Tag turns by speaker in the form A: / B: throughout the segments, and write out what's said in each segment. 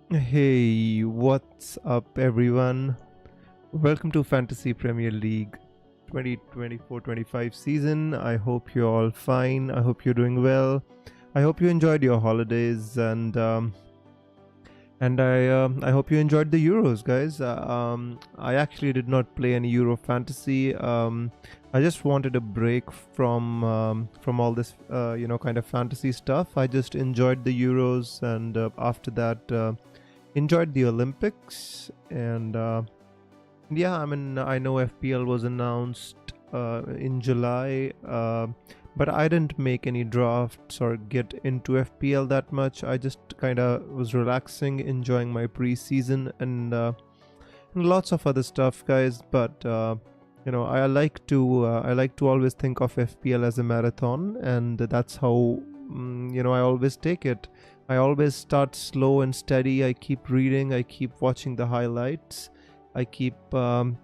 A: Hey, what's up, everyone? Welcome to Fantasy Premier League 2024-25 season. I hope you're all fine. I hope you're doing well. I hope you enjoyed your holidays, and I hope you enjoyed the Euros, guys. I actually did not play any Euro fantasy. I just wanted a break from all this kind of fantasy stuff. I just enjoyed the Euros, and after that. Enjoyed the Olympics, and yeah, I mean, I know FPL was announced in July, but I didn't make any drafts or get into FPL that much. I just kind of was relaxing, enjoying my preseason and lots of other stuff, guys. But I like to always think of FPL as a marathon, and that's how I always take it. I always start slow and steady. I keep reading, I keep watching the highlights, I keep myself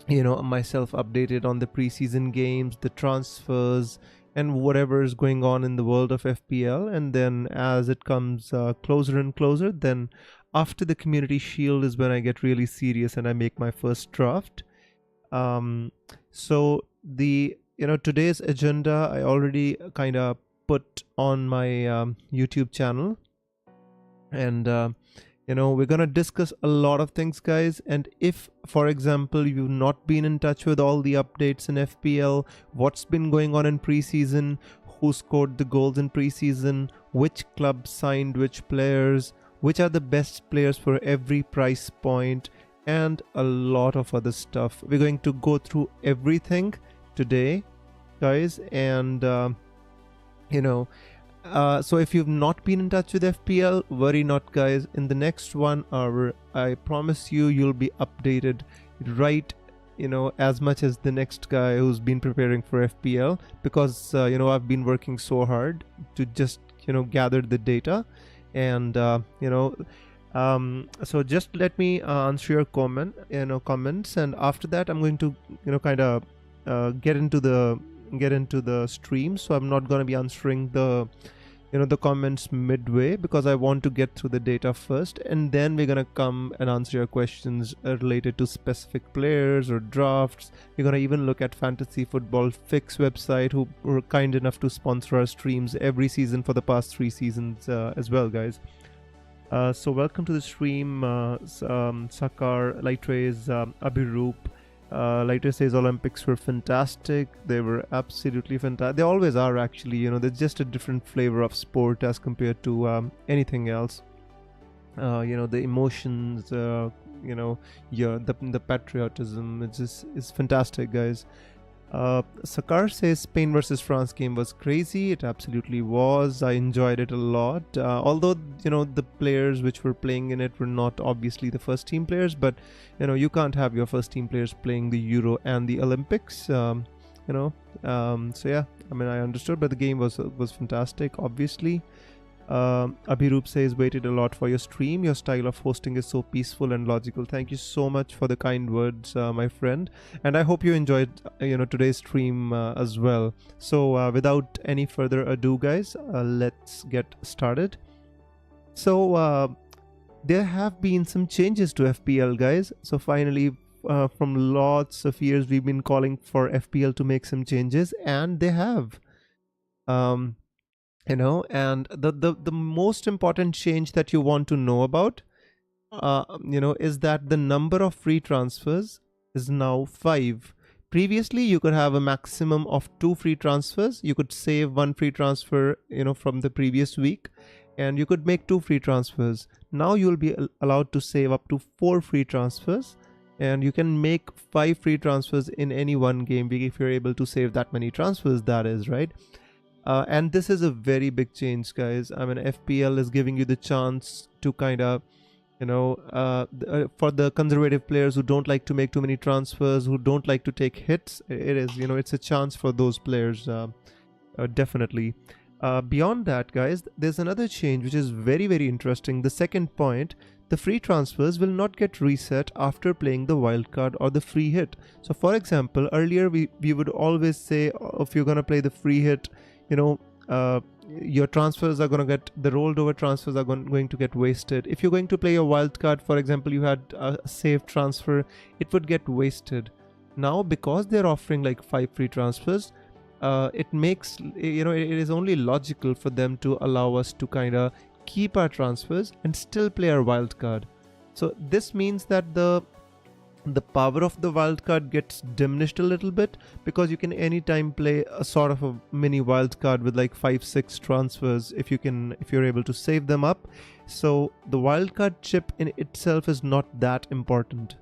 A: updated on the preseason games, the transfers, and whatever is going on in the world of FPL. And then as it comes closer and closer, then after the Community Shield is when I get really serious and I make my first draft. So the today's agenda I already kind of put on my YouTube channel, and we're gonna discuss a lot of things, guys. And if, for example, you've not been in touch with all the updates in FPL, what's been going on in preseason, who scored the goals in preseason, which club signed which players, which are the best players for every price point, and a lot of other stuff, we're going to go through everything today, guys. And so if you've not been in touch with FPL, worry not, guys. In the next 1 hour, I promise you'll be updated right as much as the next guy who's been preparing for FPL, because I've been working so hard to just gather the data. And so just let me answer your comments, and after that I'm going to kind of get into the stream. So I'm not going to be answering the comments midway, because I want to get through the data first, and then we're going to come and answer your questions related to specific players or drafts. We're going to even look at Fantasy Football Fix website, who were kind enough to sponsor our streams every season for the past 3 seasons as well, guys. So welcome to the stream, Sakar, Lightrays, Abhiroop. Lighter says Olympics were fantastic. They were absolutely fantastic. They always are, actually. They're just a different flavor of sport as compared to anything else. The emotions, the patriotism. It's fantastic, guys. Sakar says Spain versus France game was crazy. It absolutely was. I enjoyed it a lot. Although the players which were playing in it were not obviously the first team players, but you can't have your first team players playing the Euro and the Olympics. So yeah, I mean, I understood, but the game was fantastic, obviously. Abhiroop says, waited a lot for your stream. Your style of hosting is so peaceful and logical. Thank you so much for the kind words, my friend. And I hope you enjoyed, today's stream as well. So without any further ado, guys, let's get started. So there have been some changes to FPL, guys. So finally, from lots of years, we've been calling for FPL to make some changes, and they have. And the most important change that you want to know about, is that the number of free transfers is now 5. Previously, you could have a maximum of 2 free transfers. You could save one free transfer, from the previous week, and you could make 2 free transfers. Now you'll be allowed to save up to 4 free transfers, and you can make 5 free transfers in any one game week if you're able to save that many transfers, that is, right? And this is a very big change, guys. I mean, FPL is giving you the chance to kind of, for the conservative players who don't like to make too many transfers, who don't like to take hits, it is, it's a chance for those players, definitely. Beyond that, guys, there's another change which is very, very interesting. The second point, the free transfers will not get reset after playing the wildcard or the free hit. So, for example, earlier we would always say, if you're going to play the free hit, your transfers are going to get, the rolled over transfers are going to get wasted. If you're going to play a wildcard, for example, you had a saved transfer, it would get wasted. Now, because they're offering like 5 free transfers, it makes, it is only logical for them to allow us to kind of keep our transfers and still play our wildcard. So this means that the power of the wildcard gets diminished a little bit, because you can anytime play a sort of a mini wildcard with like 5-6 transfers if you're able to save them up. So the wildcard chip in itself is not that important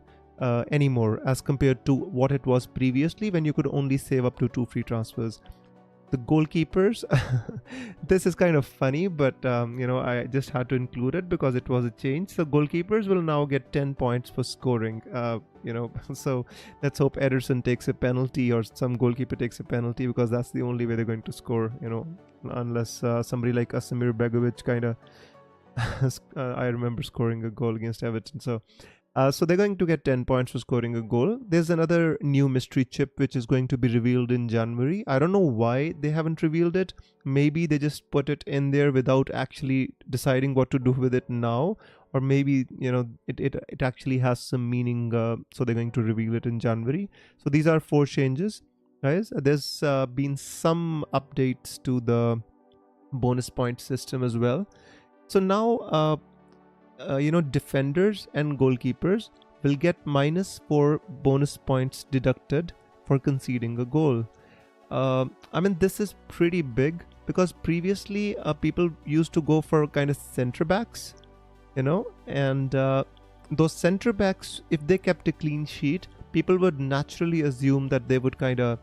A: anymore as compared to what it was previously, when you could only save up to 2 free transfers. The goalkeepers, this is kind of funny, but I just had to include it because it was a change. So goalkeepers will now get 10 points for scoring. So let's hope Ederson takes a penalty or some goalkeeper takes a penalty, because that's the only way they're going to score. Unless somebody like Asimir Begovic kind of I remember scoring a goal against Everton. So they're going to get 10 points for scoring a goal. There's another new mystery chip which is going to be revealed in January. I don't know why they haven't revealed it. Maybe they just put it in there without actually deciding what to do with it now. Or maybe, it actually has some meaning, so they're going to reveal it in January. So these are 4 changes, guys. There's been some updates to the bonus point system as well. So now, defenders and goalkeepers will get -4 bonus points deducted for conceding a goal. This is pretty big, because previously people used to go for kind of center backs, and those center backs, if they kept a clean sheet, people would naturally assume that they would kind of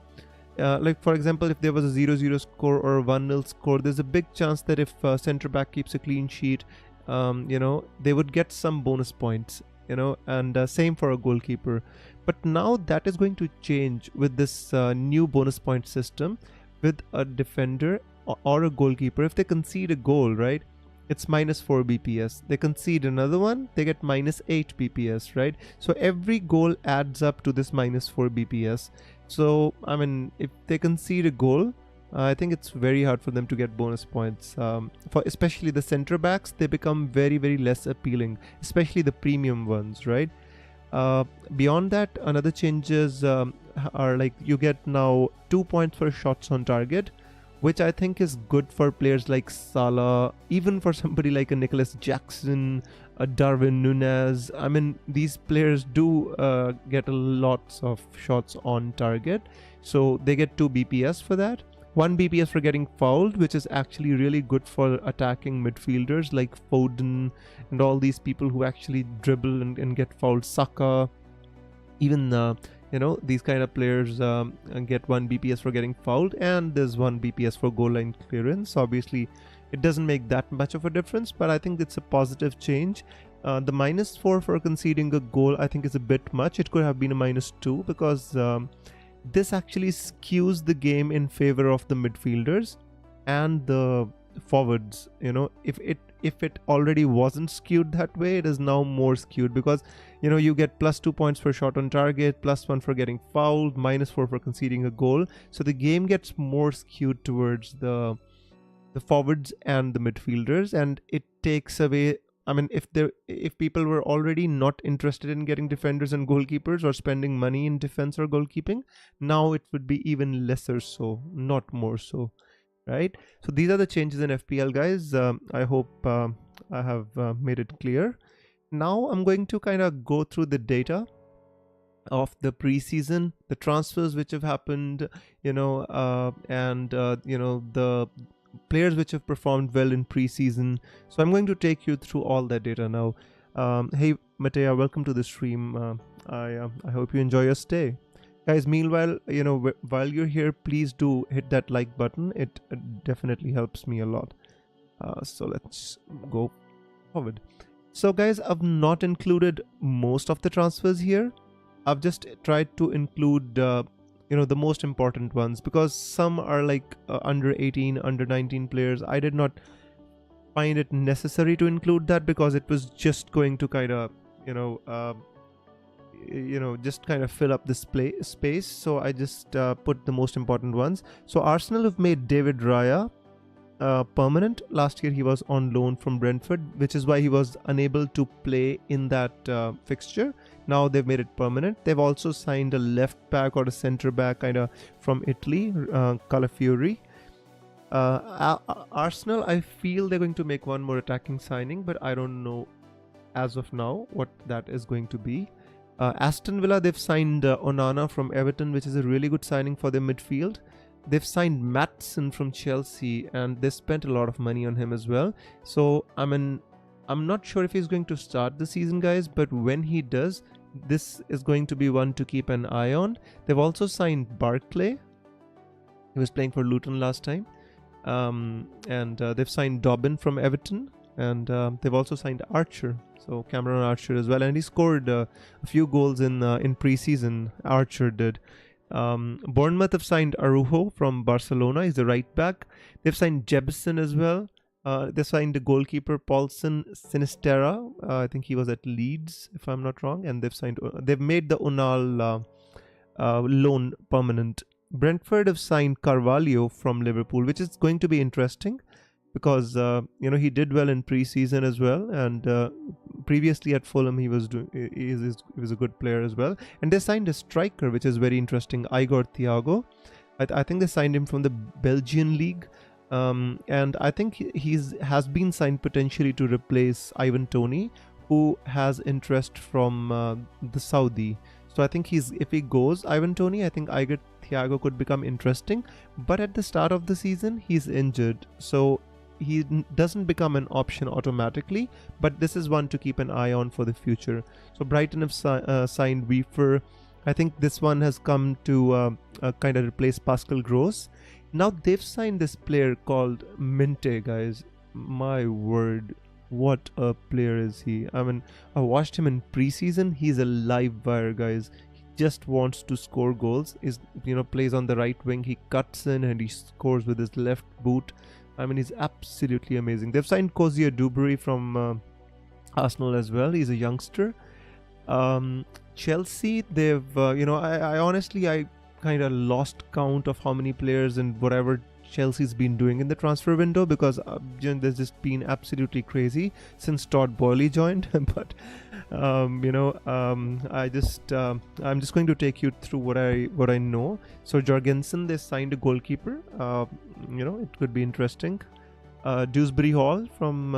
A: like, for example, if there was a 0-0 score or a 1-0 score, there's a big chance that if center back keeps a clean sheet, they would get some bonus points, and same for a goalkeeper. But now that is going to change with this new bonus point system. With a defender or a goalkeeper, if they concede a goal, right, it's -4 BPS. They concede another one, they get -8 BPS, right? So every goal adds up to this -4 BPS. So, if they concede a goal, I think it's very hard for them to get bonus points. For especially the center backs, they become very, very less appealing, especially the premium ones, right? Beyond that, another changes are like, you get now 2 points for shots on target, which I think is good for players like Salah, even for somebody like a Nicholas Jackson, a Darwin Nunez. These players do get lots of shots on target, so they get 2 BPS for that. 1 BPS for getting fouled, which is actually really good for attacking midfielders like Foden and all these people who actually dribble and get fouled. Saka, even these kind of players get 1 BPS for getting fouled, and there's 1 BPS for goal line clearance. Obviously, it doesn't make that much of a difference, but I think it's a positive change. The -4 for conceding a goal, I think, is a bit much. It could have been a -2, because this actually skews the game in favor of the midfielders and the forwards. If it already wasn't skewed that way, it is now more skewed, because you get +2 points for shot on target, +1 for getting fouled, -4 for conceding a goal. So the game gets more skewed towards the forwards and the midfielders, and it takes away, if people were already not interested in getting defenders and goalkeepers or spending money in defense or goalkeeping, now it would be even lesser so, not more so. right? So these are the changes in FPL, guys. I hope I have made it clear. Now I'm going to kind of go through the data of the preseason, the transfers which have happened, and the players which have performed well in preseason. So I'm going to take you through all that data now. Hey Matea, welcome to the stream. I hope you enjoy your stay, guys. Meanwhile, while you're here, please do hit that like button. It definitely helps me a lot. So let's go forward. So guys, I've not included most of the transfers here. I've just tried to include the most important ones, because some are like under 18, under 19 players. I did not find it necessary to include that, because it was just going to kind of just kind of fill up this space. So I just put the most important ones. So Arsenal have made David Raya permanent. Last year he was on loan from Brentford, which is why he was unable to play in that fixture. Now they've made it permanent. They've also signed a left back or a centre back kind of from Italy, Calafiori. Arsenal, I feel they're going to make one more attacking signing, but I don't know as of now what that is going to be. Aston Villa, they've signed Onana from Everton, which is a really good signing for their midfield. They've signed Maatsen from Chelsea, and they spent a lot of money on him as well. So I'm not sure if he's going to start the season, guys, but when he does, this is going to be one to keep an eye on. They've also signed Barclay. He was playing for Luton last time. And they've signed Dobbin from Everton, and they've also signed Archer, so Cameron Archer as well, and he scored a few goals in pre-season. Archer did. Bournemouth have signed Araujo from Barcelona. He's the right back. They've signed Jebson as well. They signed the goalkeeper Paulson Sinisterra. I think he was at Leeds, if I'm not wrong. And they've made the Unal loan permanent. Brentford have signed Carvalho from Liverpool, which is going to be interesting, because he did well in pre-season as well, and previously at Fulham he was a good player as well. And they signed a striker, which is very interesting, Igor Thiago. I think they signed him from the Belgian league, and I think he has been signed potentially to replace Ivan Toney, who has interest from the Saudi. So I think if he goes Ivan Toney, I think Igor Thiago could become interesting. But at the start of the season, he's injured, so he doesn't become an option automatically. But this is one to keep an eye on for the future. So Brighton have signed Weaver. I think this one has come to kind of replace Pascal Gross. Now they've signed this player called Minte, guys. My word, what a player is he. I mean, I watched him in preseason. He's a live wire, guys. He just wants to score goals. Plays on the right wing. He cuts in and he scores with his left boot. I mean, he's absolutely amazing. They've signed Cozier Dubry from Arsenal as well. He's a youngster. Chelsea, they've I honestly, I kind of lost count of how many players and whatever Chelsea's been doing in the transfer window, because there's just been absolutely crazy since Todd Boehly joined. But I'm just going to take you through what I know. So Jorgensen, they signed a goalkeeper. It could be interesting. Dewsbury Hall from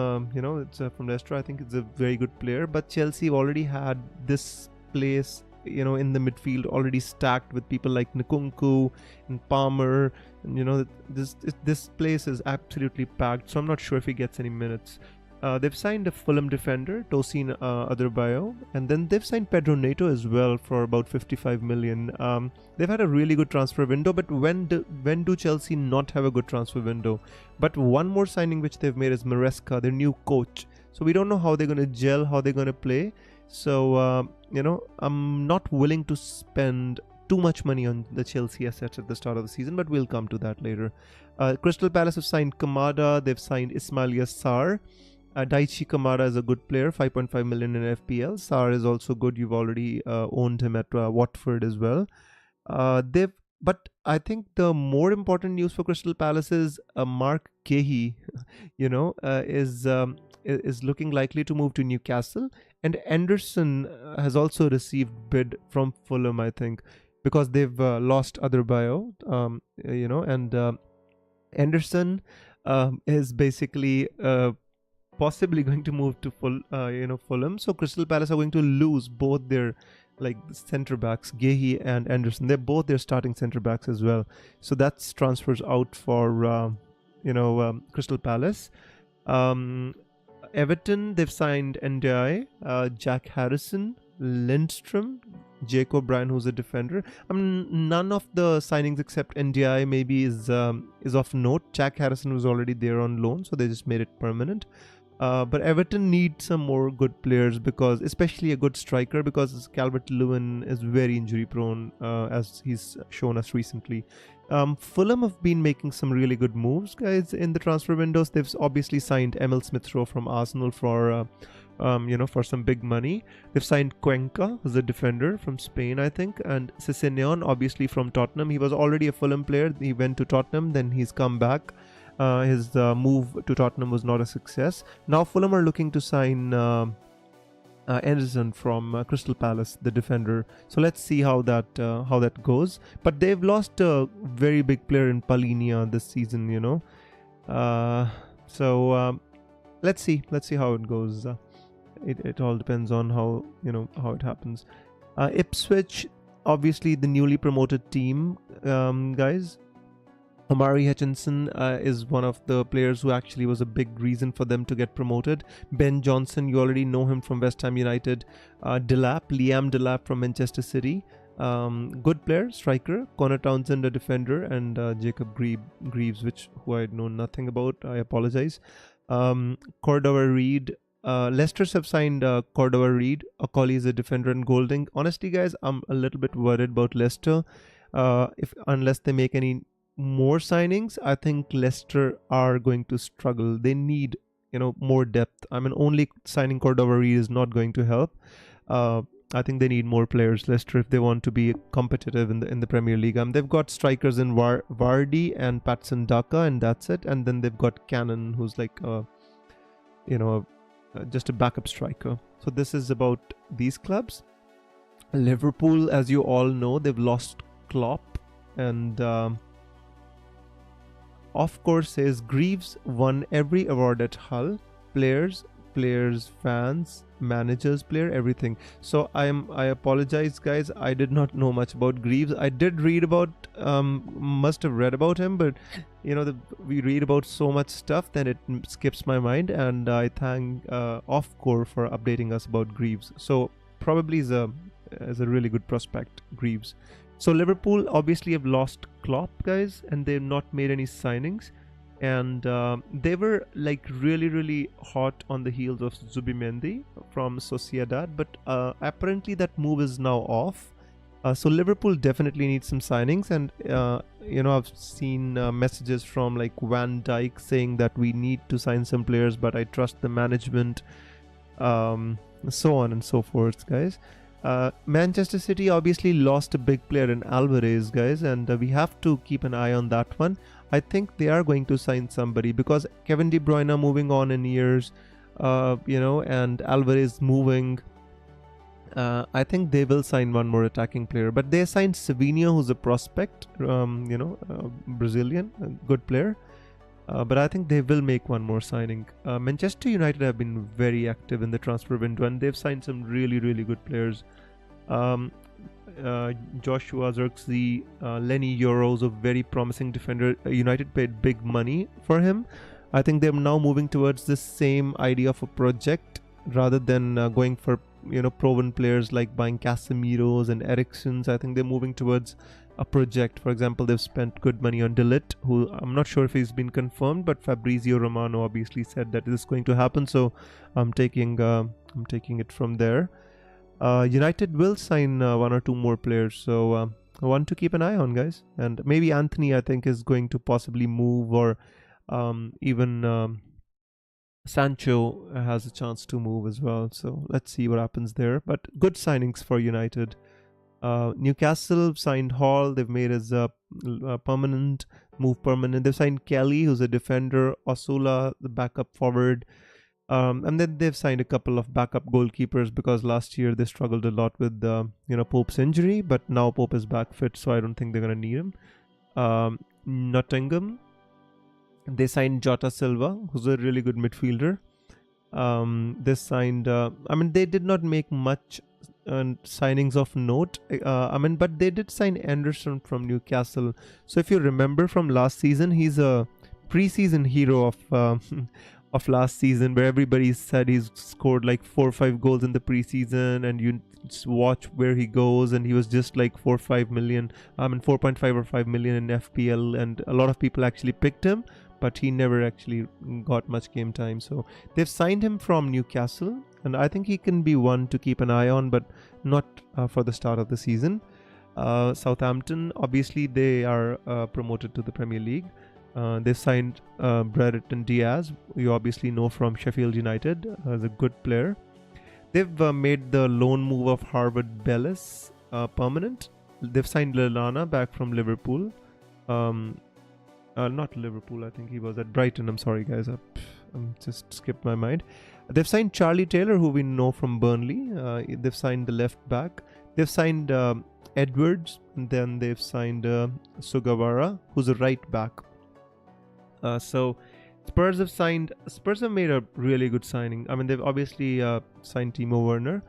A: it's from Leicester. I think it's a very good player. But Chelsea already had this place in the midfield already stacked with people like Nkunku and Palmer, and this place is absolutely packed, so I'm not sure if he gets any minutes. They've signed a Fulham defender, Tosin Adarbayo, and then they've signed Pedro Neto as well for about 55 million. They've had a really good transfer window, but when do Chelsea not have a good transfer window? But one more signing which they've made is Maresca, their new coach. So we don't know how they're going to gel, how they're going to play. So, I'm not willing to spend too much money on the Chelsea assets at the start of the season, but we'll come to that later. Crystal Palace have signed Kamada. They've signed Ismail Yassar. Daichi Kamada is a good player, 5.5 million in FPL. Sarr is also good. You've already owned him at Watford as well. But I think the more important news for Crystal Palace is Mark Gahey, is looking likely to move to Newcastle. And Anderson has also received bid from Fulham, I think, because they've lost Adarbayo, and Anderson is basically possibly going to move to Fulham. So Crystal Palace are going to lose both their like centre backs, Gehi and Anderson. They're both their starting centre backs as well. So that's transfers out for Crystal Palace. Everton, they've signed NDI, Jack Harrison, Lindstrom, Jake O'Brien, who's a defender. I mean, none of the signings except NDI maybe is of note. Jack Harrison was already there on loan, so they just made it permanent. But Everton need some more good players, because especially a good striker, because Calvert-Lewin is very injury prone, as he's shown us recently. Fulham have been making some really good moves, guys, in the transfer windows. They've obviously signed Emil Smith-Rowe from Arsenal for some big money. They've signed Cuenca, who's a defender from Spain, I think, and Sessegnon, obviously from Tottenham. He was already a Fulham player. He went to Tottenham, then he's come back. His move to Tottenham was not a success. Now Fulham are looking to sign Anderson from Crystal Palace, the defender. So let's see how that goes. But they've lost a very big player in Palhinha this season, let's see how it goes. It all depends on how it happens. Ipswich, obviously the newly promoted team, guys. Omari Hutchinson is one of the players who actually was a big reason for them to get promoted. Ben Johnson, you already know him from West Ham United. Liam Delap from Manchester City. Good player, striker. Connor Townsend, a defender, and Jacob Greaves, who I know nothing about. I apologize. Cordova Reed. Leicester have signed Cordova Reed. Akoli is a defender, and Golding. Honestly, guys, I'm a little bit worried about Leicester. Unless they make any more signings, I think Leicester are going to struggle. They need more depth. I mean, only signing Cordova Reed is not going to help. I think they need more players, Leicester, if they want to be competitive in the Premier League. They've got strikers in Vardy and Patson Daka, and that's it. And then they've got Cannon, who's like just a backup striker. So this is about these clubs. Liverpool, as you all know, they've lost Klopp, and of course, says Greaves won every award at Hull. Players, fans, managers, player, everything. So I apologize, guys. I did not know much about Greaves. I did read about, must have read about him, but we read about so much stuff, then it skips my mind. And I thank Offcore for updating us about Greaves. So probably is a really good prospect, Greaves. So Liverpool obviously have lost Klopp, guys, and they've not made any signings. And they were like really, really hot on the heels of Zubimendi from Sociedad, but apparently that move is now off. So Liverpool definitely needs some signings, and I've seen messages from like Van Dijk saying that we need to sign some players, but I trust the management, so on and so forth, guys. Manchester City obviously lost a big player in Alvarez, guys, and we have to keep an eye on that one. I think they are going to sign somebody, because Kevin De Bruyne moving on in years, and Alvarez moving. I think they will sign one more attacking player, but they signed Savinho, who's a prospect, Brazilian, a good player. But I think they will make one more signing. Manchester United have been very active in the transfer window, and they've signed some really, really good players. Joshua Zirkzee, Lenny Yoro's a very promising defender. United paid big money for him. I think they're now moving towards the same idea of a project, rather than going for proven players like buying Casemiro's and Ericsson's. I think they're moving towards a project. For example, they've spent good money on De Ligt, who I'm not sure if he's been confirmed, but Fabrizio Romano obviously said that this is going to happen. So I'm taking it from there. United will sign one or two more players, so one to keep an eye on, guys. And maybe Anthony, I think, is going to possibly move, or even Sancho has a chance to move as well. So let's see what happens there. But good signings for United. Newcastle signed Hall. They've made his permanent. They've signed Kelly, who's a defender. Osula, the backup forward. And then they've signed a couple of backup goalkeepers, because last year they struggled a lot with Pope's injury, but now Pope is back fit, so I don't think they're gonna need him. Nottingham, They signed Jota Silva, who's a really good midfielder. They signed. They did not make much signings of note. But they did sign Anderson from Newcastle. So if you remember from last season, he's a preseason hero of of last season, where everybody said he's scored like 4 or 5 goals in the preseason, and you just watch where he goes, and he was just like 4.5 or 5 million in FPL, and a lot of people actually picked him, but he never actually got much game time. So they've signed him from Newcastle, and I think he can be one to keep an eye on, but not for the start of the season. Southampton, obviously, they are promoted to the Premier League. They've signed Brereton Diaz, you obviously know from Sheffield United, as a good player. They've made the loan move of Harvard Bellis permanent. They've signed Lallana back from Liverpool. Not Liverpool, I think he was at Brighton. I'm sorry, guys. I'm just skipped my mind. They've signed Charlie Taylor, who we know from Burnley. They've signed the left back. They've signed Edwards. And then they've signed Sugawara, who's a right back. So Spurs have made a really good signing. They've obviously signed Timo Werner.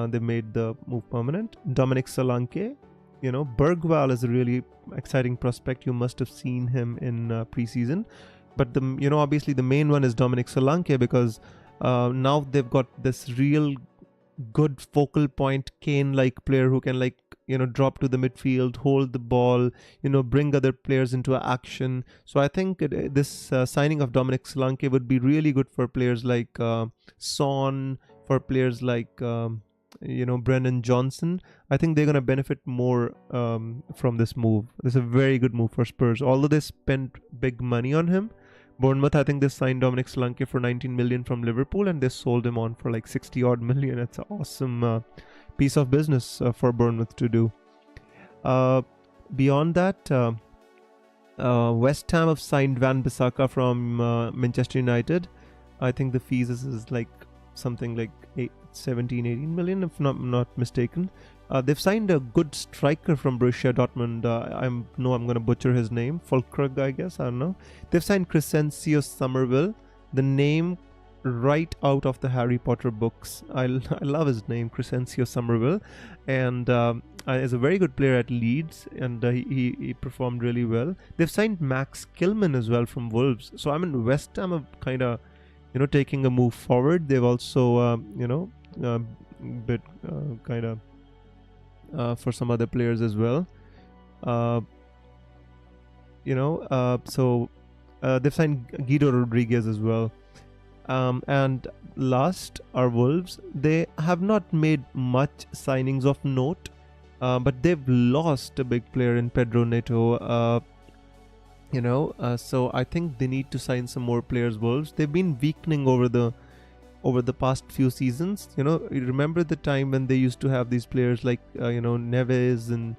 A: They made the move permanent. Dominic Solanke, Bergwall is a really exciting prospect. You must have seen him in preseason. But obviously the main one is Dominic Solanke, because now they've got this real good focal point Kane-like player who can drop to the midfield, hold the ball, bring other players into action. So I think this signing of Dominic Solanke would be really good for players like Son, for players like Brennan Johnson. I think they're going to benefit more from this move. This is a very good move for Spurs. Although they spent big money on him, Bournemouth, I think they signed Dominic Solanke for 19 million from Liverpool, and they sold him on for like 60 odd million. It's an awesome piece of business for Bournemouth to do. Beyond that, West Ham have signed Van Bissaka from Manchester United. I think the fees is like something like 17-18 million, if not mistaken. They've signed a good striker from Borussia Dortmund. I'm going to butcher his name. Fulkrug, I guess. I don't know. They've signed Crescencio Somerville. The name right out of the Harry Potter books. I love his name, Crescencio Somerville. And is a very good player at Leeds. And he performed really well. They've signed Max Kilman as well from Wolves. So West Ham are kind of, taking a move forward. They've also, for some other players as well. So they've signed Guido Rodriguez as well. And last are Wolves. They have not made much signings of note, but they've lost a big player in Pedro Neto. So I think they need to sign some more players. Wolves, they've been weakening over the past few seasons. You remember the time when they used to have these players like Neves and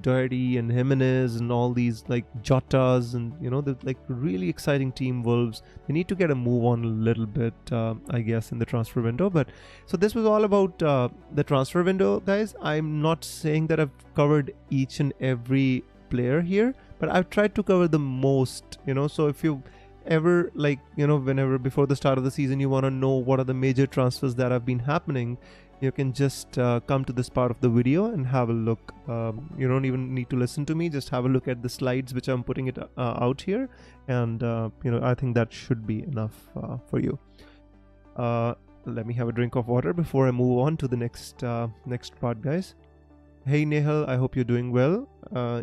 A: Doherty and Jimenez and all these like Jotas, and the like really exciting team. Wolves, they need to get a move on a little bit, I guess, in the transfer window. But so this was all about the transfer window, guys. I'm not saying that I've covered each and every player here, but I've tried to cover the most. So if you ever whenever before the start of the season you want to know what are the major transfers that have been happening, you can just come to this part of the video and have a look. You don't even need to listen to me, just have a look at the slides which I'm putting it out here, and I think that should be enough for you. Let me have a drink of water before I move on to the next part, guys. Hey Nehal, I hope you're doing well.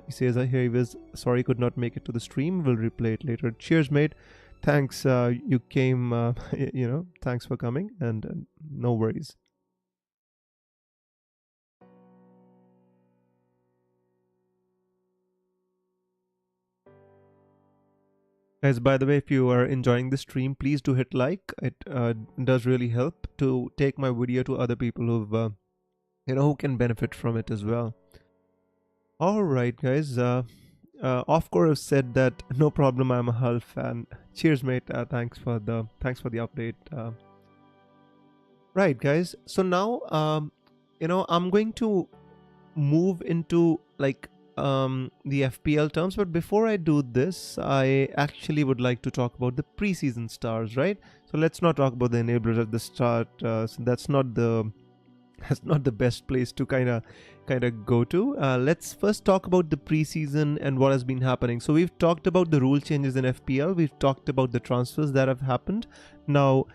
A: He says, I hear he was sorry could not make it to the stream. We'll replay it later. Cheers, mate. Thanks. You came, thanks for coming, and no worries. Guys, by the way, if you are enjoying the stream, please do hit like. It does really help to take my video to other people who've who can benefit from it as well. All right, guys. Offcore has said that no problem. I'm a Hull fan. Cheers, mate. Thanks for the update. Right, guys. So now, I'm going to move into the FPL terms, but before I do this, I actually would like to talk about the preseason stars, right? So let's not talk about the enablers at the start. So that's not the best place to kind of go to. Let's first talk about the preseason and what has been happening. So we've talked about the rule changes in FPL. We've talked about the transfers that have happened. Now,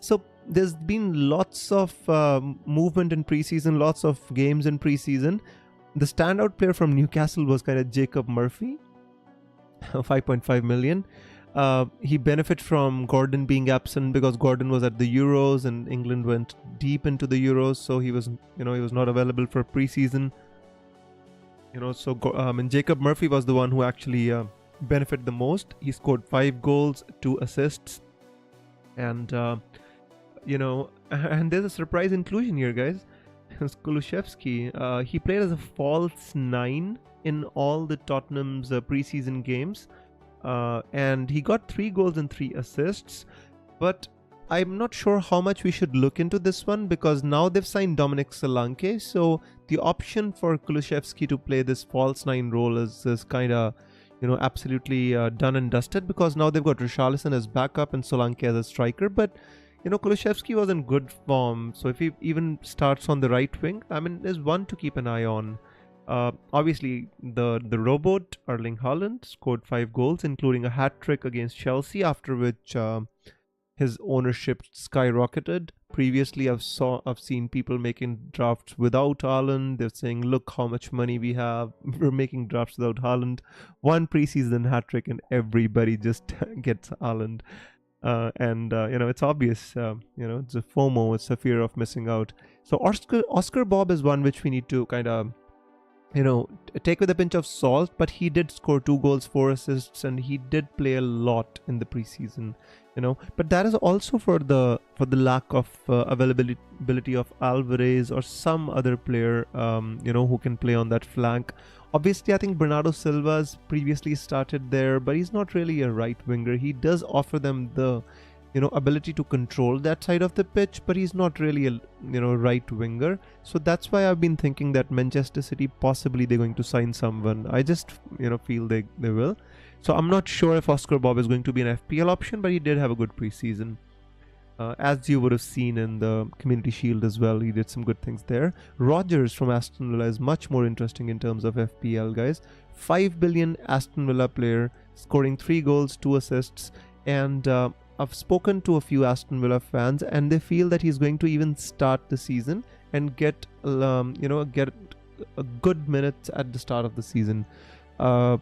A: so there's been lots of movement in preseason, lots of games in preseason. The standout player from Newcastle was kind of Jacob Murphy, 5.5 million. He benefited from Gordon being absent because Gordon was at the Euros and England went deep into the Euros, so he was not available for preseason. And Jacob Murphy was the one who actually benefited the most. He scored 5 goals, 2 assists, and and there's a surprise inclusion here, guys. Kulusevski, he played as a false 9 in all the Tottenham's preseason games. And he got 3 goals and 3 assists, but I'm not sure how much we should look into this one because now they've signed Dominic Solanke, so the option for Kulusevski to play this false 9 role is kind of absolutely done and dusted because now they've got Richarlison as backup and Solanke as a striker. But Kulusevski was in good form, so if he even starts on the right wing, I mean, there's one to keep an eye on. Obviously, the robot Erling Haaland scored 5 goals, including a hat-trick against Chelsea, after which his ownership skyrocketed. Previously, I've seen people making drafts without Haaland. They're saying, look how much money we have. We're making drafts without Haaland. One preseason hat-trick and everybody just gets Haaland. It's obvious, it's a FOMO, it's a fear of missing out. So Oscar Bob is one which we need to kind of take with a pinch of salt, but he did score 2 goals, 4 assists, and he did play a lot in the preseason, but that is also for the lack of availability of Alvarez or some other player, who can play on that flank. Obviously, I think Bernardo Silva's previously started there, but he's not really a right winger. He does offer them the ability to control that side of the pitch, but he's not really a right winger. So that's why I've been thinking that Manchester City, possibly they're going to sign someone. I just feel they will. So I'm not sure if Oscar Bob is going to be an FPL option, but he did have a good preseason. As you would have seen in the Community Shield as well, he did some good things there. Rodgers from Aston Villa is much more interesting in terms of FPL, guys. 5 billion Aston Villa player, scoring 3 goals, 2 assists, and I've spoken to a few Aston Villa fans, and they feel that he's going to even start the season and get a good minutes at the start of the season. So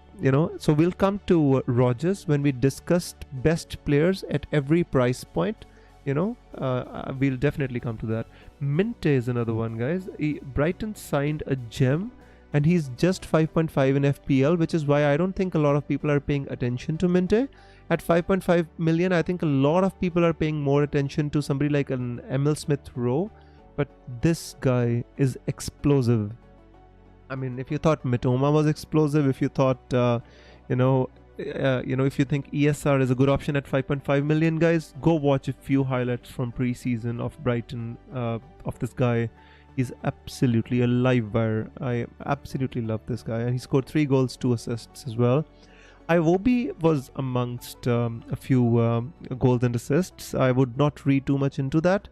A: we'll come to Rodgers when we discussed best players at every price point. We'll definitely come to that. Minte is another one, guys. Brighton signed a gem, and he's just 5.5 in FPL, which is why I don't think a lot of people are paying attention to Minte. At 5.5 million, I think a lot of people are paying more attention to somebody like an Emil Smith-Rowe, but this guy is explosive. I mean, if you thought Mitoma was explosive, if you thought, if you think ESR is a good option at 5.5 million, guys, go watch a few highlights from preseason of Brighton, of this guy. He's absolutely a live wire. I absolutely love this guy, and he scored 3 goals, 2 assists as well. Iwobi was amongst a few goals and assists. I would not read too much into that.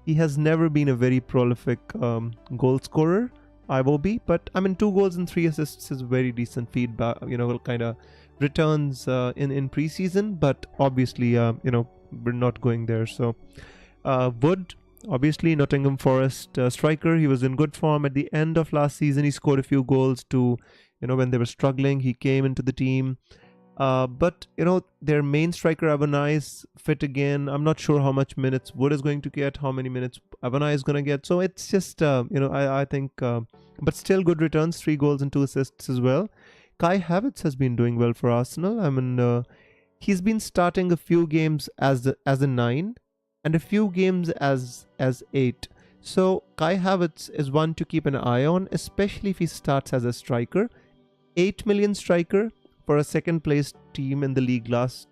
A: He has never been a very prolific goal scorer, Iwobi, but I mean, 2 goals and 3 assists is very decent feedback, kind of returns in preseason, but obviously, we're not going there. So, Wood, obviously, Nottingham Forest striker, he was in good form at the end of last season. He scored a few goals to, when they were struggling, he came into the team. But their main striker Avanai is fit again. I'm not sure how much minutes Wood is going to get, how many minutes Avanai is going to get. So it's just, I think, but still good returns, 3 goals and 2 assists as well. Kai Havertz has been doing well for Arsenal. I mean, he's been starting a few games as a 9 and a few games as 8. So Kai Havertz is one to keep an eye on, especially if he starts as a striker. 8 million striker for a second place team in the league last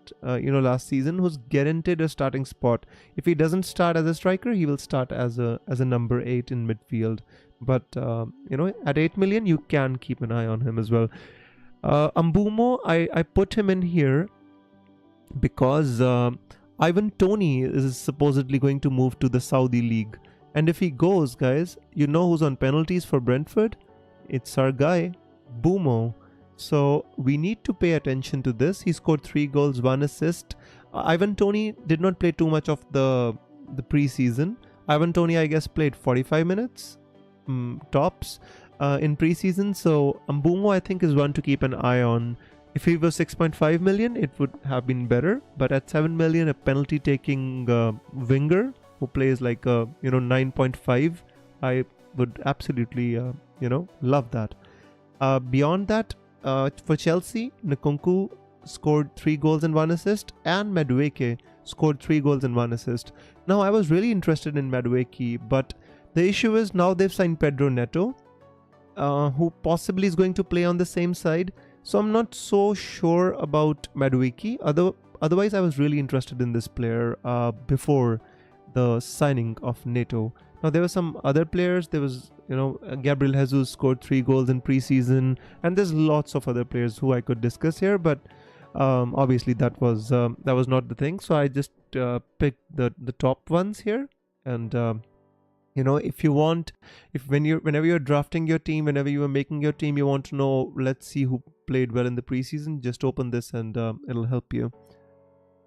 A: season, who's guaranteed a starting spot. If he doesn't start as a striker, he will start as a number 8 in midfield. But at 8 million, you can keep an eye on him as well. Ambumo, I put him in here because Ivan Toney is supposedly going to move to the Saudi League. And if he goes, guys, you know who's on penalties for Brentford? It's our guy, Bumo. So we need to pay attention to this. He scored 3 goals, 1 assist. Ivan Toney did not play too much of the preseason. Ivan Toney, I guess, played 45 minutes tops in preseason. So Mbumo, I think, is one to keep an eye on. If he was 6.5 million, it would have been better. But at 7 million, a penalty taking winger who plays like 9.5, I would absolutely love that. Beyond that, for Chelsea, Nkunku scored 3 goals and 1 assist, and Madueke scored 3 goals and 1 assist. Now, I was really interested in Madueke, but the issue is now they've signed Pedro Neto, who possibly is going to play on the same side. So I'm not so sure about Madueke. Otherwise, I was really interested in this player before the signing of Neto. Now, there were some other players. There was, Gabriel Jesus scored 3 goals in preseason, and there's lots of other players who I could discuss here, but obviously that was not the thing. So I just picked the top ones here. And if you want, whenever you're drafting your team, whenever you are making your team, you want to know, let's see who played well in the preseason, just open this and it'll help you.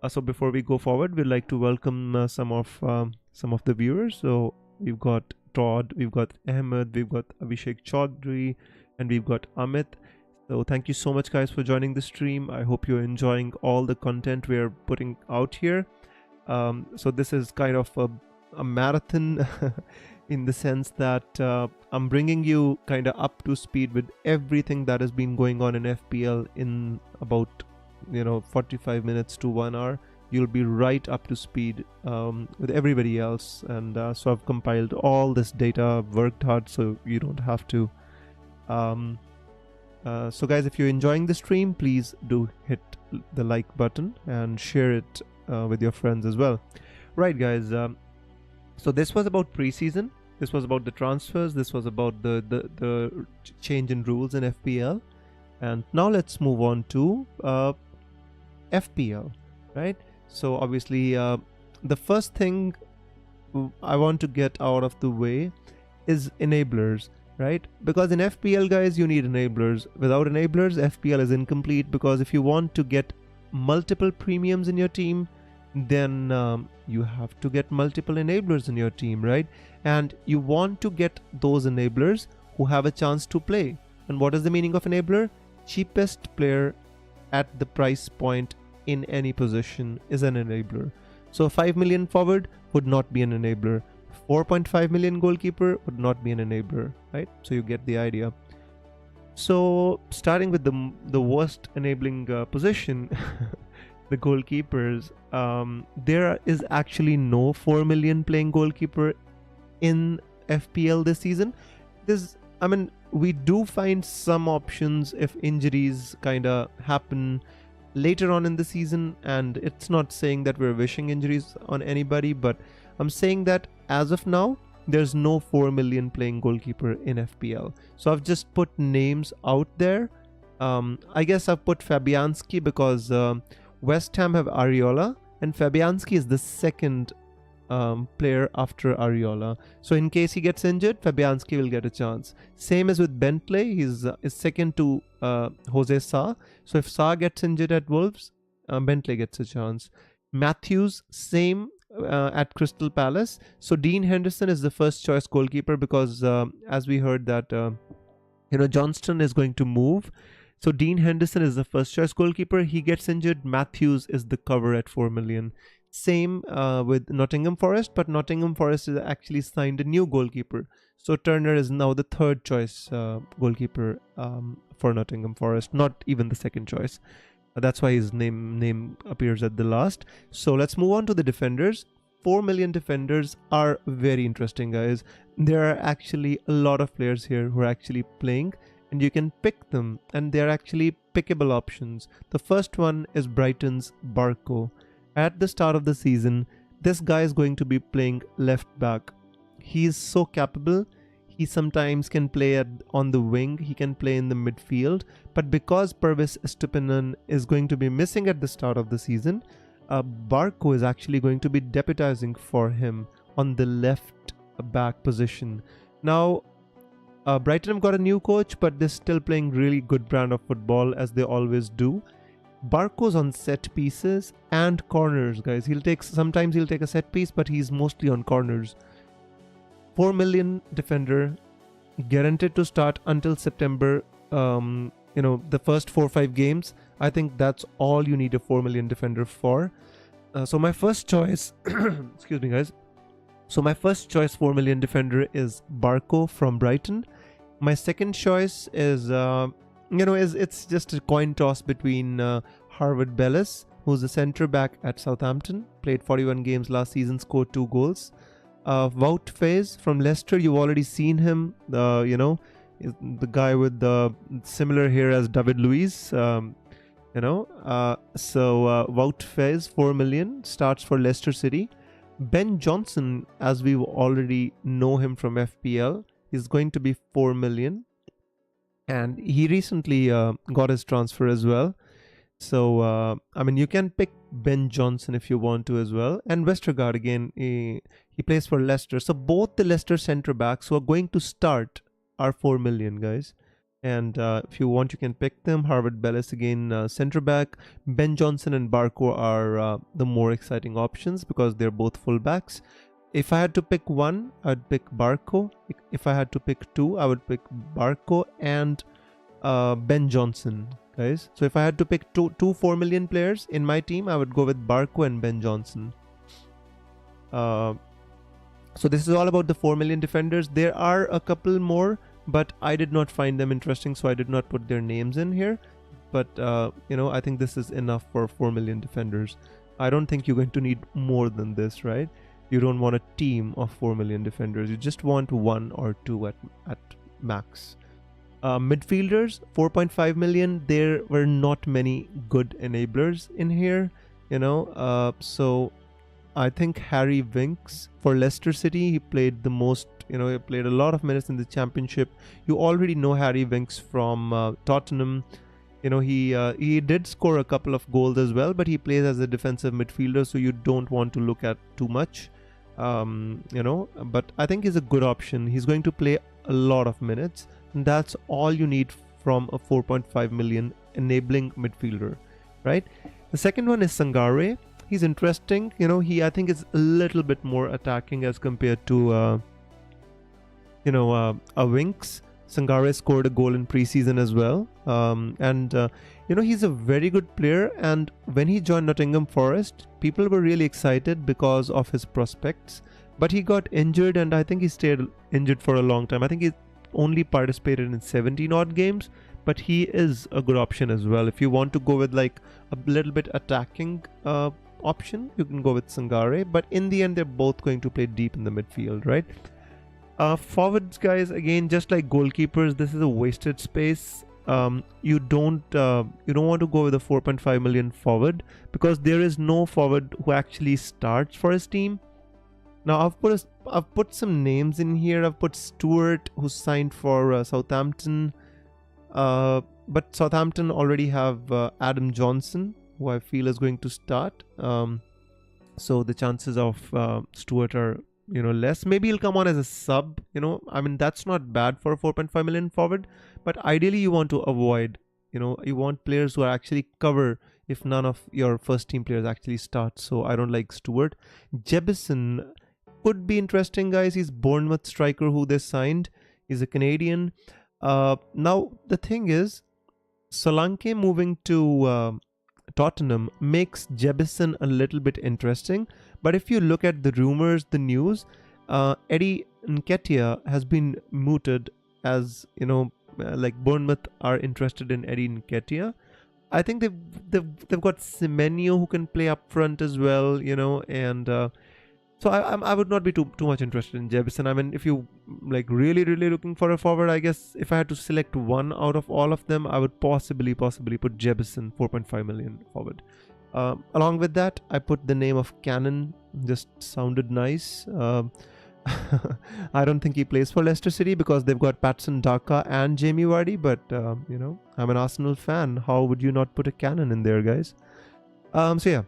A: So before we go forward, we'd like to welcome some of the viewers. So we've got Todd, we've got Ahmed, we've got Abhishek Chaudhary, and we've got Amit. So thank you so much, guys, for joining the stream. I hope you're enjoying all the content we're putting out here. So this is kind of a marathon in the sense that I'm bringing you kind of up to speed with everything that has been going on in FPL in about 45 minutes to 1 hour. You'll be right up to speed with everybody else. And so I've compiled all this data, worked hard so you don't have to. So guys, if you're enjoying the stream, please do hit the like button and share it with your friends as well. Right, guys. So this was about preseason. This was about the transfers. This was about the change in rules in FPL. And now let's move on to FPL, right? So obviously, the first thing I want to get out of the way is enablers, right? Because in FPL, guys, you need enablers. Without enablers, FPL is incomplete, because if you want to get multiple premiums in your team, then you have to get multiple enablers in your team, right? And you want to get those enablers who have a chance to play. And what is the meaning of enabler? Cheapest player at the price point in any position is an enabler. So 5 million forward would not be an enabler. 4.5 million goalkeeper would not be an enabler, right? So you get the idea. So starting with the worst enabling position, the goalkeepers, there is actually no 4 million playing goalkeeper in FPL this season. We do find some options if injuries kind of happen later on in the season, and it's not saying that we're wishing injuries on anybody, but I'm saying that as of now, there's no 4 million playing goalkeeper in FPL. So I've just put names out there. I guess I've put Fabianski because West Ham have Areola, and Fabianski is the second player after Areola. So in case he gets injured, Fabianski will get a chance. Same as with Bentley, he's second to Jose Sa. So if Sa gets injured at Wolves, Bentley gets a chance. Matthews, same at Crystal Palace. So Dean Henderson is the first choice goalkeeper because as we heard that Johnston is going to move. So Dean Henderson is the first choice goalkeeper. He gets injured. Matthews is the cover at 4 million. Same with Nottingham Forest, but Nottingham Forest has actually signed a new goalkeeper. So Turner is now the third choice goalkeeper for Nottingham Forest, not even the second choice. That's why his name appears at the last. So let's move on to the defenders. 4 million defenders are very interesting, guys. There are actually a lot of players here who are actually playing, and you can pick them, and they're actually pickable options. The first one is Brighton's Barco. At the start of the season, this guy is going to be playing left back. He is so capable. He sometimes can play on the wing. He can play in the midfield. But because Pervis Estupinan is going to be missing at the start of the season, Barco is actually going to be deputizing for him on the left back position. Now, Brighton have got a new coach, but they're still playing really good brand of football as they always do. Barco's on set pieces and corners, guys. Sometimes he'll take a set piece, but he's mostly on corners. 4 million defender, guaranteed to start until September. The first 4 or 5 games. I think that's all you need a 4 million defender for. So my first choice, excuse me, guys. So my first choice 4 million defender is Barco from Brighton. My second choice is, it's just a coin toss between Harvard Bellis, who's a centre back at Southampton, played 41 games last season, scored 2 goals. Wout Faes from Leicester, you've already seen him, the guy with the similar hair as David Luiz, So Wout Faes, 4 million, starts for Leicester City. Ben Johnson, as we already know him from FPL, is going to be 4 million. And he recently got his transfer as well. So, you can pick Ben Johnson if you want to as well. And Westergaard, again, he plays for Leicester. So both the Leicester centre-backs who are going to start are 4 million, guys. And if you want, you can pick them. Harvard Bellis, again, centre-back. Ben Johnson and Barco are the more exciting options because they're both full-backs. If I had to pick one, I'd pick Barco. If I had to pick two, I would pick Barco and Ben Johnson, guys. So if I had to pick two 4 million players in my team, I would go with Barco and Ben Johnson. So this is all about the 4 million defenders. There are a couple more, but I did not find them interesting, so I did not put their names in here. But I think this is enough for 4 million defenders. I don't think you're going to need more than this, right? You don't want a team of 4 million defenders. You just want 1 or 2 at max. Midfielders, 4.5 million. There were not many good enablers in here, so I think Harry Winks for Leicester City. He played the most, he played a lot of minutes in the championship. You already know Harry Winks from Tottenham. He did score a couple of goals as well, but he plays as a defensive midfielder, so you don't want to look at too much. But I think he's a good option. He's going to play a lot of minutes, and that's all you need from a 4.5 million enabling midfielder, right? The second one is Sangare. He's interesting. I think is a little bit more attacking as compared to a Winks. Sangare scored a goal in preseason as well. He's a very good player. And when he joined Nottingham Forest, people were really excited because of his prospects. But he got injured, and I think he stayed injured for a long time. I think he only participated in 17 odd games. But he is a good option as well. If you want to go with like a little bit attacking option, you can go with Sangare. But in the end, they're both going to play deep in the midfield, right? Forwards, guys, again, just like goalkeepers, this is a wasted space. You don't want to go with a 4.5 million forward because there is no forward who actually starts for his team. Now I've put some names in here. I've put Stewart, who signed for Southampton, but Southampton already have Adam Johnson, who I feel is going to start. So the chances of Stewart are less. Maybe he'll come on as a sub. That's not bad for a 4.5 million forward, but ideally you want to avoid, you want players who are actually cover if none of your first team players actually start. So I don't like Stewart. Jebison could be interesting, guys. He's Bournemouth striker who they signed. He's a Canadian. Now the thing is, Solanke moving to Tottenham makes Jebison a little bit interesting. But if you look at the rumors, the news, Eddie Nketiah has been mooted as, like Bournemouth are interested in Eddie Nketiah. I think they've got Semenyo who can play up front as well, and so I would not be too much interested in Jebison. If you like really looking for a forward, I guess if I had to select one out of all of them, I would possibly put Jebison, 4.5 million forward. Along with that, I put the name of Cannon, just sounded nice. I don't think he plays for Leicester City because they've got Patson Daka and Jamie Vardy. But I'm an Arsenal fan. How would you not put a cannon in there, guys? So yeah,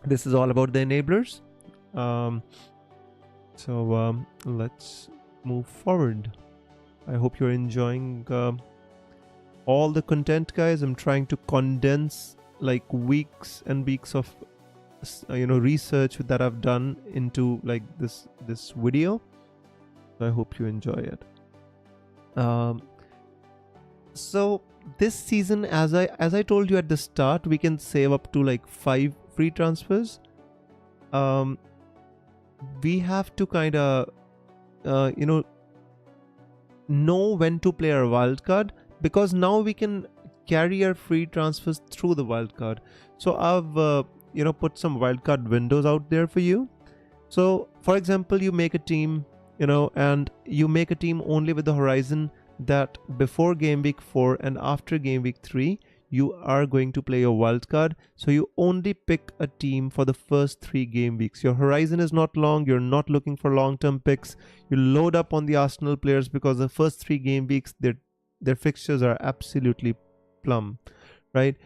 A: this is all about the enablers. Let's move forward. I hope you're enjoying all the content, guys. I'm trying to condense like weeks and weeks of research that I've done into like this video. So I hope you enjoy it. So this season, as I told you at the start, we can save up to like 5 free transfers. We have to kind of know when to play our wildcard, because now we can carry our free transfers through the wildcard. So I've put some wildcard windows out there for you. So for example, you make a team, and you make a team only with the horizon that before game week 4 and after game week 3 you are going to play your wildcard. So you only pick a team for the first 3 game weeks. Your horizon is not long. You're not looking for long-term picks. You load up on the Arsenal players because the first 3 game weeks their fixtures are absolutely plumb, right?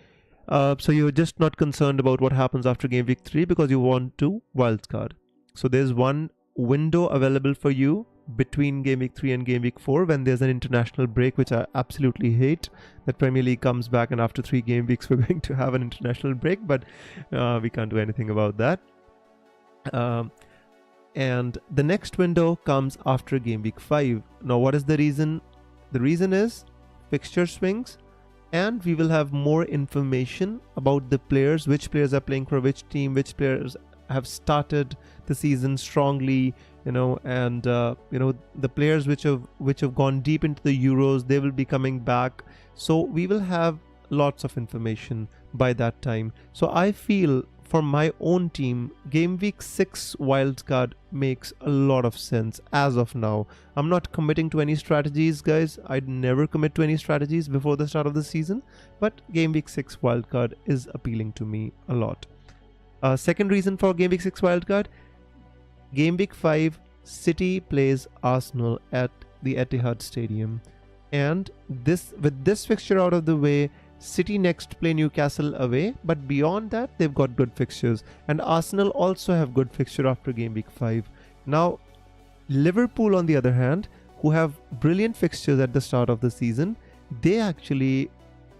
A: So you're just not concerned about what happens after game week 3 because you want to wildcard. So there's one window available for you between game week 3 and game week 4 when there's an international break, which I absolutely hate. That Premier League comes back and after 3 game weeks we're going to have an international break, but we can't do anything about that. And the next window comes after game week 5. Now what is the reason? The reason is fixture swings, and we will have more information about the players, which players are playing for which team, which players have started the season strongly, and the players which have gone deep into the Euros, they will be coming back. So we will have lots of information by that time. So I feel for my own team, game week 6 wildcard makes a lot of sense as of now. I'm not committing to any strategies, guys. I'd never commit to any strategies before the start of the season, but game week 6 wildcard is appealing to me a lot. Second reason for game week 6 wildcard, game week 5, City plays Arsenal at the Etihad Stadium, and with this fixture out of the way, City next play Newcastle away, but beyond that they've got good fixtures, and Arsenal also have good fixture after game week 5. Now Liverpool on the other hand, who have brilliant fixtures at the start of the season, they actually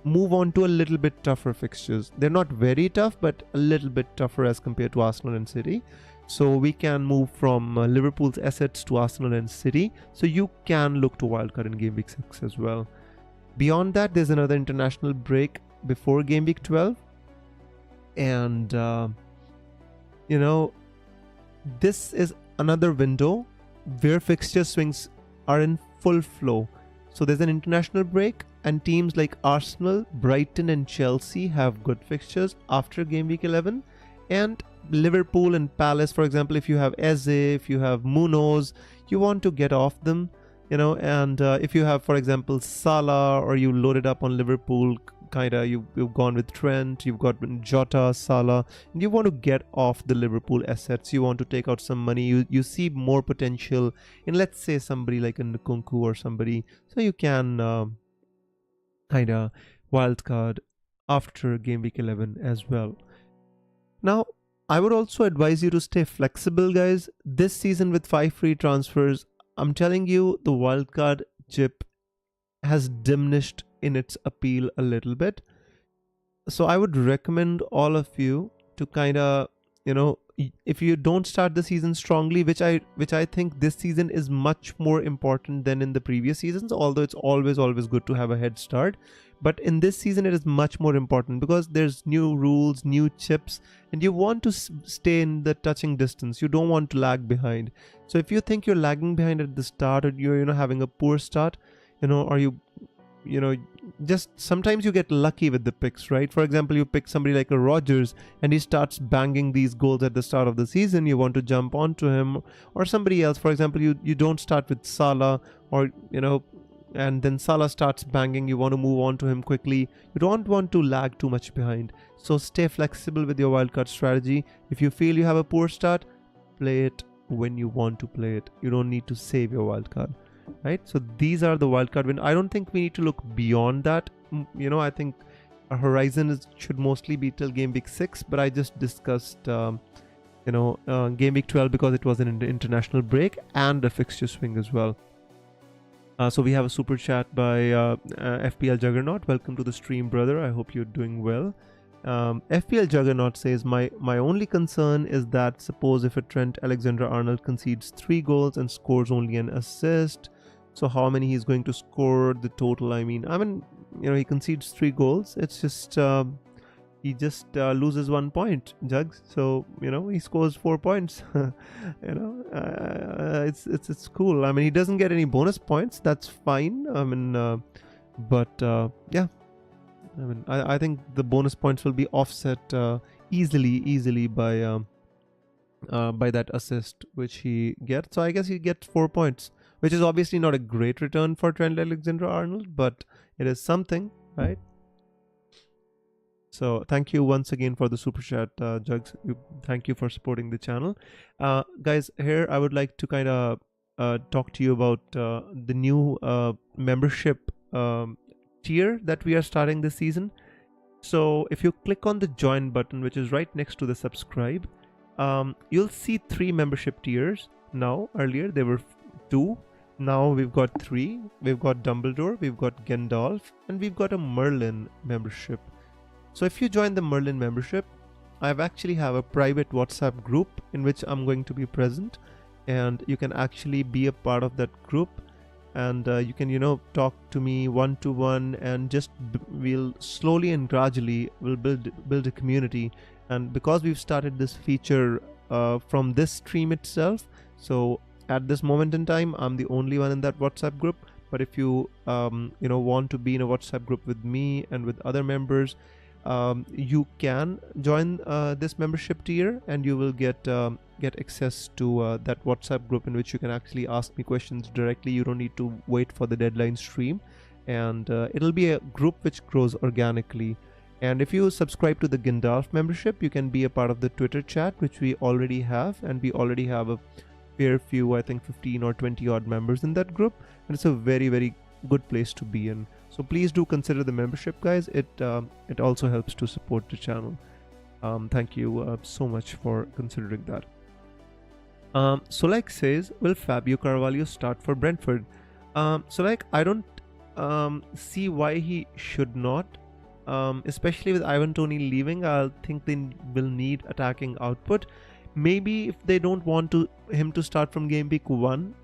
A: move on to a little bit tougher fixtures. They're not very tough, but a little bit tougher as compared to Arsenal and City. So we can move from Liverpool's assets to Arsenal and City. So you can look to wildcard in game week 6 as well. Beyond that, there's another international break before game week 12. And, this is another window where fixture swings are in full flow. So there's an international break, and teams like Arsenal, Brighton and Chelsea have good fixtures after game week 11. And Liverpool and Palace, for example, if you have Eze, if you have Munoz, you want to get off them. And if you have, for example, Salah, or you loaded up on Liverpool, you've gone with Trent, you've got Jota, Salah, and you want to get off the Liverpool assets, you want to take out some money, you see more potential in, let's say, somebody like a Nkunku or somebody, so you can wildcard after game week 11 as well. Now, I would also advise you to stay flexible, guys. This season with 5 free transfers, I'm telling you, the wildcard chip has diminished in its appeal a little bit. So I would recommend all of you to if you don't start the season strongly, which I think this season is much more important than in the previous seasons, although it's always good to have a head start. But in this season, it is much more important because there's new rules, new chips, and you want to stay in the touching distance. You don't want to lag behind. So if you think you're lagging behind at the start, or you're having a poor start, or just sometimes you get lucky with the picks, right? For example, you pick somebody like a Rodgers and he starts banging these goals at the start of the season. You want to jump onto him, or somebody else. For example, you don't start with Salah, or and then Salah starts banging, you want to move on to him quickly. You don't want to lag too much behind. So stay flexible with your wildcard strategy. If you feel you have a poor start, play it when you want to play it. You don't need to save your wildcard, right? So these are the wildcard win. I don't think we need to look beyond that. I think our horizon should mostly be till game week 6, but I just discussed game week 12 because it was an international break and a fixture swing as well. So we have a super chat by FPL Juggernaut. Welcome to the stream, brother. I hope you're doing well. FPL Juggernaut says, my only concern is that suppose if a Trent Alexander-Arnold concedes 3 goals and scores only an assist, so how many he's going to score, the total? I mean, he concedes 3 goals. It's just he just loses 1 point, Jugs. So he scores 4 points. It's cool. I mean, he doesn't get any bonus points. That's fine. Yeah. I think the bonus points will be offset easily by that assist which he gets. So I guess he gets 4 points, which is obviously not a great return for Trent Alexander-Arnold, but it is something, right? So thank you once again for the super chat, Jugs. Thank you for supporting the channel. Guys, here I would like to kind of talk to you about the new membership tier that we are starting this season. So if you click on the join button, which is right next to the subscribe, you'll see 3 membership tiers now. Earlier there were 2. Now we've got 3. We've got Dumbledore, we've got Gandalf, and we've got a Merlin membership. So if you join the Merlin membership, I actually have a private WhatsApp group in which I'm going to be present, and you can actually be a part of that group, and you can talk to me one-to-one, and just we'll slowly and gradually we'll build a community. And because we've started this feature from this stream itself, so at this moment in time I'm the only one in that WhatsApp group. But if you want to be in a WhatsApp group with me and with other members, you can join this membership tier, and you will get access to that WhatsApp group in which you can actually ask me questions directly. You don't need to wait for the deadline stream, and it'll be a group which grows organically. And if you subscribe to the Gandalf membership, you can be a part of the Twitter chat, which we already have, and we already have a fair few, I think 15 or 20 odd members in that group, and it's a very, very good place to be in. So please do consider the membership, guys. It also helps to support the channel. Thank you so much for considering that. Solak says, will Fabio Carvalho start for Brentford? Solak, I don't see why he should not, especially with Ivan Toney leaving. I think they will need attacking output. Maybe if they don't want him to start from game week 1,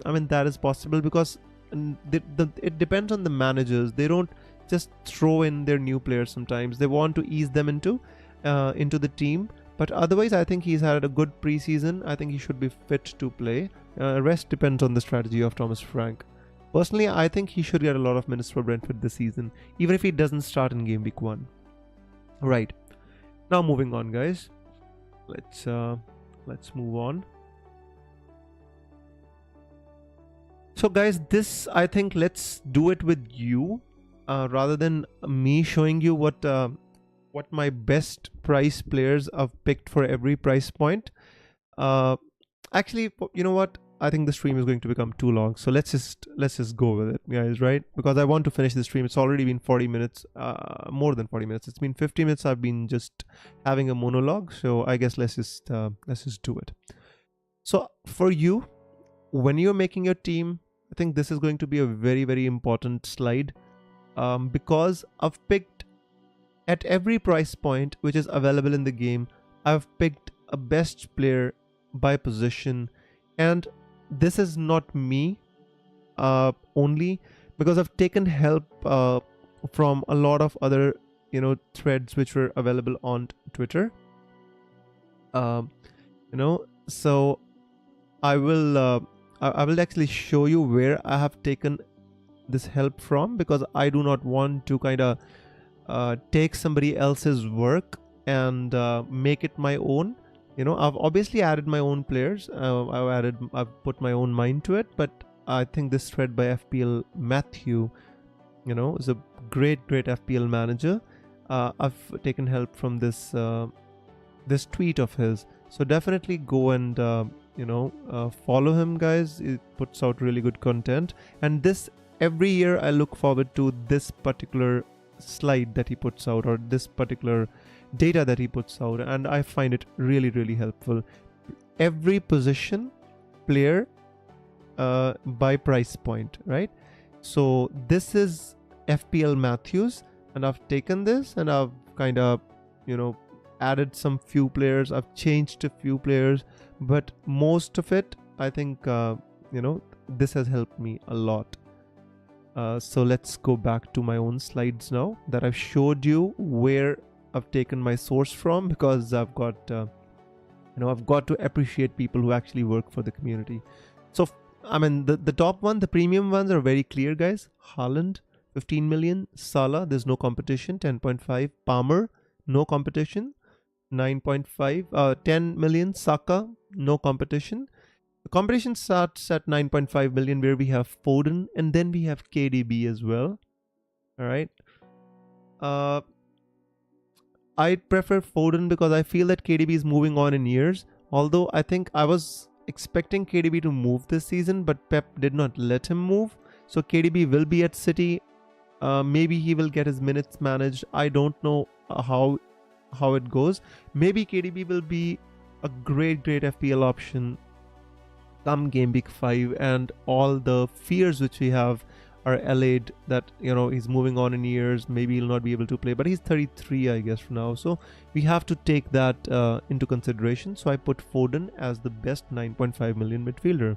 A: I mean, that is possible, because it depends on the managers. They don't just throw in their new players. Sometimes they want to ease them into the team. But otherwise, I think he's had a good preseason. I think he should be fit to play. Rest depends on the strategy of Thomas Frank. Personally, I think he should get a lot of minutes for Brentford this season, even if he doesn't start in game week 1. Right. Now moving on, guys. Let's move on. So guys, this, I think, let's do it with you rather than me showing you what my best price players I've picked for every price point. Actually, you know what? I think the stream is going to become too long, so let's just go with it, guys, right? Because I want to finish the stream. It's already been 40 minutes, more than 40 minutes. It's been 50 minutes. I've been just having a monologue, so I guess let's just do it. So for you, when you're making your team, I think this is going to be a very, very important slide, because I've picked at every price point which is available in the game. I've picked a best player by position, and this is not me only, because I've taken help from a lot of other threads which were available on Twitter. So I will actually show you where I have taken this help from, because I do not want to kind of take somebody else's work and make it my own. I've obviously added my own players. I've put my own mind to it, but I think this thread by FPL Matthew, is a great FPL manager. I've taken help from this this tweet of his. So definitely go and follow him, guys. It puts out really good content, and this every year I look forward to this particular slide that he puts out, or this particular data that he puts out, and I find it really, really helpful. Every position player by price point, right? So this is FPL Matthews, and I've taken this and I've kind of added some few players, I've changed a few players, but most of it I think this has helped me a lot. So let's go back to my own slides now that I've showed you where I've taken my source from, because I've got I've got to appreciate people who actually work for the community. So I mean, the top one, the premium ones are very clear, guys. Haaland, 15 million. Salah, there's no competition, 10.5. Palmer, no competition, 9.5. 10 million. Saka, no competition. The competition starts at 9.5 million, where we have Foden, and then we have KDB as well. All right. I prefer Foden because I feel that KDB is moving on in years. Although I think I was expecting KDB to move this season, but Pep did not let him move. So KDB will be at City. Maybe he will get his minutes managed. I don't know how it goes. Maybe KDB will be a great FPL option come game week 5, and all the fears which we have are allayed that he's moving on in years. Maybe he'll not be able to play, but he's 33 I guess now, so we have to take that into consideration. So I put Foden as the best 9.5 million midfielder.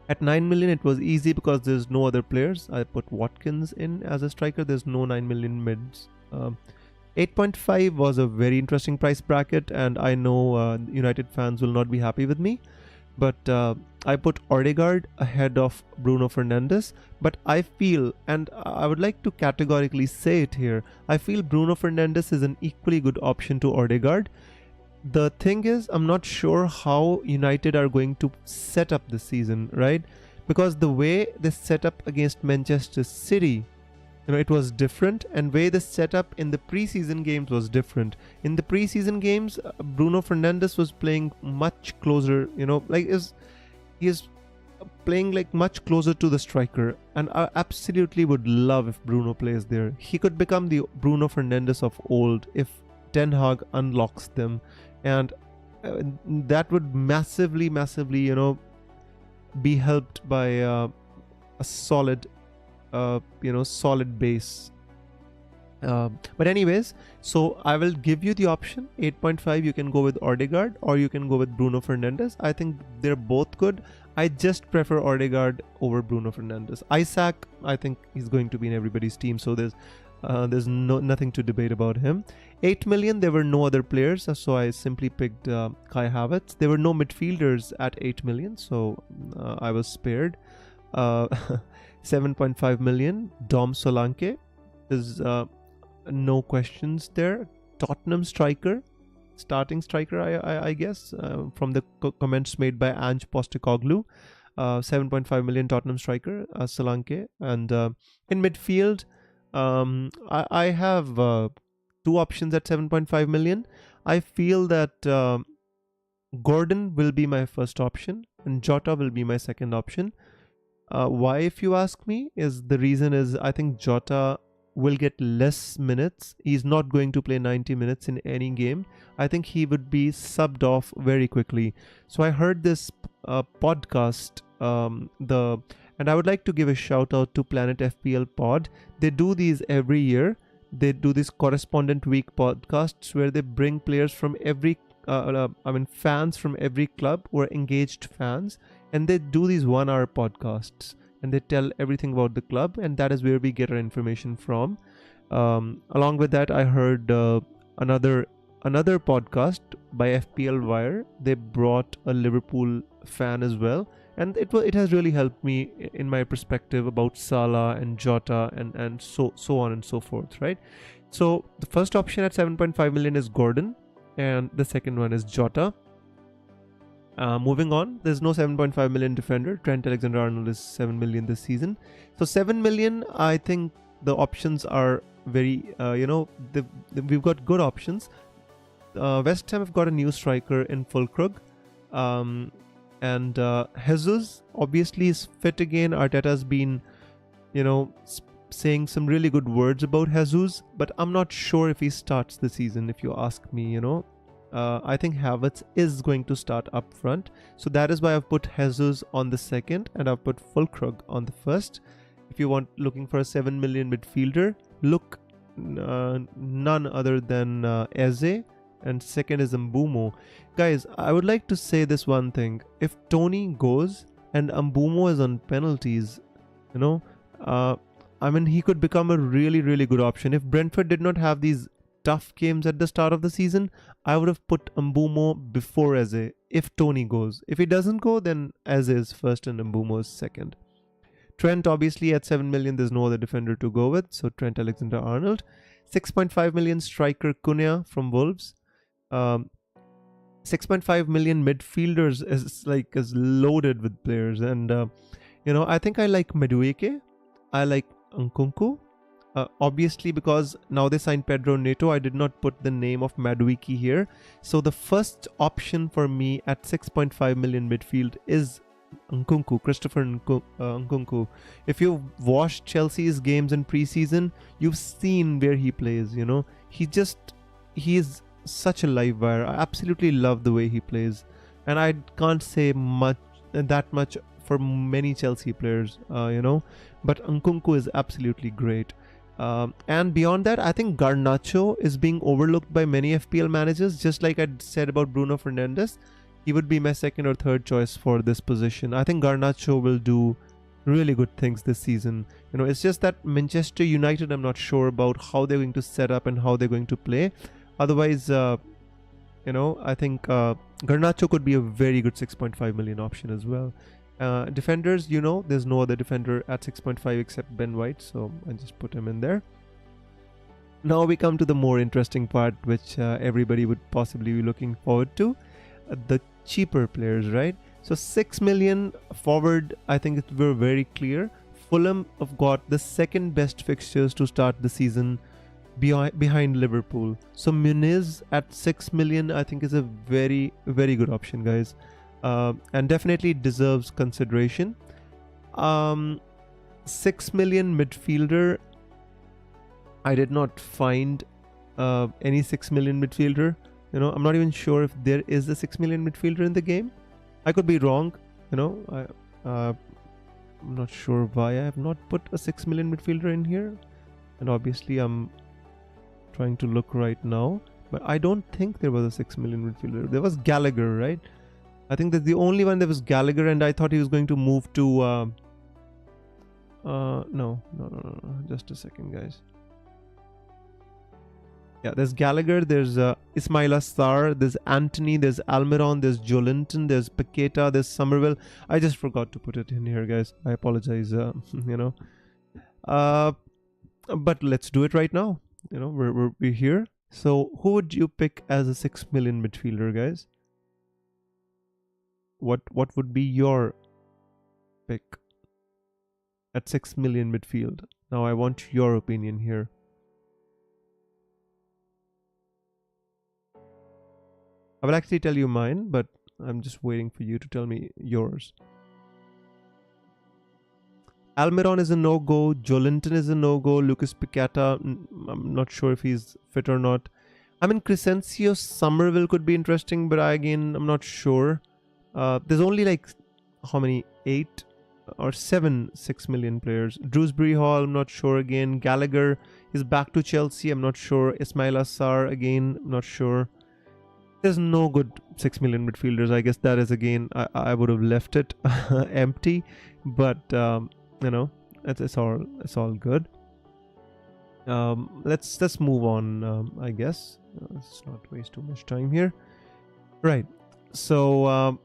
A: At 9 million it was easy because there's no other players. I put Watkins in as a striker. There's no 9 million mids. 8.5 was a very interesting price bracket, and I know United fans will not be happy with me, but I put Odegaard ahead of Bruno Fernandes. But I feel, and I would like to categorically say it here, I feel Bruno Fernandes is an equally good option to Odegaard. The thing is, I'm not sure how United are going to set up this season, right? Because the way they set up against Manchester City, it was different, and way the setup in the preseason games was different. In the preseason games, Bruno Fernandes was playing much closer, he is playing like much closer to the striker, and I absolutely would love if Bruno plays there. He could become the Bruno Fernandes of old if Ten Hag unlocks them, and that would massively, be helped by a solid base. But anyways, so I will give you the option 8.5. You can go with Odegaard or you can go with Bruno Fernandes. I think they're both good. I just prefer Odegaard over Bruno Fernandes. Isaac, I think he's going to be in everybody's team, so there's nothing to debate about him. 8 million, there were no other players, so I simply picked Kai Havertz. There were no midfielders at 8 million, so I was spared. 7.5 million, Dom Solanke. There's no questions there. Tottenham striker, starting striker, I guess, from the comments made by Ange Postecoglou. 7.5 million Tottenham striker, Solanke. And in midfield, I have two options at 7.5 million. I feel that Gordon will be my first option and Jota will be my second option. Why, if you ask me, the reason is I think Jota will get less minutes. He's not going to play 90 minutes in any game. I think he would be subbed off very quickly. So I heard this podcast, and I would like to give a shout out to Planet FPL Pod. They do these every year. They do these correspondent week podcasts where they bring players from every fans from every club who are engaged fans, and they do these 1 hour podcasts and they tell everything about the club, and that is where we get our information from. Along with that, I heard another podcast by FPL Wire. They brought a Liverpool fan as well, and it has really helped me in my perspective about Salah and Jota and so on and so forth, right? So the first option at 7.5 million is Gordon, and the second one is Jota. Moving on, there's no 7.5 million defender. Trent Alexander-Arnold is 7 million this season. So 7 million, I think the options are very, we've got good options. West Ham have got a new striker in Fulkrug. And Jesus obviously is fit again. Arteta's been, saying some really good words about Jesus, but I'm not sure if he starts the season, if you ask me, I think Havertz is going to start up front. So that is why I've put Jesus on the second and I've put Fulkrug on the first. If you want looking for a 7 million midfielder, look none other than Eze, and second is Mbeumo. Guys, I would like to say this one thing. If Tony goes and Mbeumo is on penalties, he could become a really, really good option. If Brentford did not have these tough games at the start of the season, I would have put Mbeumo before Eze if Tony goes. If he doesn't go, then Eze is first and Mbeumo is second. Trent, obviously, at 7 million, there's no other defender to go with. So Trent Alexander-Arnold. 6.5 million striker Cunha from Wolves. 6.5 million midfielders is loaded with players. And, I think I like Madueke. I like Nkunku. Obviously, because now they signed Pedro Neto, I did not put the name of Madueke here. So the first option for me at 6.5 million midfield is Nkunku, Christopher Nkunku. If you've watched Chelsea's games in pre-season, you've seen where he plays. He is such a live wire. I absolutely love the way he plays, and I can't say that much for many Chelsea players. But Nkunku is absolutely great. And beyond that, I think Garnacho is being overlooked by many FPL managers. Just like I said about Bruno Fernandes, he would be my second or third choice for this position. I think Garnacho will do really good things this season. It's just that Manchester United, I'm not sure about how they're going to set up and how they're going to play. Otherwise, I think Garnacho could be a very good 6.5 million option as well. Defenders, there's no other defender at 6.5 except Ben White, so I just put him in there. Now we come to the more interesting part, which everybody would possibly be looking forward to. The cheaper players, right? So 6 million forward, I think we're very clear. Fulham have got the second best fixtures to start the season behind Liverpool. So Muniz at 6 million, I think is a very, very good option, guys. And definitely deserves consideration. 6 million midfielder, I did not find any 6 million midfielder. I'm not even sure if there is a 6 million midfielder in the game. I could be wrong. I'm not sure why I have not put a 6 million midfielder in here. And obviously I'm trying to look right now, but I don't think there was a 6 million midfielder. There was Gallagher, right? I think that's the only one. There was Gallagher, and I thought he was going to move to no, just a second, guys. Yeah, there's Gallagher, there's Ismaila Sarr, there's Anthony, there's Almiron, there's Joelinton, there's Paqueta, there's Somerville. I just forgot to put it in here, guys. I apologize, but let's do it right now. We're here. So who would you pick as a 6 million midfielder, guys? What would be your pick at 6 million midfield? Now I want your opinion here. I will actually tell you mine, but I'm just waiting for you to tell me yours. Almiron is a no-go. Joelinton is a no-go. Lucas Paqueta, I'm not sure if he's fit or not. I mean, Crescencio Somerville could be interesting, but I'm not sure. There's only how many? 8 or 7 6 million players. Dewsbury Hall, I'm not sure again. Gallagher is back to Chelsea, I'm not sure. Ismaila Sarr, again, I'm not sure. There's no good 6 million midfielders. I guess that is, again, I would have left it empty, but it's all good. Let's move on. I guess let's not waste too much time here. Right. So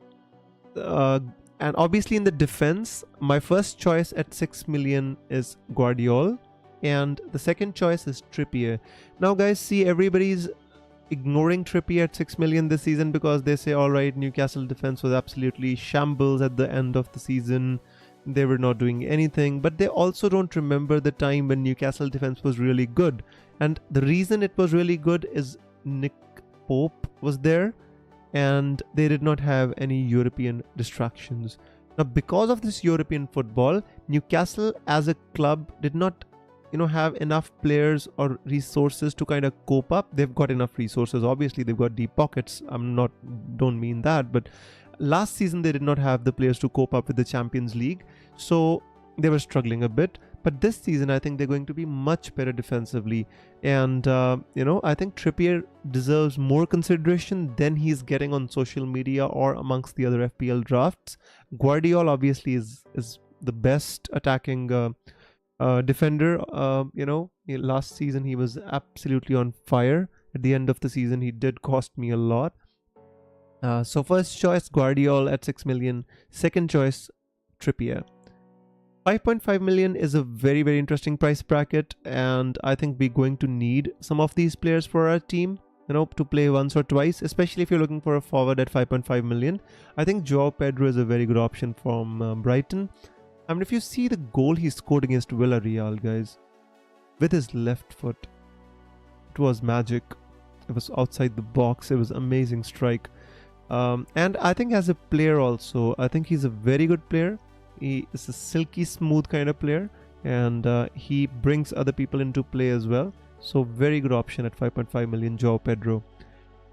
A: and obviously in the defense, my first choice at 6 million is Guardiola, and the second choice is Trippier. Now, guys, see, everybody's ignoring Trippier at 6 million this season because they say, all right, Newcastle defense was absolutely shambles at the end of the season. They were not doing anything, but they also don't remember the time when Newcastle defense was really good. And the reason it was really good is Nick Pope was there, and they did not have any European distractions. Now, because of this European football, Newcastle as a club did not have enough players or resources to kind of cope up. They've got enough resources, obviously they've got deep pockets, don't mean that, but last season they did not have the players to cope up with the Champions League, so they were struggling a bit. But this season I think they're going to be much better defensively, and I think Trippier deserves more consideration than he's getting on social media or amongst the other FPL drafts. Guardiola obviously is the best attacking defender. Last season he was absolutely on fire. At the end of the season he did cost me a lot. So first choice Guardiola at 6 million, second choice Trippier. 5.5 million is a very, very interesting price bracket, and I think we're going to need some of these players for our team, to play once or twice, especially if you're looking for a forward at 5.5 million. I think Joao Pedro is a very good option from Brighton. I mean, if you see the goal he scored against Villarreal, guys, with his left foot, it was magic. It was outside the box. It was amazing strike. And I think as a player also, I think he's a very good player. He is a silky smooth kind of player, and he brings other people into play as well. So very good option at 5.5 million, Joao Pedro.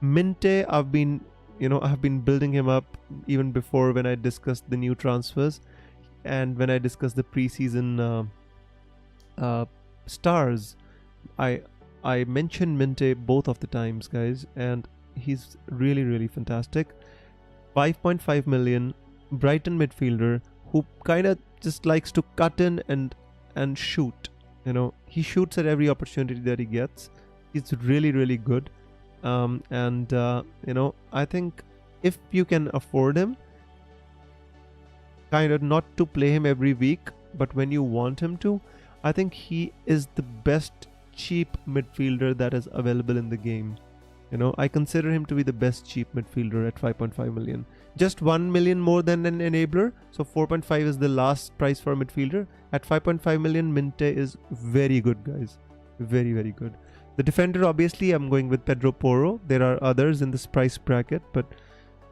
A: Minte, I've been building him up even before when I discussed the new transfers. And when I discussed the preseason stars, I mentioned Minte both of the times, guys, and he's really, really fantastic. 5.5 million, Brighton midfielder who kind of just likes to cut in and shoot. He shoots at every opportunity that he gets. He's really, really good. I think if you can afford him, kind of not to play him every week, but when you want him to, I think he is the best cheap midfielder that is available in the game. I consider him to be the best cheap midfielder at 5.5 million. Just 1 million more than an enabler. So 4.5 is the last price for a midfielder. At 5.5 million, Minte is very good, guys. Very, very good. The defender, obviously, I'm going with Pedro Porro. There are others in this price bracket, but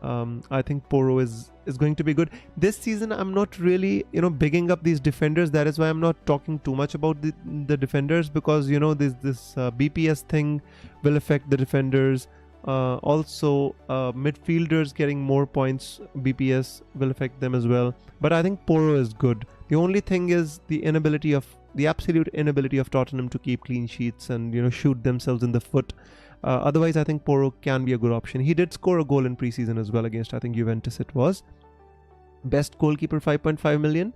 A: I think Porro is going to be good. This season, I'm not really, bigging up these defenders. That is why I'm not talking too much about the defenders, because, this BPS thing will affect the defenders. Also, midfielders getting more points, BPS will affect them as well. But I think Porro is good. The only thing is the absolute inability of Tottenham to keep clean sheets and, shoot themselves in the foot. Otherwise, I think Porro can be a good option. He did score a goal in preseason as well against, I think, Juventus it was. Best goalkeeper, 5.5 million.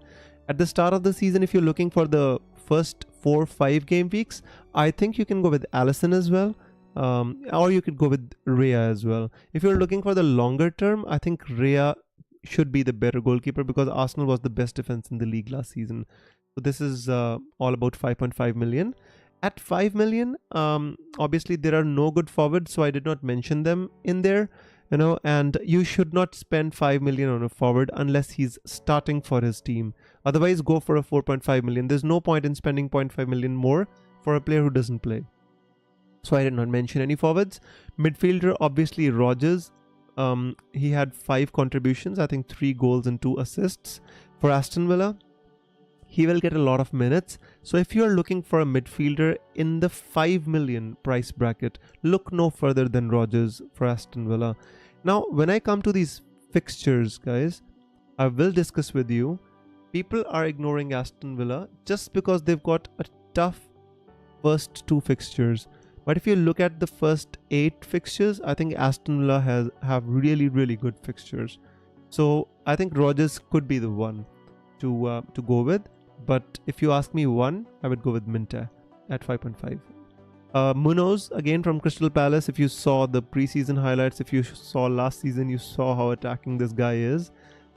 A: At the start of the season, if you're looking for the first 4-5 game weeks, I think you can go with Alisson as well. Or you could go with Raya as well. If you're looking for the longer term, I think Raya should be the better goalkeeper, because Arsenal was the best defense in the league last season. So this is all about 5.5 million. At 5 million, obviously there are no good forwards, so I did not mention them in there, and you should not spend 5 million on a forward unless he's starting for his team. Otherwise, go for a 4.5 million. There's no point in spending 0.5 million more for a player who doesn't play. So I did not mention any forwards. Midfielder, obviously Rodgers. He had 5 contributions, I think 3 goals and 2 assists for Aston Villa. He will get a lot of minutes. So if you are looking for a midfielder in the 5 million price bracket, look no further than Rodgers for Aston Villa. Now, when I come to these fixtures, guys, I will discuss with you. People are ignoring Aston Villa just because they've got a tough first 2 fixtures. But if you look at the first 8 fixtures, I think Aston Villa have really, really good fixtures. So I think Rodgers could be the one to go with. But if you ask me one, I would go with Minte at 5.5. Munoz, again from Crystal Palace. If you saw the preseason highlights, if you saw last season, you saw how attacking this guy is.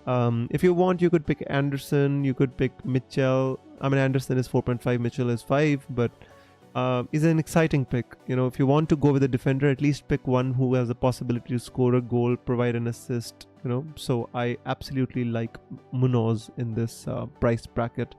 A: If you want, you could pick Anderson, you could pick Mitchell. I mean, Anderson is 4.5, Mitchell is 5, but is an exciting pick. If you want to go with a defender, at least pick one who has the possibility to score a goal, provide an assist. So I absolutely like Munoz in this price bracket.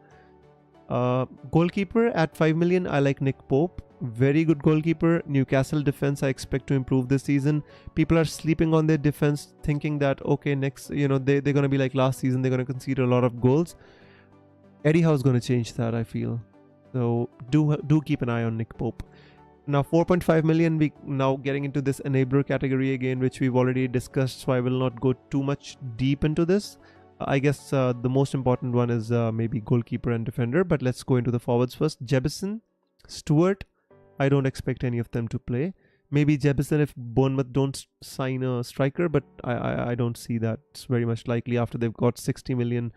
A: Goalkeeper at 5 million, I like Nick Pope. Very good goalkeeper. Newcastle defense, I expect to improve this season. People are sleeping on their defense, thinking that okay, next, they're gonna be like last season. They're gonna concede a lot of goals. Eddie Howe's gonna change that, I feel. So do keep an eye on Nick Pope. Now 4.5 million, we now getting into this enabler category again, which we've already discussed, so I will not go too much deep into this. I guess the most important one is maybe goalkeeper and defender, but let's go into the forwards first. Jebison, Stewart, I don't expect any of them to play. Maybe Jebison if Bournemouth don't sign a striker, but I don't see that. It's very much likely after they've got 60 million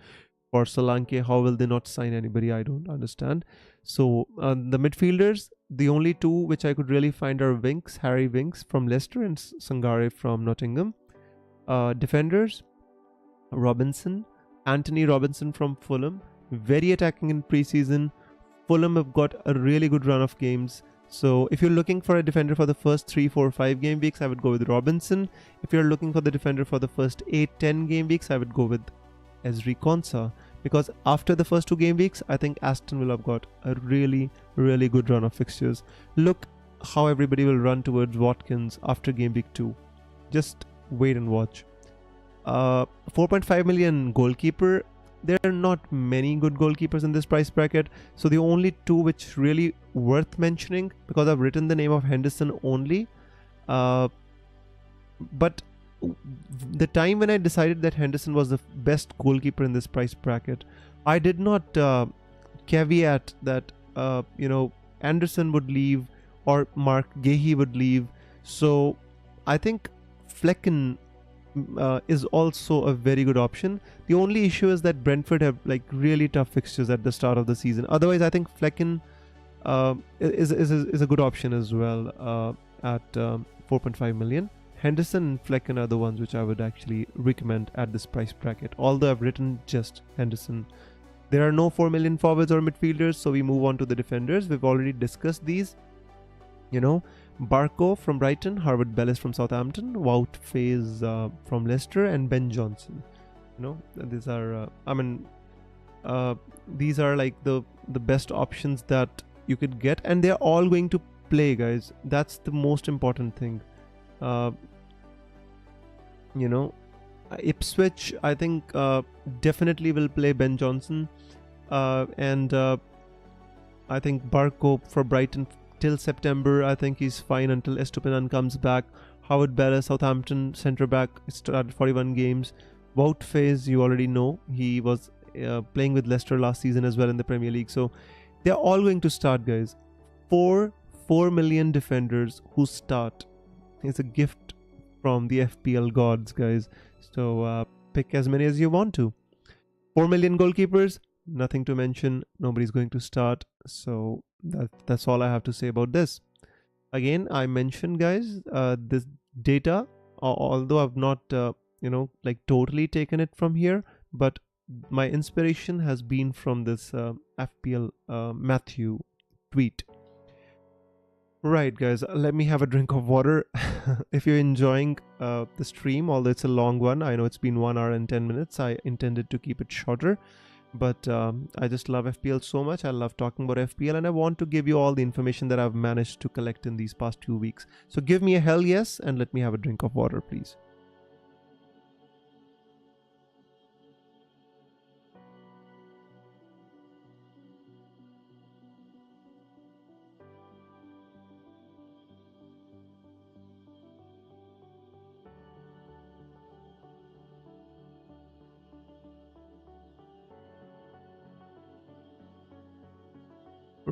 A: for Solanke. How will they not sign anybody? I don't understand. So the midfielders, the only two which I could really find are Winks, Harry Winks from Leicester and Sangare from Nottingham. Defenders, Robinson, Anthony Robinson from Fulham. Very attacking in preseason. Fulham have got a really good run of games. So if you're looking for a defender for the first 3, 4, 5 game weeks, I would go with Robinson. If you're looking for the defender for the first 8, 10 game weeks, I would go with Ezri Konsa. Because after the first 2 game weeks, I think Aston Villa have got a really, really good run of fixtures. Look how everybody will run towards Watkins after game week 2. Just wait and watch. 4.5 million goalkeeper. There are not many good goalkeepers in this price bracket. So the only 2 which really worth mentioning, because I've written the name of Henderson only. But the time when I decided that Henderson was the best goalkeeper in this price bracket, I did not caveat that Anderson would leave or Mark Gahey would leave. So I think Flecken is also a very good option. The only issue is that Brentford have like really tough fixtures at the start of the season. Otherwise, I think Flecken is a good option as well at 4.5 million. Henderson and Flecken are the ones which I would actually recommend at this price bracket, although I've written just Henderson. There are no 4 million forwards or midfielders, so we move on to the defenders. We've already discussed these. Barco from Brighton, Harvard Bellis from Southampton, Wout Faes from Leicester, and Ben Johnson. These are these are like the best options that you could get, and they're all going to play, guys. That's the most important thing. Ipswich, I think definitely will play Ben Johnson, and I think Barco for Brighton till September. I think he's fine until Estupinan comes back. Howard Bellis, Southampton centre back, started 41 games. Wout Faes, you already know, he was playing with Leicester last season as well in the Premier League. So they're all going to start, guys. 4 million defenders who start. It's a gift from the FPL gods, guys. So pick as many as you want to. 4 million goalkeepers, nothing to mention. Nobody's going to start. So that's all I have to say about this. Again, I mentioned, guys, this data, although I've not totally taken it from here, but my inspiration has been from this FPL Matthew tweet. Right, guys, let me have a drink of water. If you're enjoying the stream, although it's a long one, I know it's been 1 hour and 10 minutes. I intended to keep it shorter, but I just love FPL so much. I love talking about FPL, and I want to give you all the information that I've managed to collect in these past 2 weeks. So give me a hell yes, and let me have a drink of water, please.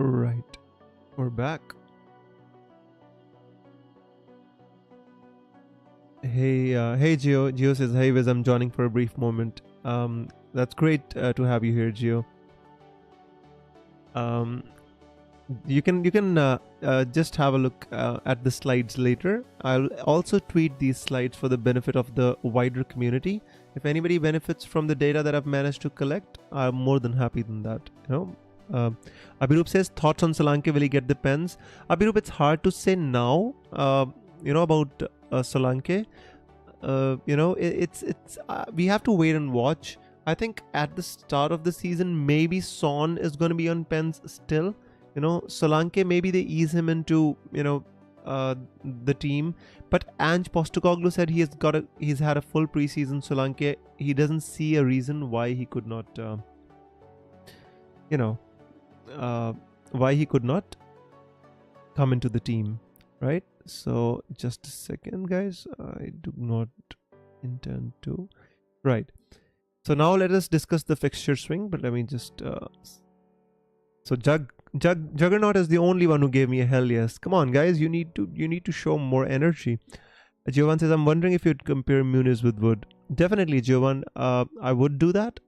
A: Right, we're back. Hey Gio. Gio says, "Hey Wiz, I'm joining for a brief moment." That's great to have you here, Gio. You can just have a look at the slides later. I'll also tweet these slides for the benefit of the wider community. If anybody benefits from the data that I've managed to collect, I'm more than happy than that. Abhirup says, thoughts on Solanke, will he get the pens? Abhirup, it's hard to say now about Solanke. It's we have to wait and watch. I think at the start of the season, maybe Son is going to be on pens still. Solanke, maybe they ease him into, the team. But Ange Postecoglou said he's had a full preseason. Solanke, he doesn't see a reason why he could not, why he could not come into the team, right? So just a second, guys. I do not intend to. Right. So now let us discuss the fixture swing. But let me just. So Juggernaut is the only one who gave me a hell yes. Come on, guys. You need to show more energy. Jovan says, I'm wondering if you'd compare Muniz with Wood. Definitely, Jovan. I would do that.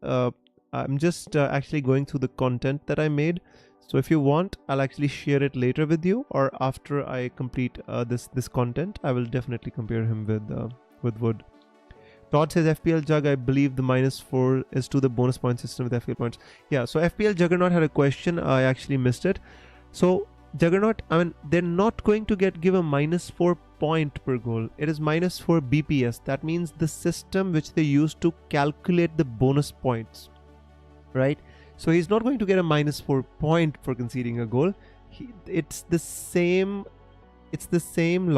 A: I'm just actually going through the content that I made. So if you want, I'll actually share it later with you, or after I complete this content, I will definitely compare him with Wood. Todd says FPL Jug, I believe the -4 is to the bonus point system with FPL points. Yeah, so FPL Juggernaut had a question. I actually missed it. So Juggernaut, I mean, they're not going to give a -4 point per goal. It is -4 BPS. That means the system which they use to calculate the bonus points, right? So he's not going to get a -4 point for conceding a goal. It's the same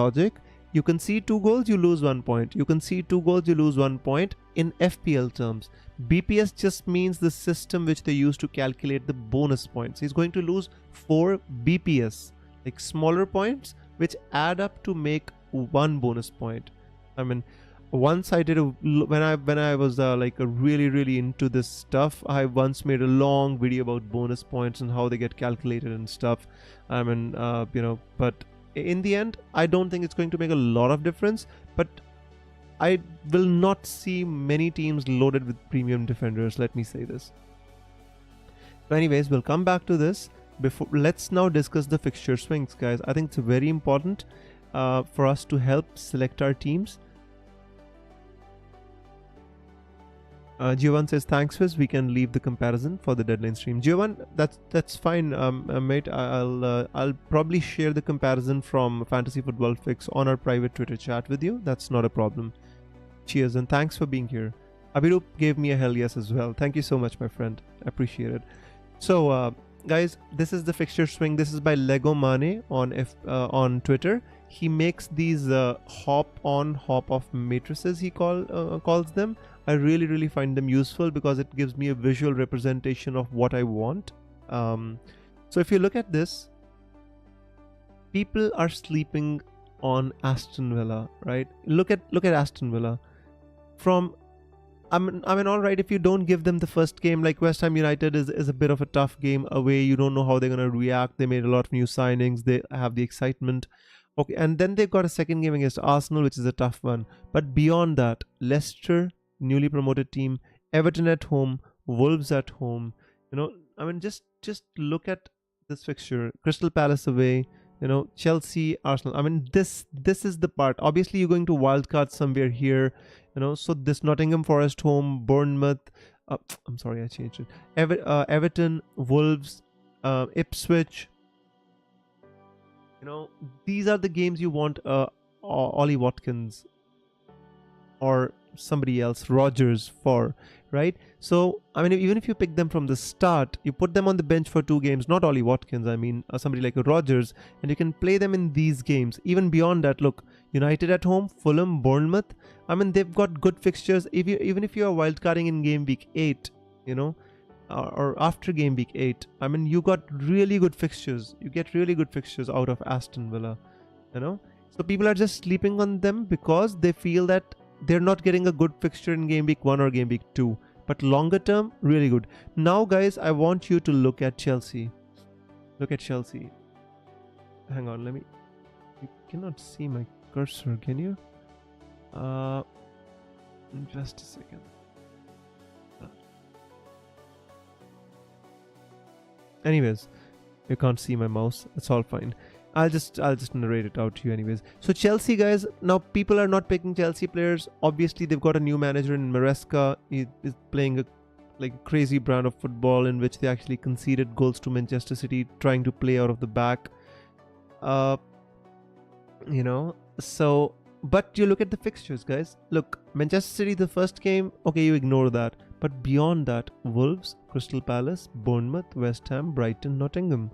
A: logic. You concede 2 goals, you lose 1 point. You concede 2 goals, you lose 1 point in FPL terms. BPS just means the system which they use to calculate the bonus points. He's going to lose 4 BPS, like smaller points, which add up to make 1 bonus point. I mean, once I did when I was really into this stuff, I once made a long video about bonus points and how they get calculated and stuff. I mean, but in the end, I don't think it's going to make a lot of difference, but I will not see many teams loaded with premium defenders. Let me say this. So anyways, we'll come back to this. Let's now discuss the fixture swings, guys. I think it's very important for us to help select our teams. Giovan says, thanks, Fizz. We can leave the comparison for the deadline stream. Giovan, that's fine, mate. I'll probably share the comparison from Fantasy Football Fix on our private Twitter chat with you. That's not a problem. Cheers and thanks for being here. Abirup gave me a hell yes as well. Thank you so much, my friend. I appreciate it. So, guys, this is the fixture swing. This is by Lego Mane on Twitter. He makes these hop on, hop off matrices. He calls them. I really find them useful because it gives me a visual representation of what I want. So if you look at this, people are sleeping on Aston Villa, right? Look at Aston Villa. I mean, all right, if you don't give them the first game, like West Ham United is a bit of a tough game away. You don't know how they're going to react. They made a lot of new signings. They have the excitement. Okay, and then they've got a second game against Arsenal, which is a tough one. But beyond that, Leicester, newly promoted team, Everton at home, Wolves at home. I mean, just look at this fixture. Crystal Palace away, Chelsea, Arsenal. I mean, this is the part. Obviously, you're going to wildcard somewhere here, so this Nottingham Forest home, Bournemouth. I'm sorry, I changed it. Everton, Wolves, Ipswich. These are the games you want Ollie Watkins or somebody else, Rodgers, for, right? So, I mean, even if you pick them from the start, you put them on the bench for 2 games, not Ollie Watkins, I mean, somebody like Rodgers, and you can play them in these games. Even beyond that, look, United at home, Fulham, Bournemouth. I mean, they've got good fixtures. Even if you are wildcarding in game week 8, or after game week 8, I mean, you got really good fixtures. You get really good fixtures out of Aston Villa, So people are just sleeping on them because they feel that they're not getting a good fixture in game week 1 or game week 2. But longer term, really good. Now, guys, I want you to look at Chelsea. Look at Chelsea. Hang on, you cannot see my cursor, can you? Just a second. Anyways, you can't see my mouse. It's all fine. I'll just narrate it out to you anyways. So Chelsea, guys, now people are not picking Chelsea players. Obviously, they've got a new manager in Maresca. He is playing a crazy brand of football in which they actually conceded goals to Manchester City, trying to play out of the back. So, but you look at the fixtures, guys. Look, Manchester City, the first game, okay, you ignore that. But beyond that, Wolves, Crystal Palace, Bournemouth, West Ham, Brighton, Nottingham.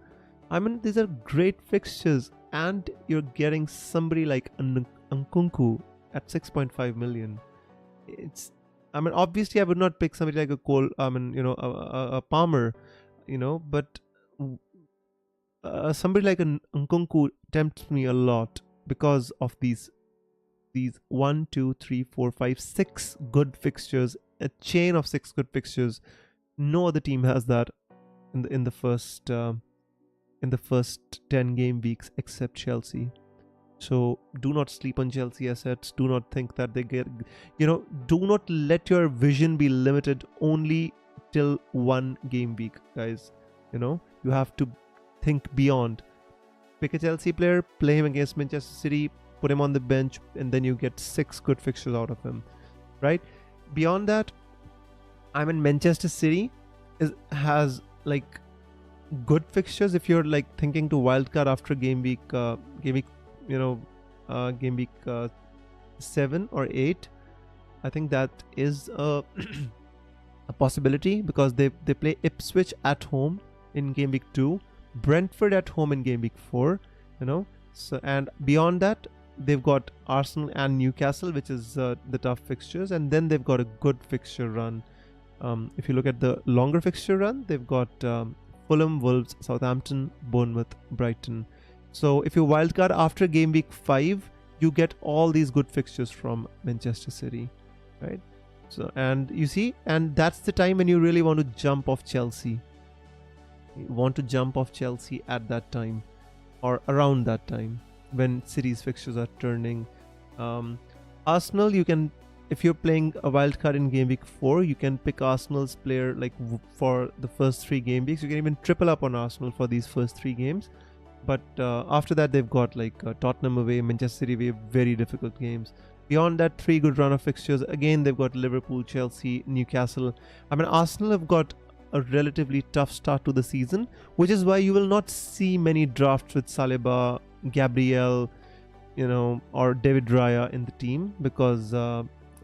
A: I mean, these are great fixtures, and you're getting somebody like Nkunku at 6.5 million. It's, I mean, obviously, I would not pick somebody like a Cole. I mean, a Palmer, but somebody like an Nkunku tempts me a lot because of these 1, 2, 3, 4, 5, 6 good fixtures, a chain of 6 good fixtures. No other team has that in the first 10 game weeks except Chelsea. So do not sleep on Chelsea assets. Do not think that they get, do not let your vision be limited only till 1 game week, guys. You have to think beyond. Pick a Chelsea player, play him against Manchester City, put him on the bench, and then you get 6 good fixtures out of him, right? Beyond that, I mean, Manchester City has like good fixtures if you're like thinking to wildcard after game week 7 or 8. I think that is a possibility because they play Ipswich at home in game week 2, Brentford at home in game week 4, so, and beyond that they've got Arsenal and Newcastle, which is the tough fixtures, and then they've got a good fixture run. If you look at the longer fixture run, they've got Fulham, Wolves, Southampton, Bournemouth, Brighton. So if you wildcard after game week 5, you get all these good fixtures from Manchester City, right? So, and you see, and that's the time when you really want to jump off Chelsea. You want to jump off Chelsea at that time or around that time when City's fixtures are turning. Arsenal, you can, if you're playing a wildcard in game week 4, you can pick Arsenal's player like for the first 3 game weeks. You can even triple up on Arsenal for these first 3 games. But after that, they've got like Tottenham away, Manchester City away, very difficult games. Beyond that, 3 good run of fixtures. Again, they've got Liverpool, Chelsea, Newcastle. I mean, Arsenal have got a relatively tough start to the season, which is why you will not see many drafts with Saliba, Gabriel, or David Raya in the team because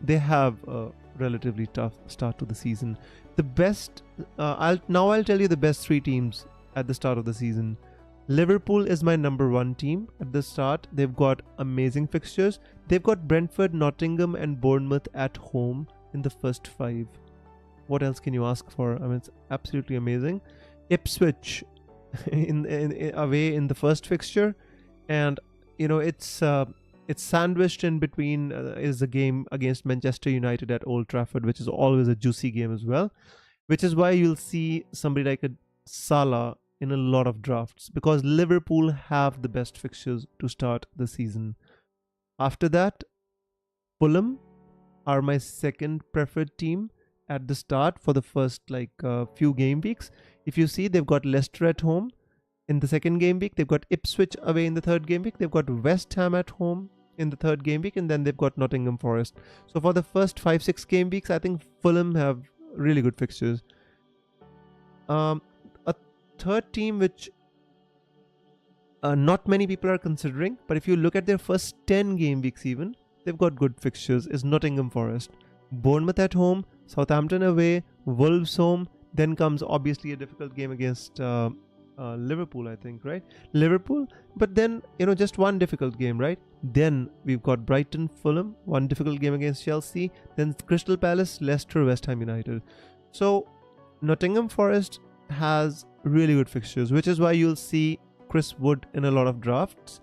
A: they have a relatively tough start to the season. The best, I'll tell you the best 3 teams at the start of the season. Liverpool is my number 1 team at the start. They've got amazing fixtures. They've got Brentford, Nottingham, and Bournemouth at home in the first 5. What else can you ask for? I mean, it's absolutely amazing. Ipswich in away in the first fixture, and it's sandwiched in between is a game against Manchester United at Old Trafford, which is always a juicy game as well, which is why you'll see somebody like a Salah in a lot of drafts because Liverpool have the best fixtures to start the season. After that, Fulham are my second preferred team at the start for the first few game weeks. If you see, they've got Leicester at home in the second game week, they've got Ipswich away in the third game week, they've got West Ham at home in the third game week, and then they've got Nottingham Forest. So for the first 5-6 game weeks, I think Fulham have really good fixtures. A third team which not many people are considering, but if you look at their first 10 game weeks even, they've got good fixtures, is Nottingham Forest. Bournemouth at home, Southampton away, Wolves home, then comes obviously a difficult game against Liverpool, I think, right? Liverpool, but then, just one difficult game, right? Then we've got Brighton, Fulham, one difficult game against Chelsea, then Crystal Palace, Leicester, West Ham United. So Nottingham Forest has really good fixtures, which is why you'll see Chris Wood in a lot of drafts.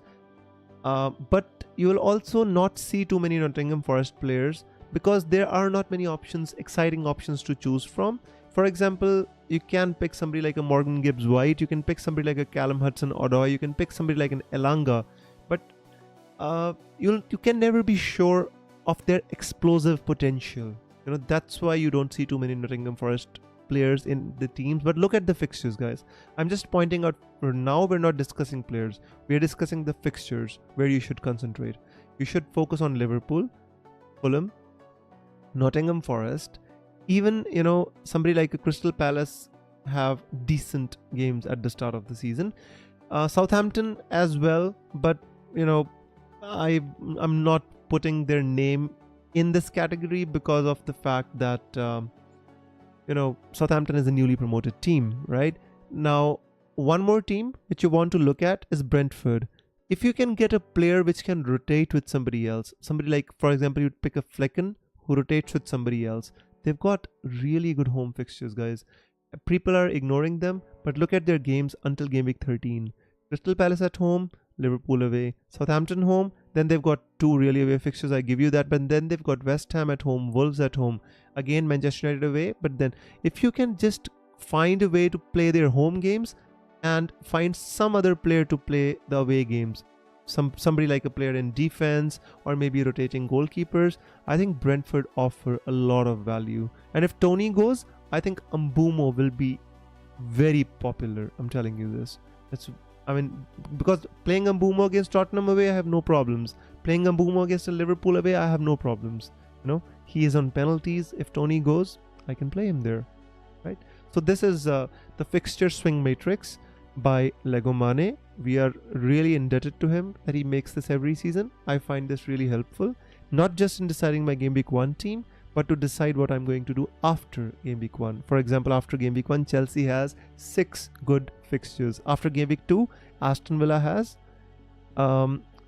A: But you will also not see too many Nottingham Forest players because there are not many options, exciting options to choose from. For example, you can pick somebody like a Morgan Gibbs-White, you can pick somebody like a Callum Hudson-Odoi, you can pick somebody like an Elanga, but you can never be sure of their explosive potential. That's why you don't see too many Nottingham Forest players in the teams. But look at the fixtures, guys. I'm just pointing out, for now we're not discussing players, we're discussing the fixtures where you should concentrate. You should focus on Liverpool, Fulham, Nottingham Forest. Even somebody like a Crystal Palace have decent games at the start of the season. Southampton as well, but I'm not putting their name in this category because of the fact that Southampton is a newly promoted team, right? Now, one more team which you want to look at is Brentford. If you can get a player which can rotate with somebody else, somebody like, for example, you'd pick a Flecken who rotates with somebody else. They've got really good home fixtures, guys. People are ignoring them, but look at their games until game week 13. Crystal Palace at home, Liverpool away, Southampton home, then they've got 2 really away fixtures, I give you that, but then they've got West Ham at home, Wolves at home, again Manchester United away. But then if you can just find a way to play their home games and find some other player to play the away games, somebody like a player in defense or maybe rotating goalkeepers, I think Brentford offer a lot of value. And if Tony goes, I think Mbumo will be very popular. I'm telling you this. Because playing Mbumo against Tottenham away, I have no problems. Playing Mbumo against Liverpool away, I have no problems. He is on penalties. If Tony goes, I can play him there, right? So this is the fixture swing matrix by Lego Mane. We are really indebted to him that he makes this every season. I find this really helpful, not just in deciding my game week 1 team, but to decide what I'm going to do after game week 1. For example, after game week 1, Chelsea has 6 good fixtures. After game week 2, Aston Villa has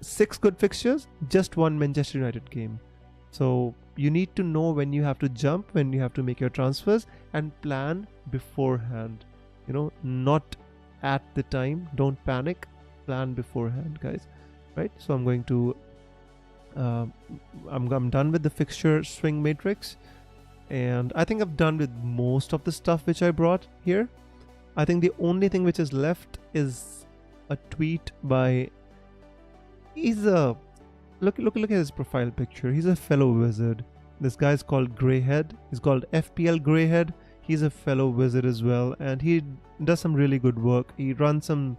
A: 6 good fixtures, just 1 Manchester United game. So you need to know when you have to jump, when you have to make your transfers, and plan beforehand. Not at the time. Don't panic. Plan beforehand, guys. Right? So I'm going to I'm done with the fixture swing matrix, and I think I've done with most of the stuff which I brought here. I think the only thing which is left is a tweet by look at his profile picture. He's a fellow wizard. This guy's called Greyhead. He's called FPL Greyhead. He's a fellow wizard as well, and he does some really good work. He runs some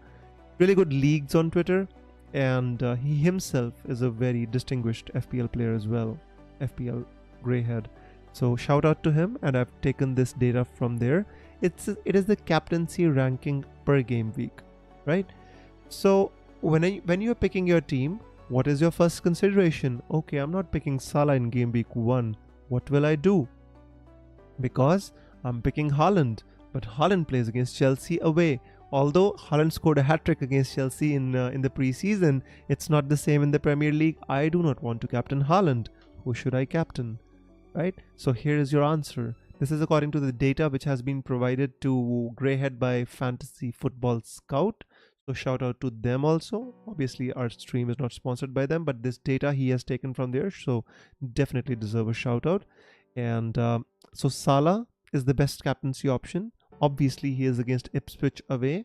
A: really good leagues on Twitter, and he himself is a very distinguished FPL player as well, FPL Greyhead. So shout out to him, and I've taken this data from there. It is the captaincy ranking per game week, right? So when you're picking your team, what is your first consideration? Okay, I'm not picking Salah in game week 1. What will I do? Because I'm picking Haaland, but Haaland plays against Chelsea away. Although Haaland scored a hat-trick against Chelsea in the pre-season, it's not the same in the Premier League. I do not want to captain Haaland. Who should I captain? Right? So here is your answer. This is according to the data which has been provided to Greyhead by Fantasy Football Scout. So shout out to them also. Obviously our stream is not sponsored by them, but this data he has taken from there, so definitely deserve a shout out. And so Salah is the best captaincy option. Obviously he is against Ipswich away.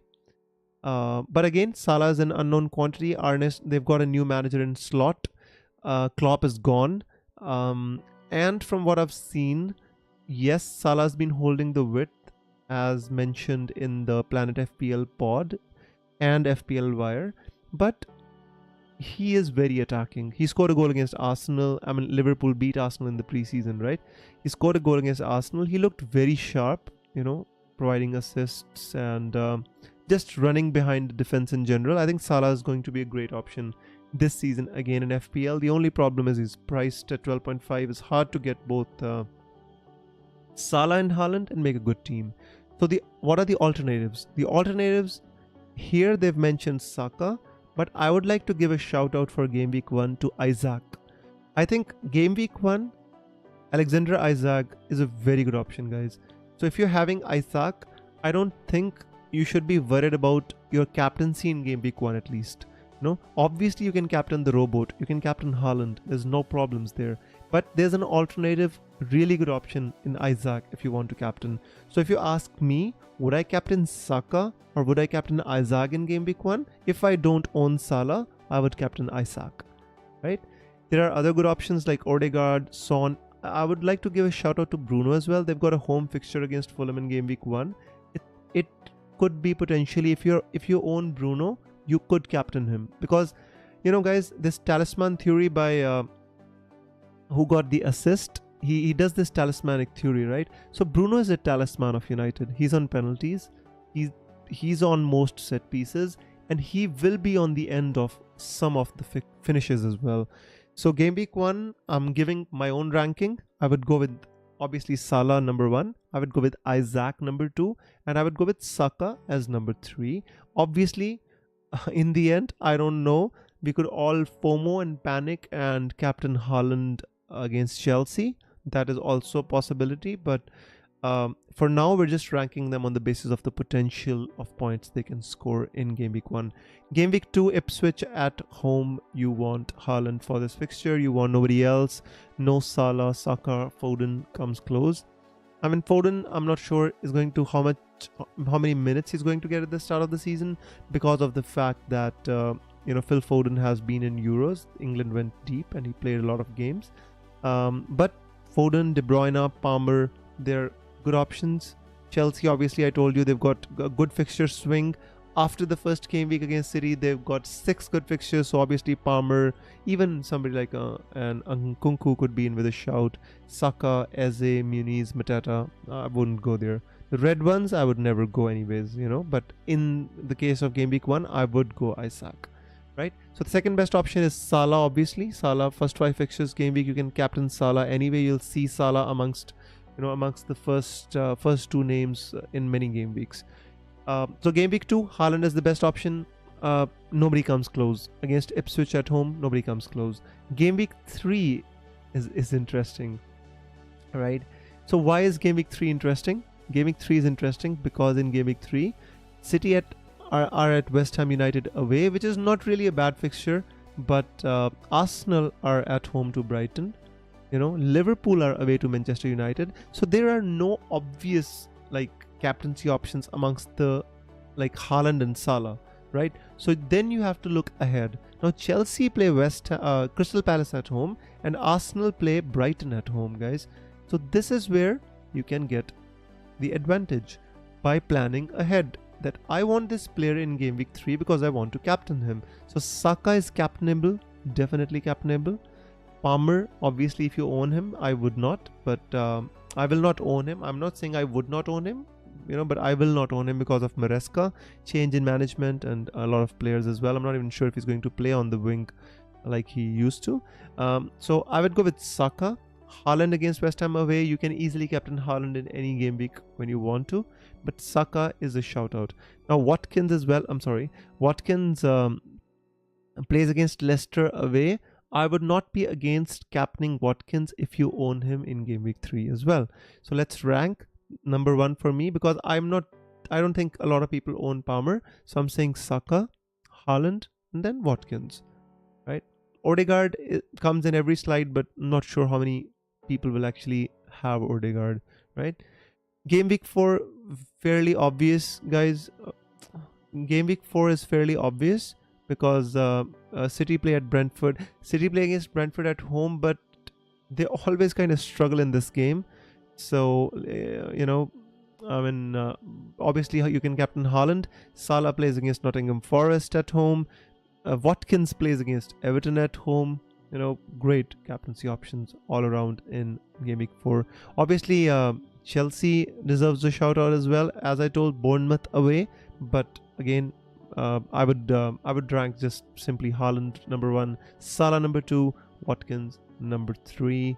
A: But again, Salah is an unknown quantity. They've got a new manager in Slot. Klopp is gone. And from what I've seen, yes, Salah's been holding the width as mentioned in the Planet FPL pod and FPL Wire, but he is very attacking. He scored a goal against Arsenal. Liverpool beat Arsenal in the preseason, right? He scored a goal against Arsenal. He looked very sharp, providing assists and just running behind the defense in general. I think Salah is going to be a great option this season again in FPL. The only problem is he's priced at 12.5. It's hard to get both Salah and Haaland and make a good team. So what are the alternatives? The alternatives here, they've mentioned Saka, but I would like to give a shout out for game week 1 to Isaac. I think game week 1, Alexander Isaac is a very good option, guys. So if you're having Isaac, I don't think you should be worried about your captaincy in game week 1 at least. Obviously you can captain the robot, you can captain Haaland, there's no problems there. But there's an alternative, really good option in Isaac if you want to captain. So if you ask me, would I captain Saka or would I captain Isaac in game week 1? If I don't own Salah, I would captain Isaac, right? There are other good options like Odegaard, Son. I would like to give a shout out to Bruno as well. They've got a home fixture against Fulham in game week 1. It could be potentially, if you own Bruno, you could captain him, because guys, this talisman theory by who got the assist, he does this talismanic theory, right? So Bruno is a talisman of United. He's on penalties, he's on most set pieces, and he will be on the end of some of the finishes as well. So game week 1, I'm giving my own ranking. I would go with obviously Salah number 1. I would go with Isaac number 2, and I would go with Saka as number 3. Obviously, in the end, I don't know. We could all FOMO and panic and captain Haaland against Chelsea. That is also a possibility, but for now, we're just ranking them on the basis of the potential of points they can score in Game Week 1. Game Week 2, Ipswich at home. You want Haaland for this fixture. You want nobody else. No Salah, Saka, Foden comes close. I mean, Foden, I'm not sure is going to how many minutes he's going to get at the start of the season, because of the fact that Phil Foden has been in Euros. England went deep and he played a lot of games. But Foden, De Bruyne, Palmer, they're good options. Chelsea, obviously, I told you they've got a good fixture swing. After the first game week against City, they've got 6 good fixtures. So obviously Palmer, even somebody like an Nkunku could be in with a shout. Saka, Eze, Muniz, Mateta, I wouldn't go there. The red ones, I would never go anyways, But in the case of Game Week 1, I would go Isaac, right? So the second best option is Salah, obviously. Salah, first 5 fixtures, game week, you can captain Salah. Anyway, you'll see Salah amongst the first 2 names in many game weeks. So game week 2, Haaland is the best option. Nobody comes close. Against Ipswich at home, nobody comes close. Game week 3 is interesting, right? So why is game week 3 interesting? Game week 3 is interesting because in game week 3, City are at West Ham United away, which is not really a bad fixture, but Arsenal are at home to Brighton. Liverpool are away to Manchester United. So there are no obvious captaincy options amongst the Haaland and Salah, right? So then you have to look ahead. Now Chelsea play Crystal Palace at home, and Arsenal play Brighton at home, guys. So this is where you can get the advantage by planning ahead, that I want this player in game week 3 because I want to captain him. So Saka is captainable, definitely captainable. Palmer, obviously, if you own him, I would not, but I will not own him. I'm not saying I would not own him, but I will not own him because of Maresca, change in management, and a lot of players as well. I'm not even sure if he's going to play on the wing like he used to. So I would go with Saka. Haaland against West Ham away, you can easily captain Haaland in any game week when you want to, but Saka is a shout out. Now Watkins as well. Watkins plays against Leicester away. I would not be against captaining Watkins if you own him in game week 3 as well. So let's rank number 1 for me, because I don't think a lot of people own Palmer. So I'm saying Saka, Haaland, and then Watkins, right? Odegaard comes in every slide, but not sure how many people will actually have Odegaard, right? Game week 4, fairly obvious, guys. Game week 4 is fairly obvious because City play at Brentford. City play against Brentford at home, but they always kind of struggle in this game. So, obviously you can captain Haaland. Salah plays against Nottingham Forest at home. Watkins plays against Everton at home. Great captaincy options all around in game week 4. Obviously, Chelsea deserves a shout out as well. As I told, Bournemouth away, but again, I would rank just simply Haaland number 1, Salah number 2, Watkins number 3.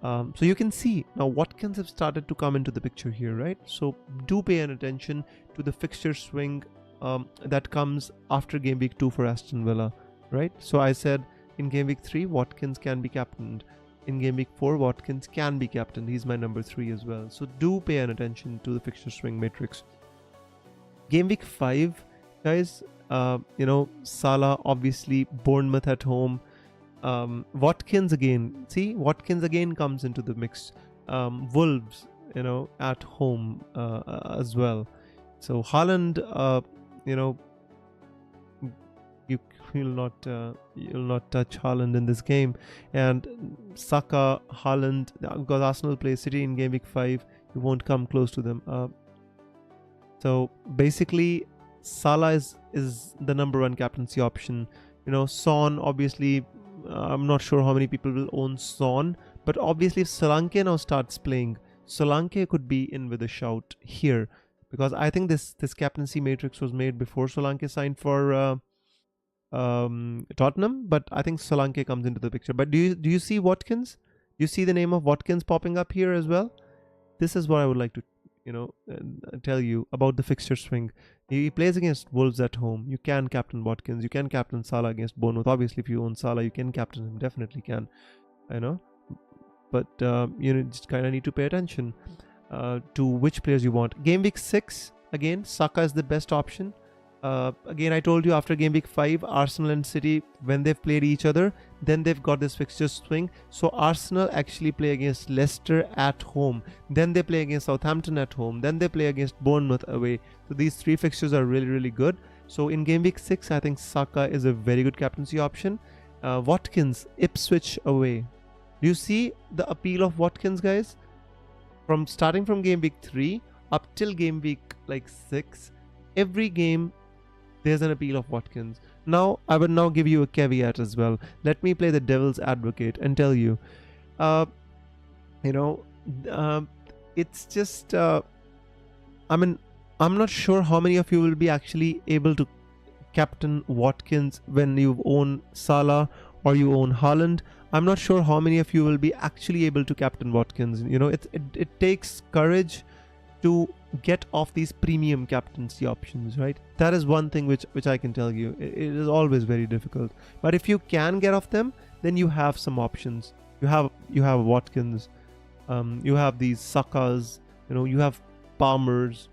A: So you can see now Watkins have started to come into the picture here, right? So do pay an attention to the fixture swing that comes after game week 2 for Aston Villa, right? So I said in game week 3, Watkins can be captained. In game week 4, Watkins can be captained. He's my number 3 as well. So do pay an attention to the fixture swing matrix. Game week 5, guys, Salah, obviously, Bournemouth at home. Watkins again. See, Watkins again comes into the mix. Wolves, at home as well. So Haaland, you'll not touch Haaland in this game. And Saka, Haaland, because Arsenal play City in game week 5, you won't come close to them. So basically, Salah is the number 1 captaincy option. Son, obviously, I'm not sure how many people will own Son, but obviously if Solanke now starts playing, Solanke could be in with a shout here, because I think this captaincy matrix was made before Solanke signed for Tottenham, but I think Solanke comes into the picture. But do you see Watkins? You see the name of Watkins popping up here as well. This is what I would like to, tell you about the fixture swing. He plays against Wolves at home. You can captain Watkins. You can captain Salah against Bournemouth. Obviously, if you own Salah, you can captain him. Definitely can. I know, but just kind of need to pay attention to which players you want. Game week 6, again, Saka is the best option. Again, I told you after game week 5, Arsenal and City, when they've played each other, then they've got this fixture swing. So Arsenal actually play against Leicester at home, then they play against Southampton at home, then they play against Bournemouth away. So these 3 fixtures are really, really good. So in game week 6, I think Saka is a very good captaincy option. Watkins, Ipswich away. Do you see the appeal of Watkins, guys? Starting from game week 3 up till game week 6, every game there's an appeal of Watkins. Now, I will now give you a caveat as well. Let me play the devil's advocate and tell you, it's just, I'm not sure how many of you will be actually able to captain Watkins when you own Salah or you own Haaland. I'm not sure how many of you will be actually able to captain Watkins. It takes courage to get off these premium captaincy options, right? That is one thing which I can tell you. It is always very difficult. But if you can get off them, then you have some options. You have Watkins, you have these Sakas, you have Palmers,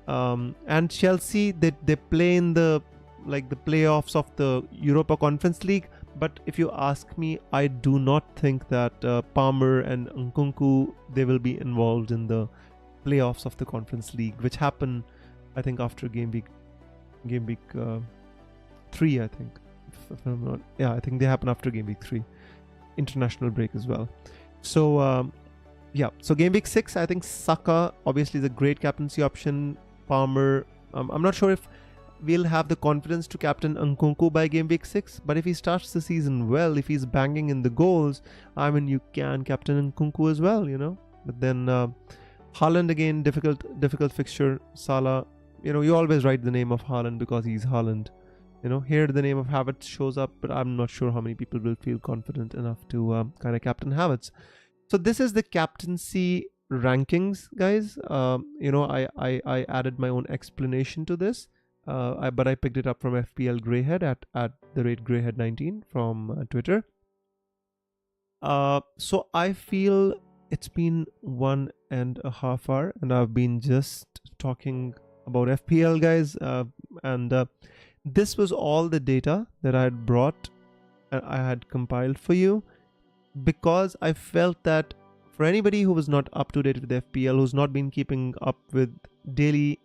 A: and Chelsea, they play in the playoffs of the Europa Conference League. But if you ask me, I do not think that Palmer and Nkunku, they will be involved in the playoffs of the Conference League, which happen, I think, after game week 3. I think, if I'm not, yeah, I think they happen after game week 3, international break as well. So so game week 6, I think Saka obviously is a great captaincy option. Palmer, I'm not sure if we'll have the confidence to captain Nkunku by game week 6, but if he starts the season well, if he's banging in the goals, I mean, you can captain Nkunku as well, But then Haaland, again, difficult fixture. Salah, you always write the name of Haaland because he's Haaland. Here the name of Havertz shows up, but I'm not sure how many people will feel confident enough to kind of captain Havertz. So this is the captaincy rankings, guys. I added my own explanation to this, but I picked it up from FPL Greyhead at @Greyhead19 from Twitter. So I feel it's been 1.5 hours and I've been just talking about FPL, guys, and this was all the data that I had brought and I had compiled for you, because I felt that for anybody who was not up to date with FPL, who's not been keeping up with daily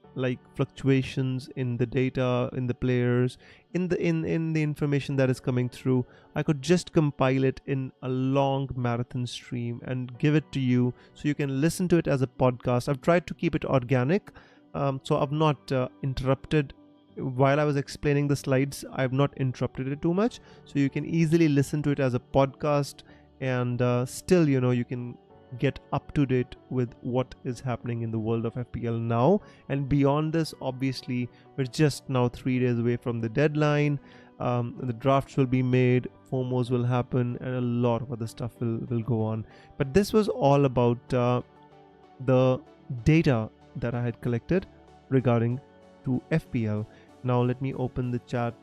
A: fluctuations in the data, in the players, in the information that is coming through, I could just compile it in a long marathon stream and give it to you so you can listen to it as a podcast. I've tried to keep it organic, so I've not interrupted while I was explaining the slides. I've not interrupted it too much, so you can easily listen to it as a podcast, and still you can get up to date with what is happening in the world of FPL now. And beyond this, obviously, we're just now 3 days away from the deadline. The drafts will be made, FOMOs will happen, and a lot of other stuff will go on. But this was all about the data that I had collected regarding to FPL. Now let me open the chat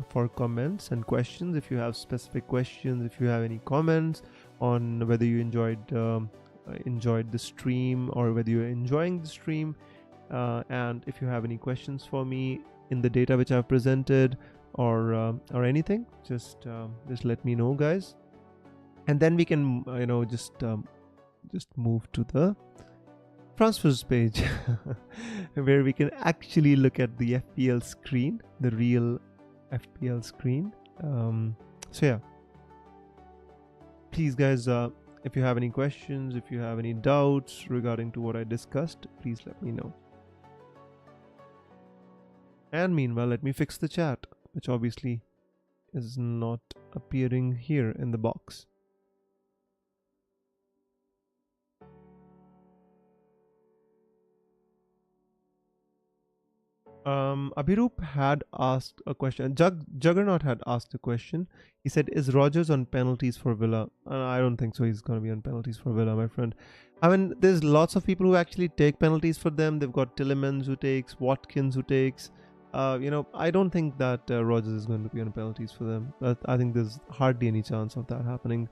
A: for comments and questions. If you have specific questions, if you have any comments on whether you enjoyed the stream or whether you're enjoying the stream, and if you have any questions for me in the data which I've presented, or anything, just let me know, guys, and then we can just move to the transfers page where we can actually look at the FPL screen, the real FPL screen. So yeah, please, guys, if you have any questions, if you have any doubts regarding to what I discussed, please let me know. And meanwhile, let me fix the chat, which obviously is not appearing here in the box. Abhirup had asked a question. Juggernaut had asked a question. He said, "Is Rogers on penalties for Villa?" I don't think so. He's going to be on penalties for Villa, my friend. I mean, there's lots of people who actually take penalties for them. They've got Tillemans who takes, Watkins who takes. I don't think that Rogers is going to be on penalties for them. But I think there's hardly any chance of that happening.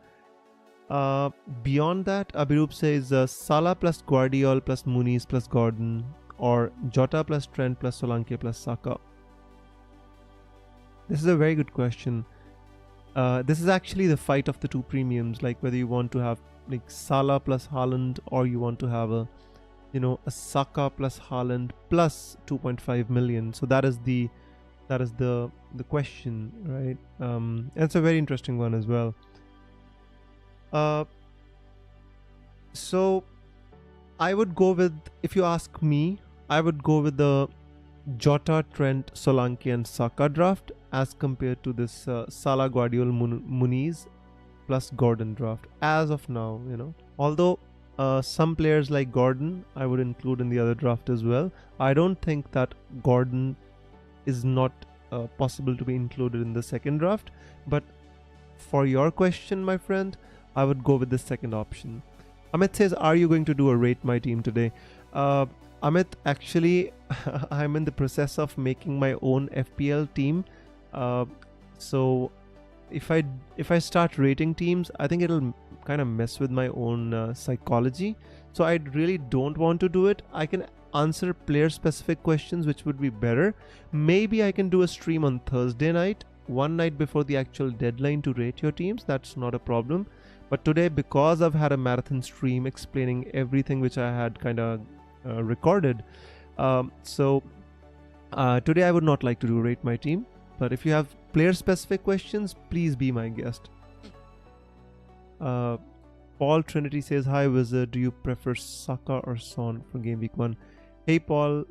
A: Beyond that, Abhirup says Salah plus Guardiola plus Muniz plus Gordon, or Jota plus Trent plus Solanke plus Saka. This is a very good question. This is actually the fight of the two premiums, like whether you want to have like Salah plus Haaland, or you want to have a Saka plus Haaland plus 2.5 million. So that is the question, right? And it's a very interesting one as well. So I would go with, if you ask me, I would go with the Jota, Trent, Solanke and Saka draft as compared to this Salah, Guardiola, Muniz plus Gordon draft as of now. Although some players like Gordon I would include in the other draft as well. I don't think that Gordon is not possible to be included in the second draft, but for your question, my friend, I would go with the second option. Amit says, "Are you going to do a rate my team today?" Amit, actually, I'm in the process of making my own FPL team. So if I start rating teams, I think it'll kind of mess with my own psychology. So I really don't want to do it. I can answer player specific questions, which would be better. Maybe I can do a stream on Thursday night, one night before the actual deadline to rate your teams. That's not a problem. But today, because I've had a marathon stream explaining everything which I had kind of recorded, so today I would not like to do rate my team. But if you have player specific questions, please be my guest. Paul Trinity says, "Hi Wizard, do you prefer Saka or Son for game week 1? Hey Paul,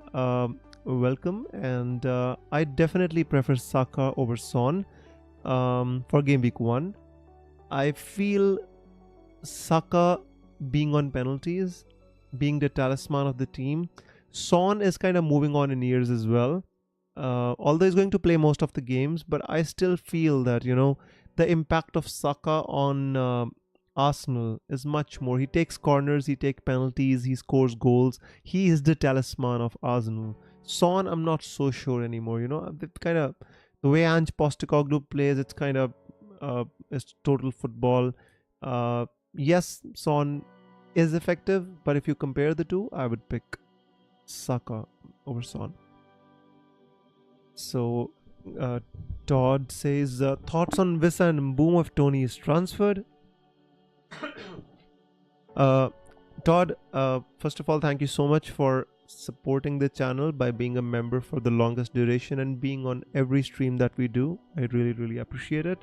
A: welcome. And I definitely prefer Saka over Son for game week 1. I feel Saka being on penalties, being the talisman of the team. Son is kind of moving on in years as well. Although he's going to play most of the games, but I still feel that, the impact of Saka on Arsenal is much more. He takes corners, he takes penalties, he scores goals. He is the talisman of Arsenal. Son, I'm not so sure anymore. Kind of the way Ange Postecoglou plays, it's kind of it's total football. Yes, Son is effective, but if you compare the two, I would pick Saka over Son. So Todd says, "Thoughts on Wissa and Boom if Tony is transferred?" Todd, first of all, thank you so much for supporting the channel by being a member for the longest duration and being on every stream that we do. I really, really appreciate it.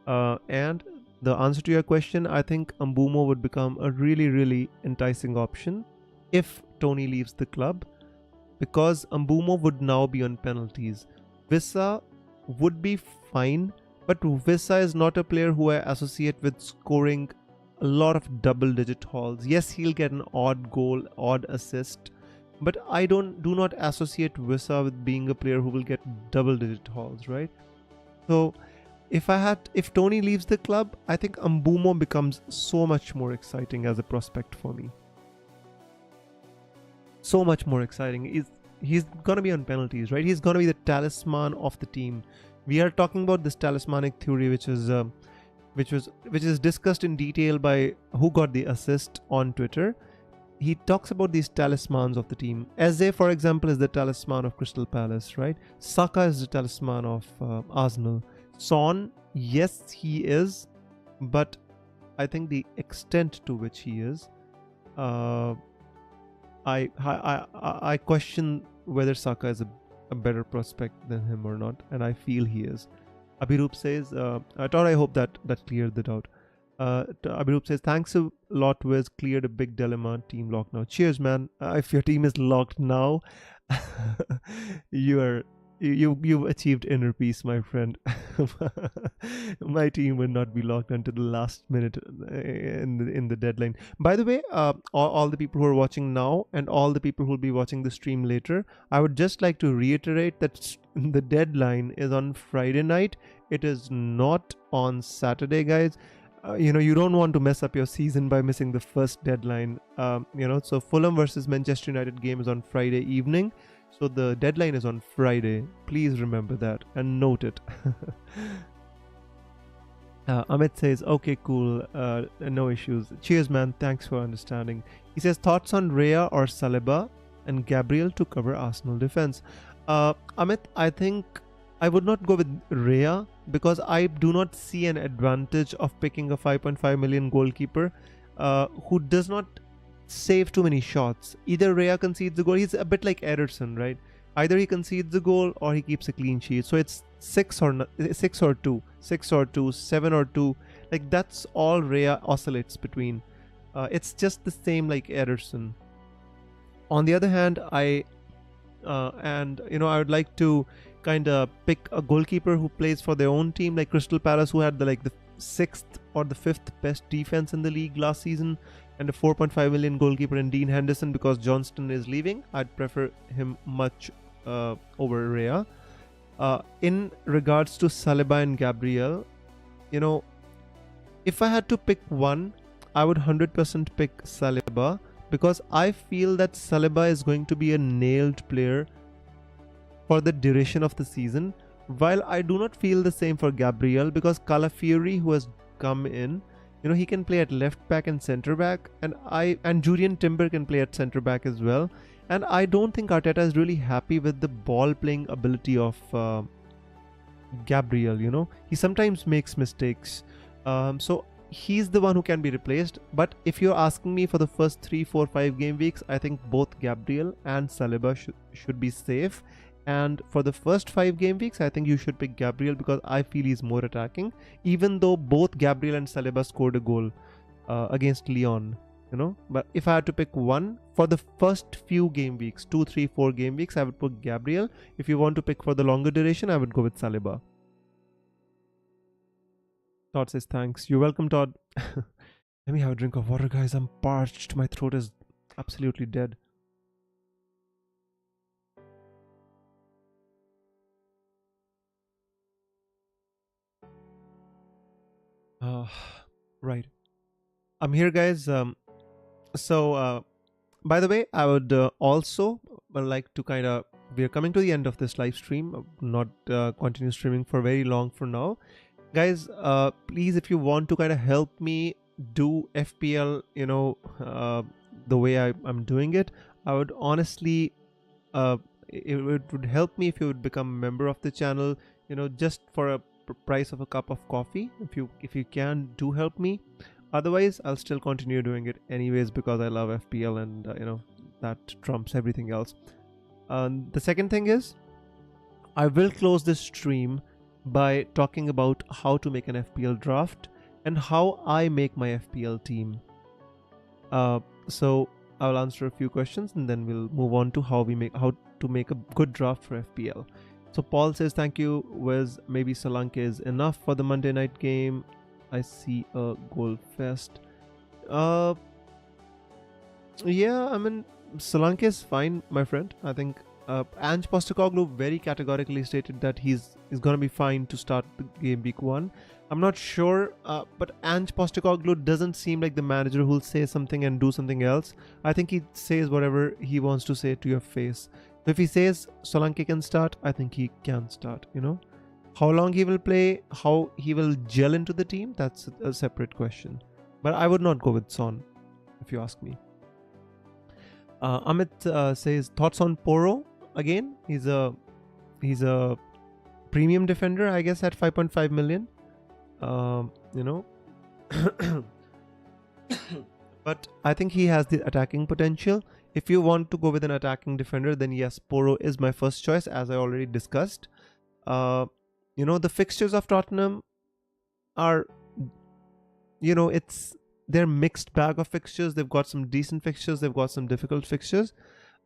A: And the answer to your question, I think Mbeumo would become a really, really enticing option if Tony leaves the club, because Mbeumo would now be on penalties. Wissa would be fine, but Wissa is not a player who I associate with scoring a lot of double-digit hauls. Yes, he'll get an odd goal, odd assist, but I do not associate Wissa with being a player who will get double-digit hauls, right? So if Tony leaves the club, I think Mbeumo becomes so much more exciting as a prospect for me. So much more exciting. He's gonna be on penalties, right? He's gonna be the talisman of the team. We are talking about this talismanic theory, which is discussed in detail by who got the assist on Twitter. He talks about these talismans of the team. Eze, for example, is the talisman of Crystal Palace, right? Saka is the talisman of Arsenal. Son, yes, he is, but I think the extent to which he is, I question whether Saka is a better prospect than him or not, and I feel he is. Abhirup says, I hope that cleared the doubt. Abhirup says, "Thanks a lot, Wiz. Cleared a big dilemma. Team locked now." Cheers, man. If your team is locked now, you are You've achieved inner peace, my friend. My team would not be locked until the last minute in the deadline. By the way, all the people who are watching now and all the people who will be watching the stream later, I would just like to reiterate that the deadline is on Friday night. It is not on Saturday, guys. You don't want to mess up your season by missing the first deadline. So Fulham versus Manchester United game is on Friday evening. So the deadline is on Friday. Please remember that and note it. Amit says, okay, cool. No issues. Cheers, man. Thanks for understanding. He says, thoughts on Raya or Saliba and Gabriel to cover Arsenal defense. Amit, I think I would not go with Raya because I do not see an advantage of picking a 5.5 million goalkeeper who does not save too many shots. Either Raya concedes the goal. He's a bit like Ederson, right? Either he concedes the goal or he keeps a clean sheet. So it's 6 or 2, 6 or 2, 7 or 2. Like that's all Raya oscillates between. It's just the same like Ederson. On the other hand, I would like to kind of pick a goalkeeper who plays for their own team, like Crystal Palace, who had the 6th or the 5th best defense in the league last season, and a 4.5 million goalkeeper in Dean Henderson. Because Johnston is leaving, I'd prefer him much over Raya. In regards to Saliba and Gabriel, if I had to pick one, I would 100% pick Saliba, because I feel that Saliba is going to be a nailed player for the duration of the season, while I do not feel the same for Gabriel, because Calafiori, who has come in, he can play at left back and centre back, and Julian Timber can play at centre back as well. And I don't think Arteta is really happy with the ball playing ability of Gabriel. He sometimes makes mistakes, so he's the one who can be replaced. But if you're asking me for the first 3, 4, 5 game weeks, I think both Gabriel and Saliba should be safe. And for the first 5 game weeks, I think you should pick Gabriel, because I feel he's more attacking, even though both Gabriel and Saliba scored a goal against Lyon. But if I had to pick one for the first few game weeks, 2, 3, 4 game weeks, I would put Gabriel. If you want to pick for the longer duration, I would go with Saliba. Todd says thanks. You're welcome, Todd. Let me have a drink of water, guys. I'm parched. My throat is absolutely dead. Right. I'm here, guys. By the way, I would also like to we are coming to the end of this live stream, not continue streaming for very long for now. Guys, please, if you want to help me do FPL, the way I'm doing it, I would honestly, it would help me if you would become a member of the channel, just for a price of a cup of coffee. If you can, do help me. Otherwise, I'll still continue doing it anyways, because I love FPL, and that trumps everything else. The second thing is, I will close this stream by talking about how to make an FPL draft and how I make my FPL team. So I'll answer a few questions and then we'll move on to how to make a good draft for FPL. So Paul says, thank you, Wes. Maybe Solanke is enough for the Monday night game. I see a goal fest. Yeah, I mean, Solanke is fine, my friend. I think Ange Postecoglou very categorically stated that he's going to be fine to start the game week 1. I'm not sure, but Ange Postecoglou doesn't seem like the manager who'll say something and do something else. I think he says whatever he wants to say to your face. If he says Solanke can start, I think he can start, How long he will play, how he will gel into the team, that's a separate question. But I would not go with Son, if you ask me. Amit says, thoughts on Porro? Again, he's a premium defender, I guess, at 5.5 million. But I think he has the attacking potential. If you want to go with an attacking defender, then yes, Porro is my first choice, as I already discussed. The fixtures of Tottenham are, they're mixed bag of fixtures. They've got some decent fixtures, they've got some difficult fixtures.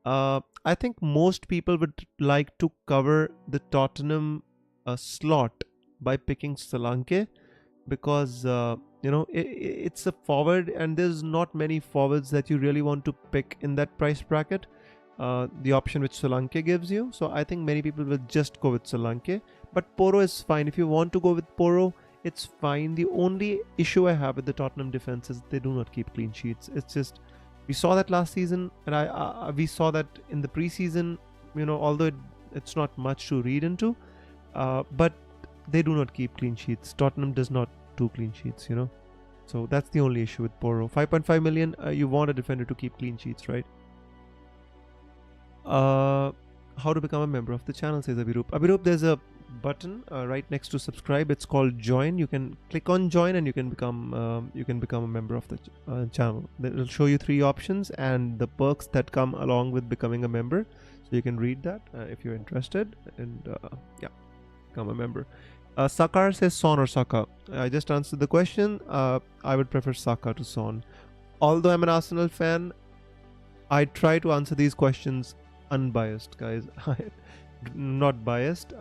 A: I think most people would like to cover the Tottenham slot by picking Solanke, because it's a forward and there's not many forwards that you really want to pick in that price bracket. The option which Solanke gives you. So I think many people will just go with Solanke. But Porro is fine. If you want to go with Porro, it's fine. The only issue I have with the Tottenham defense is they do not keep clean sheets. It's just, we saw that last season, and we saw that in the preseason. Although it's not much to read into, but they do not keep clean sheets. Tottenham does not do clean sheets. So that's the only issue with Porro. 5.5 million. You want a defender to keep clean sheets, right? How to become a member of the channel, says Abhirup. Abhirup, there's a button right next to subscribe. It's called join. You can click on join and you can become a member of the channel. It'll show you 3 options and the perks that come along with becoming a member. So you can read that if you're interested, and become a member. Sakar says Son or Saka. I just answered the question. I would prefer Saka to Son. Although I'm an Arsenal fan, I try to answer these questions unbiased, guys. Not biased.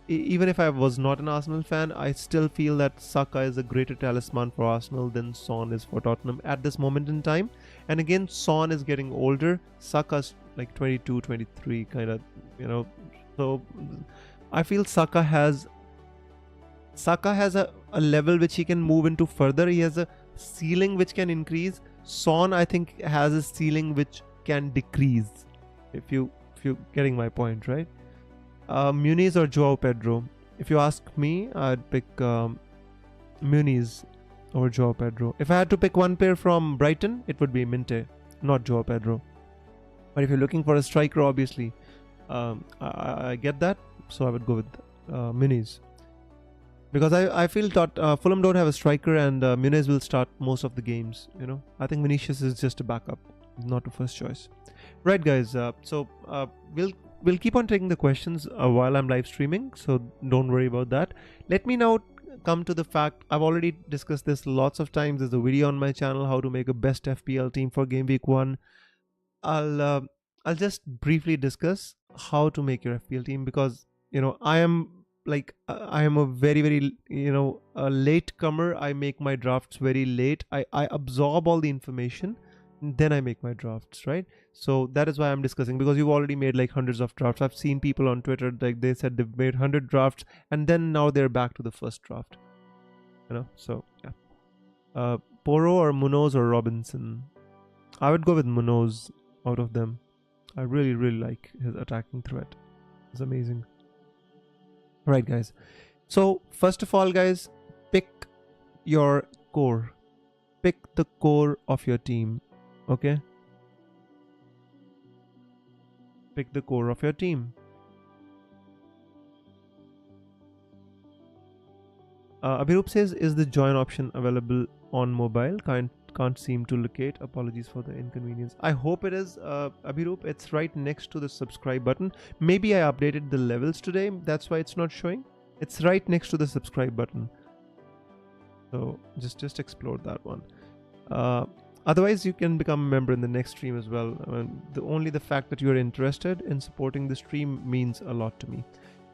A: Even if I was not an Arsenal fan, I still feel that Saka is a greater talisman for Arsenal than Son is for Tottenham at this moment in time. And again, Son is getting older. Saka's like 22, 23 kind of, so I feel Saka has a level which he can move into further. He has a ceiling which can increase. Son, I think, has a ceiling which can decrease. If you're getting my point, right? Muniz or Joao Pedro? If you ask me, I'd pick Muniz over Joao Pedro. If I had to pick one player from Brighton, it would be Minte, not Joao Pedro. But if you're looking for a striker, obviously, I get that. So I would go with Muniz. Because I feel that Fulham don't have a striker, and Muniz will start most of the games. I think Vinicius is just a backup, not a first choice. Right, guys. So we'll keep on taking the questions while I'm live streaming, so don't worry about that. Let me now come to the fact, I've already discussed this lots of times. There's a video on my channel, how to make a best FPL team for game week 1. I'll just briefly discuss how to make your FPL team, because I am a very, very a late comer. I make my drafts very late. I absorb all the information, then I make my drafts, right? So that is why I'm discussing, because you've already made like hundreds of drafts. I've seen people on Twitter, like they said they've made 100 drafts and then now they're back to the first draft. So yeah. Porro or Munoz or Robinson? I would go with Munoz out of them. I really, really like his attacking threat. It's amazing. Right, guys. So first of all, guys, pick your core. Pick the core of your team. Okay? Pick the core of your team. Abhirup says, is the join option available on mobile? Can't seem to locate. Apologies for the inconvenience. I hope it is, Abhirup. It's right next to the subscribe button. Maybe I updated the levels today. That's why it's not showing. It's right next to the subscribe button. So just explore that one. Otherwise, you can become a member in the next stream as well. Only the fact that you're interested in supporting the stream means a lot to me.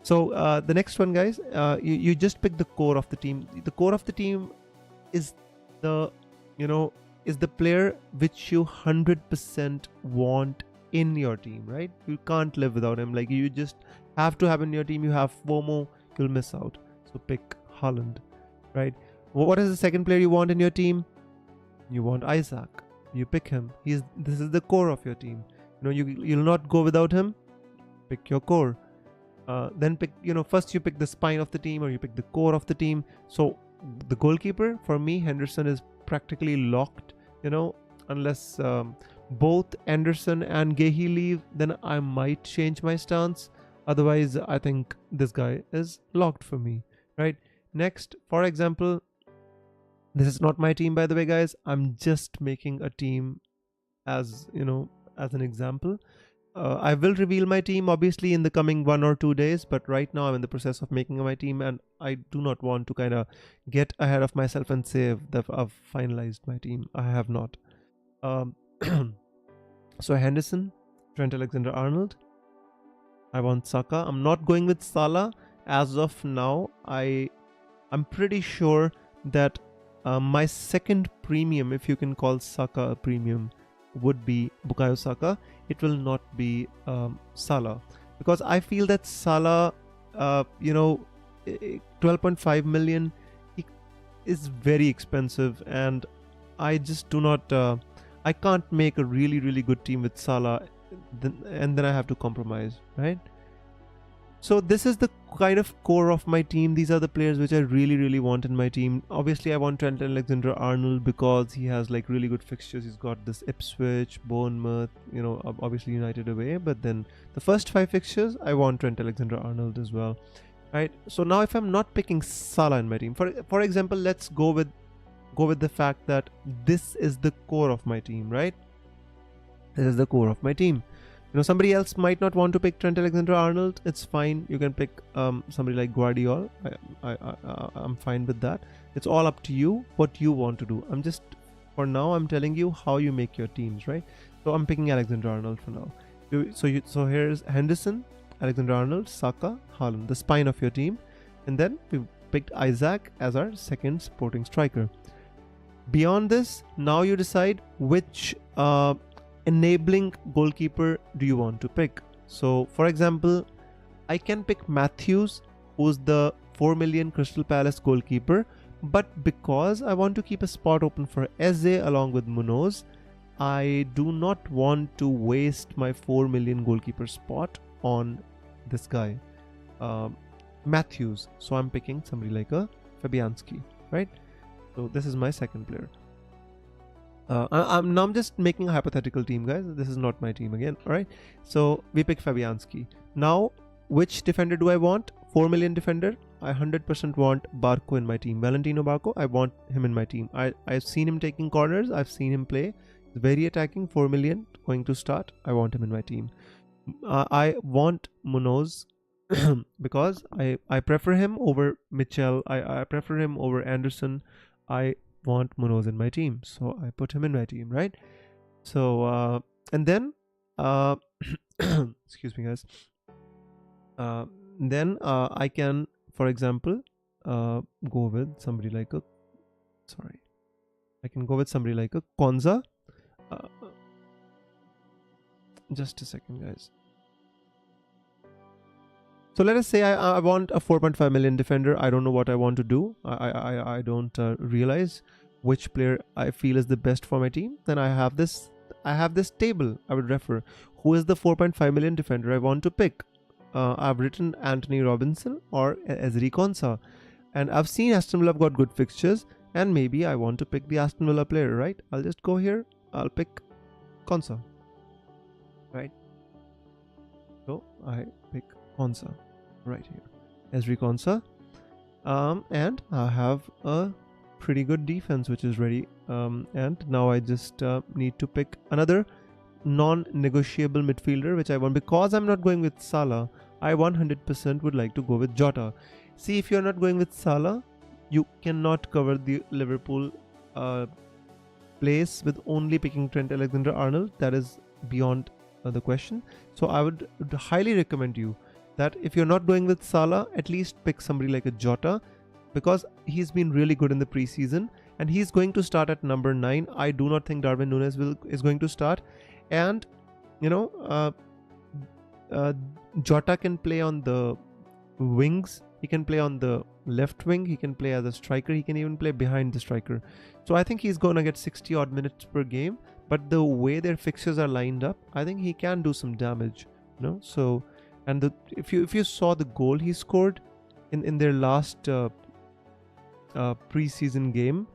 A: So the next one, guys, you just pick the core of the team. The core of the team is the player which you 100% want in your team, right? You can't live without him. Like, you just have to have in your team. You have FOMO, you'll miss out. So pick Haaland, right? What is the second player you want in your team? You want Isaac. You pick him. This is the core of your team. You'll not go without him. Pick your core. Then pick, first you pick the spine of the team, or you pick the core of the team. So the goalkeeper, for me, Henderson is practically locked. Unless both Anderson and Gehi leave, then I might change my stance. Otherwise, I think this guy is locked for me, right? Next, for example, this is not my team, by the way, guys. I'm just making a team as an example. I will reveal my team obviously in the coming 1 or 2 days, but right now I'm in the process of making my team, and I do not want to kind of get ahead of myself and say that I've finalized my team. I have not. So Henderson, Trent Alexander-Arnold. I want Saka. I'm not going with Salah as of now. I'm pretty sure that my second premium, if you can call Saka a premium, would be Bukayo Saka. It will not be Salah, because I feel that Salah, 12.5 million is very expensive, and I just do not. I can't make a really, really good team with Salah, and then I have to compromise, right? So this is the kind of core of my team. These are the players which I really, really want in my team. Obviously, I want Trent Alexander-Arnold because he has like really good fixtures. He's got this Ipswich, Bournemouth, obviously United away. But then the first 5 fixtures, I want Trent Alexander-Arnold as well, right? So now if I'm not picking Salah in my team, for example, let's go with the fact that this is the core of my team, right? This is the core of my team. Somebody else might not want to pick Trent Alexander-Arnold. It's fine. You can pick somebody like Guardiola. I'm fine with that. It's all up to you what you want to do. For now, I'm telling you how you make your teams, right? So I'm picking Alexander-Arnold for now. So here's Henderson, Alexander-Arnold, Saka, Haaland, the spine of your team. And then we picked Isaac as our second supporting striker. Beyond this, now you decide which enabling goalkeeper do you want to pick. So for example, I can pick Matthews, who's the 4 million Crystal Palace goalkeeper, but because I want to keep a spot open for Eze along with Munoz, I do not want to waste my 4 million goalkeeper spot on this guy, Matthews. So I'm picking somebody like a Fabianski, right? So this is my second player. I'm just making a hypothetical team, guys. This is not my team again. All right. So we pick Fabianski. Now, which defender do I want? 4 million defender. I 100% want Barco in my team. Valentino Barco. I want him in my team. I've seen him taking corners. I've seen him play. He's very attacking. 4 million going to start. I want him in my team. I want Munoz because I prefer him over Mitchell. I prefer him over Anderson. I want Munoz in my team, so I put him in my team, right? So and then excuse me, guys. Then I can, for example, go with somebody like a Konza. Just a second, guys. So let us say I want a 4.5 million defender. I don't know what I want to do. I don't realize which player I feel is the best for my team. Then I have this table I would refer. Who is the 4.5 million defender I want to pick? I've written Anthony Robinson or Ezri Konsa. And I've seen Aston Villa have got good fixtures, and maybe I want to pick the Aston Villa player, right? I'll just go here. I'll pick Konsa, right? So I pick Konsa right here, Ezri Konsa, and I have a pretty good defense which is ready, and now I just need to pick another non-negotiable midfielder which I want. Because I'm not going with Salah, I 100% would like to go with Jota. See, if you're not going with Salah, you cannot cover the Liverpool place with only picking Trent Alexander-Arnold. That is beyond the question. So I would highly recommend you that if you're not going with Salah, at least pick somebody like a Jota, because he's been really good in the preseason and he's going to start at number 9. I do not think Darwin Núñez is going to start, and Jota can play on the wings. He can play on the left wing. He can play as a striker. He can even play behind the striker. So I think he's going to get 60 odd minutes per game. But the way their fixtures are lined up, I think he can do some damage. So, and if you saw the goal he scored in their last preseason game,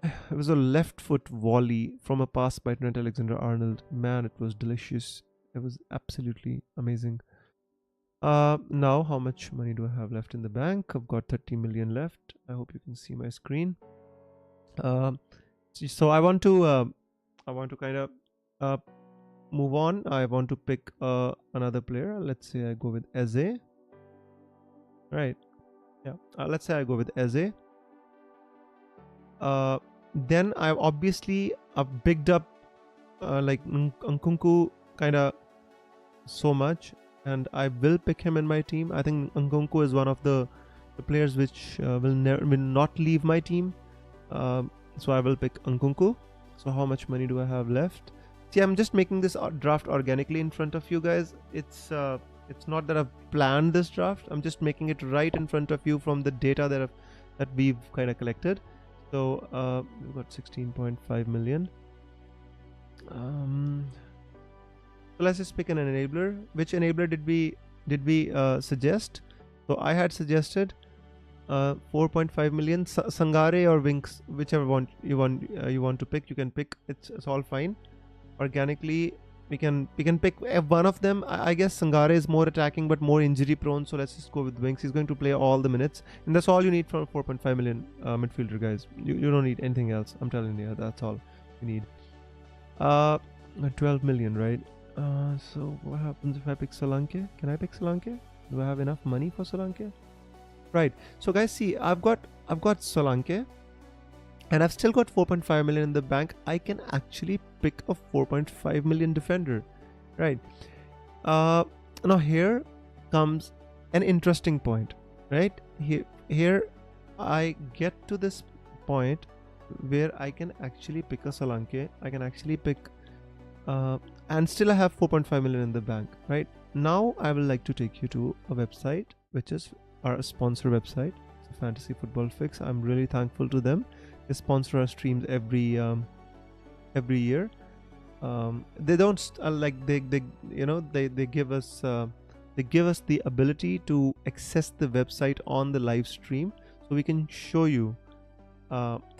A: it was a left foot volley from a pass by Trent Alexander-Arnold. Man, it was delicious. It was absolutely amazing. Now, how much money do I have left in the bank? I've got 30 million left. I hope you can see my screen. So I want to kind of move on. I want to pick another player. Let's say I go with Eze. Right. Yeah. Let's say I go with Eze. Then I've bigged up like Nkunku kind of so much, and I will pick him in my team. I think Nkunku is one of the players which will not leave my team. So I will pick Nkunku. So how much money do I have left? See, I'm just making this draft organically in front of you guys. It's not that I've planned this draft. I'm just making it right in front of you from the data that we've kind of collected. So we've got 16.5 million. So let's just pick an enabler. Which enabler did we suggest? So I had suggested 4.5 million. Sangare or Winks, whichever you want to pick, you can pick. It's all fine. Organically, we can pick one of them. I guess Sangare is more attacking but more injury prone, so let's just go with Winks. He's going to play all the minutes, and that's all you need for 4.5 million midfielder, guys. You don't need anything else. I'm telling you, that's all you need. 12 million, right? So what happens if I pick Solanke? Can I pick Solanke? Do I have enough money for Solanke? Right. So guys, see, I've got Solanke, and I've still got 4.5 million in the bank. I can actually pick a 4.5 million defender, right? Now here comes an interesting point, right? Here I get to this point where I can actually pick a Solanke. I can actually pick and still I have 4.5 million in the bank. Right now I will like to take you to a website which is our sponsor website. It's Fantasy Football Fix. I'm really thankful to them. They sponsor our streams every year. They don't they give us the ability to access the website on the live stream, so we can show you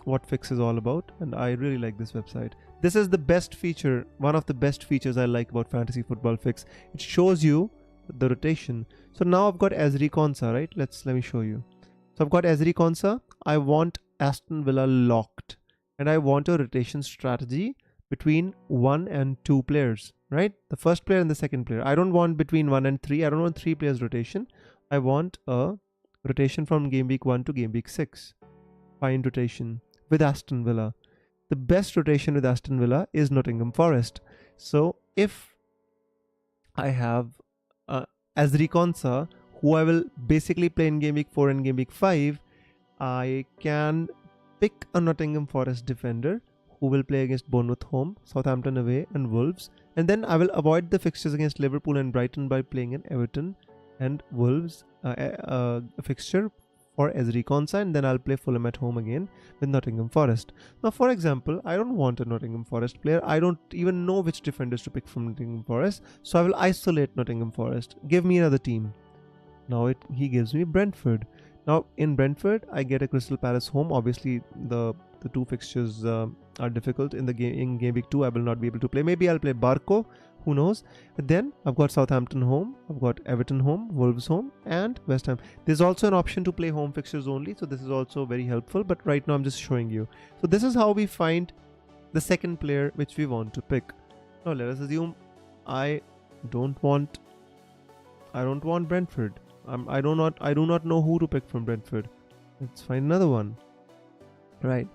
A: what Fix is all about, and I really like this website. This is the best feature, one of the best features I like about Fantasy Football Fix. It shows you the rotation. So now I've got Ezri Konsa, right? Let me show you. So I've got Ezri Konsa. I want Aston Villa locked, and I want a rotation strategy between 1 and 2 players, right? The first player and the second player. I don't want between 1 and 3. I don't want 3 players rotation. I want a rotation from game week 1 to game week 6. Fine rotation with Aston Villa. The best rotation with Aston Villa is Nottingham Forest. So if I have Ezri Konsa, who I will basically play in game week 4 and game week 5, I can pick a Nottingham Forest defender who will play against Bournemouth home, Southampton away, and Wolves. And then I will avoid the fixtures against Liverpool and Brighton by playing an Everton and Wolves fixture for Ezri Konsa, and then I'll play Fulham at home again with Nottingham Forest. Now, for example, I don't want a Nottingham Forest player. I don't even know which defenders to pick from Nottingham Forest, so I will isolate Nottingham Forest. Give me another team. Now he gives me Brentford. Now in Brentford, I get a Crystal Palace home. Obviously, the 2 fixtures are difficult in the game. In game week 2, I will not be able to play. Maybe I'll play Barco. Who knows? But then I've got Southampton home, I've got Everton home, Wolves home, and West Ham. There's also an option to play home fixtures only, so this is also very helpful. But right now I'm just showing you. So this is how we find the second player which we want to pick. Now let us assume I don't want Brentford. I do not know who to pick from Brentford. Let's find another one. Right.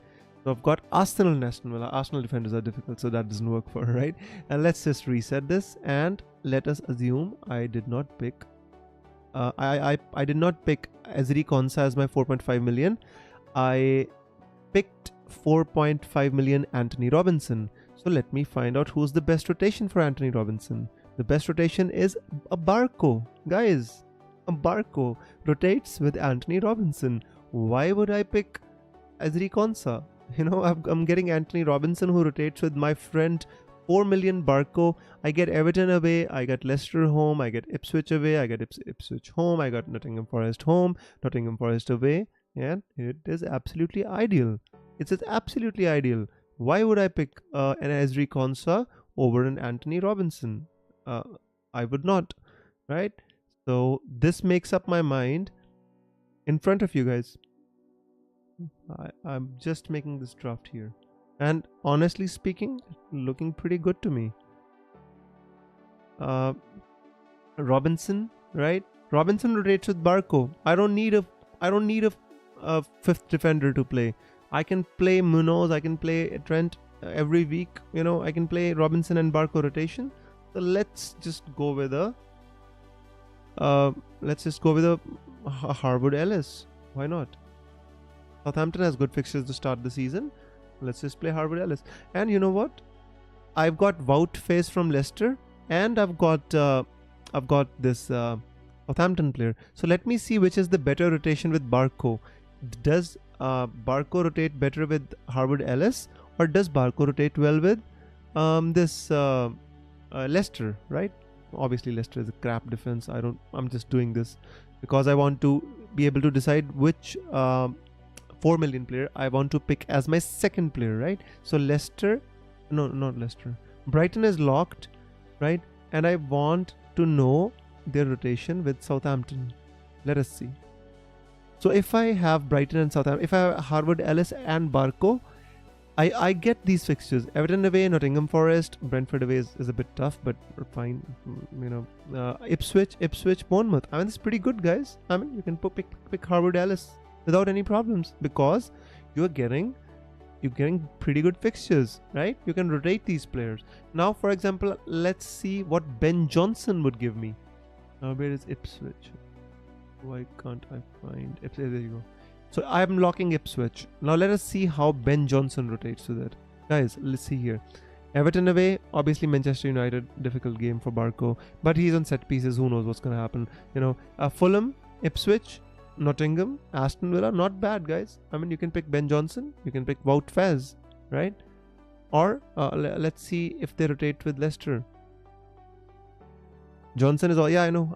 A: So I've got Arsenal and Aston Villa. Arsenal defenders are difficult, so that doesn't work for her, right? And let's just reset this, and let us assume I did not pick I did not pick Ezri Konsa as my 4.5 million. I picked 4.5 million Anthony Robinson. So let me find out who's the best rotation for Anthony Robinson. The best rotation is a Barco. Guys, a Barco rotates with Anthony Robinson. Why would I pick Ezri Konsa? You know, I'm getting Anthony Robinson, who rotates with my friend 4 million Barco. I get Everton away, I get Leicester home, I get Ipswich away, I get Ipswich home, I got Nottingham Forest home, Nottingham Forest away, and it is absolutely ideal. It's absolutely ideal. Why would I pick an Ezri Konsa over an Anthony Robinson? I would not, right? So this makes up my mind in front of you guys. I'm just making this draft here, and honestly speaking, looking pretty good to me. Robinson, right? Robinson rotates with Barco. I don't need a fifth defender to play. I can play Munoz, I can play Trent every week. You know, I can play Robinson and Barco rotation. So let's just go with a Harwood Ellis. Why not? Southampton has good fixtures to start the season. Let's just play Harwood Ellis. And you know what? I've got Wout Faes from Leicester, and I've got this Southampton player. So let me see which is the better rotation with Barco. Does Barco rotate better with Harwood Ellis, or does Barco rotate well with this Leicester? Right? Obviously, Leicester is a crap defense. I'm just doing this because I want to be able to decide which 4 million player I want to pick as my second player, right? So Leicester, no, not Leicester. Brighton is locked, right? And I want to know their rotation with Southampton. Let us see. So if I have Brighton and Southampton, if I have Harwood Ellis and Barco, I get these fixtures. Everton away, Nottingham Forest, Brentford away is a bit tough, but fine. You know, Ipswich, Bournemouth. I mean, it's pretty good, guys. I mean, you can pick Harwood Ellis without any problems because you're getting pretty good fixtures, right? You can rotate these players. Now, for example, let's see what Ben Johnson would give me. Now, where is Ipswich? Why can't I find Ipswich? There you go. So I'm locking Ipswich. Now let us see how Ben Johnson rotates to that. Guys, let's see here. Everton away, obviously Manchester United, difficult game for Barco, but he's on set pieces. Who knows what's going to happen? You know, Fulham, Ipswich, Nottingham, Aston Villa, not bad, guys. I mean, you can pick Ben Johnson, you can pick Wout Faes, right? Or let's see if they rotate with Leicester. Johnson is all, yeah, I know.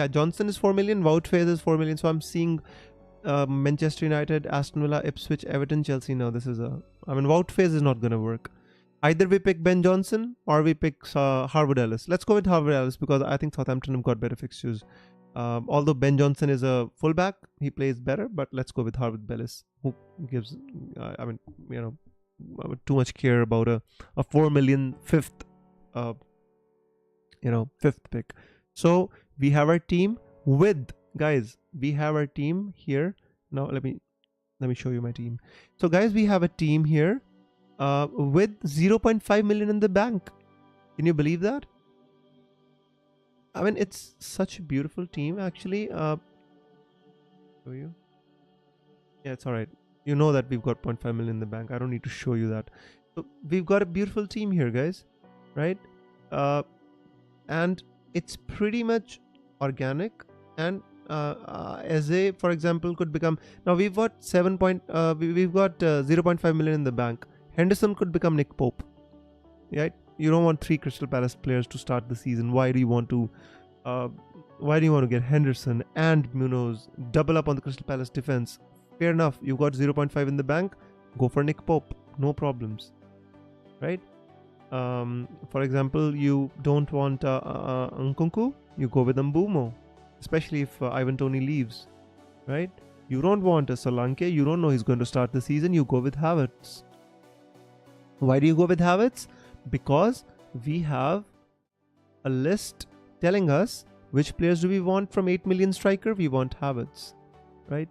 A: Johnson is 4 million, Wout Faes is 4 million. So I'm seeing Manchester United, Aston Villa, Ipswich, Everton, Chelsea. No, this is Wout Faes is not going to work. Either we pick Ben Johnson or we pick Harwood Ellis. Let's go with Harwood Ellis because I think Southampton have got better fixtures. Although Ben Johnson is a fullback, he plays better, but let's go with Harwood Ellis, who gives, too much care about a 4 million fifth pick. So we have our team with, guys, we have our team here. Now let me show you my team. So guys, we have a team here with 0.5 million in the bank. Can you believe that? I mean, it's such a beautiful team, actually. Show you? Yeah, it's all right. You know that we've got 0.5 million in the bank. I don't need to show you that. So we've got a beautiful team here, guys, right? And it's pretty much organic. And Eze, for example, could become. Now we've got 0.5 million in the bank. Henderson could become Nick Pope, right? You don't want 3 Crystal Palace players to start the season. Why do you want to get Henderson and Munoz, double up on the Crystal Palace defense? Fair enough. You got 0.5 in the bank. Go for Nick Pope. No problems, right? For example, you don't want Nkunku. You go with Mbeumo, especially if Ivan Toney leaves, right? You don't want a Solanke. You don't know he's going to start the season. You go with Havertz. Why do you go with Havertz? Because we have a list telling us which players do we want from 8 million striker. We want Havertz, right?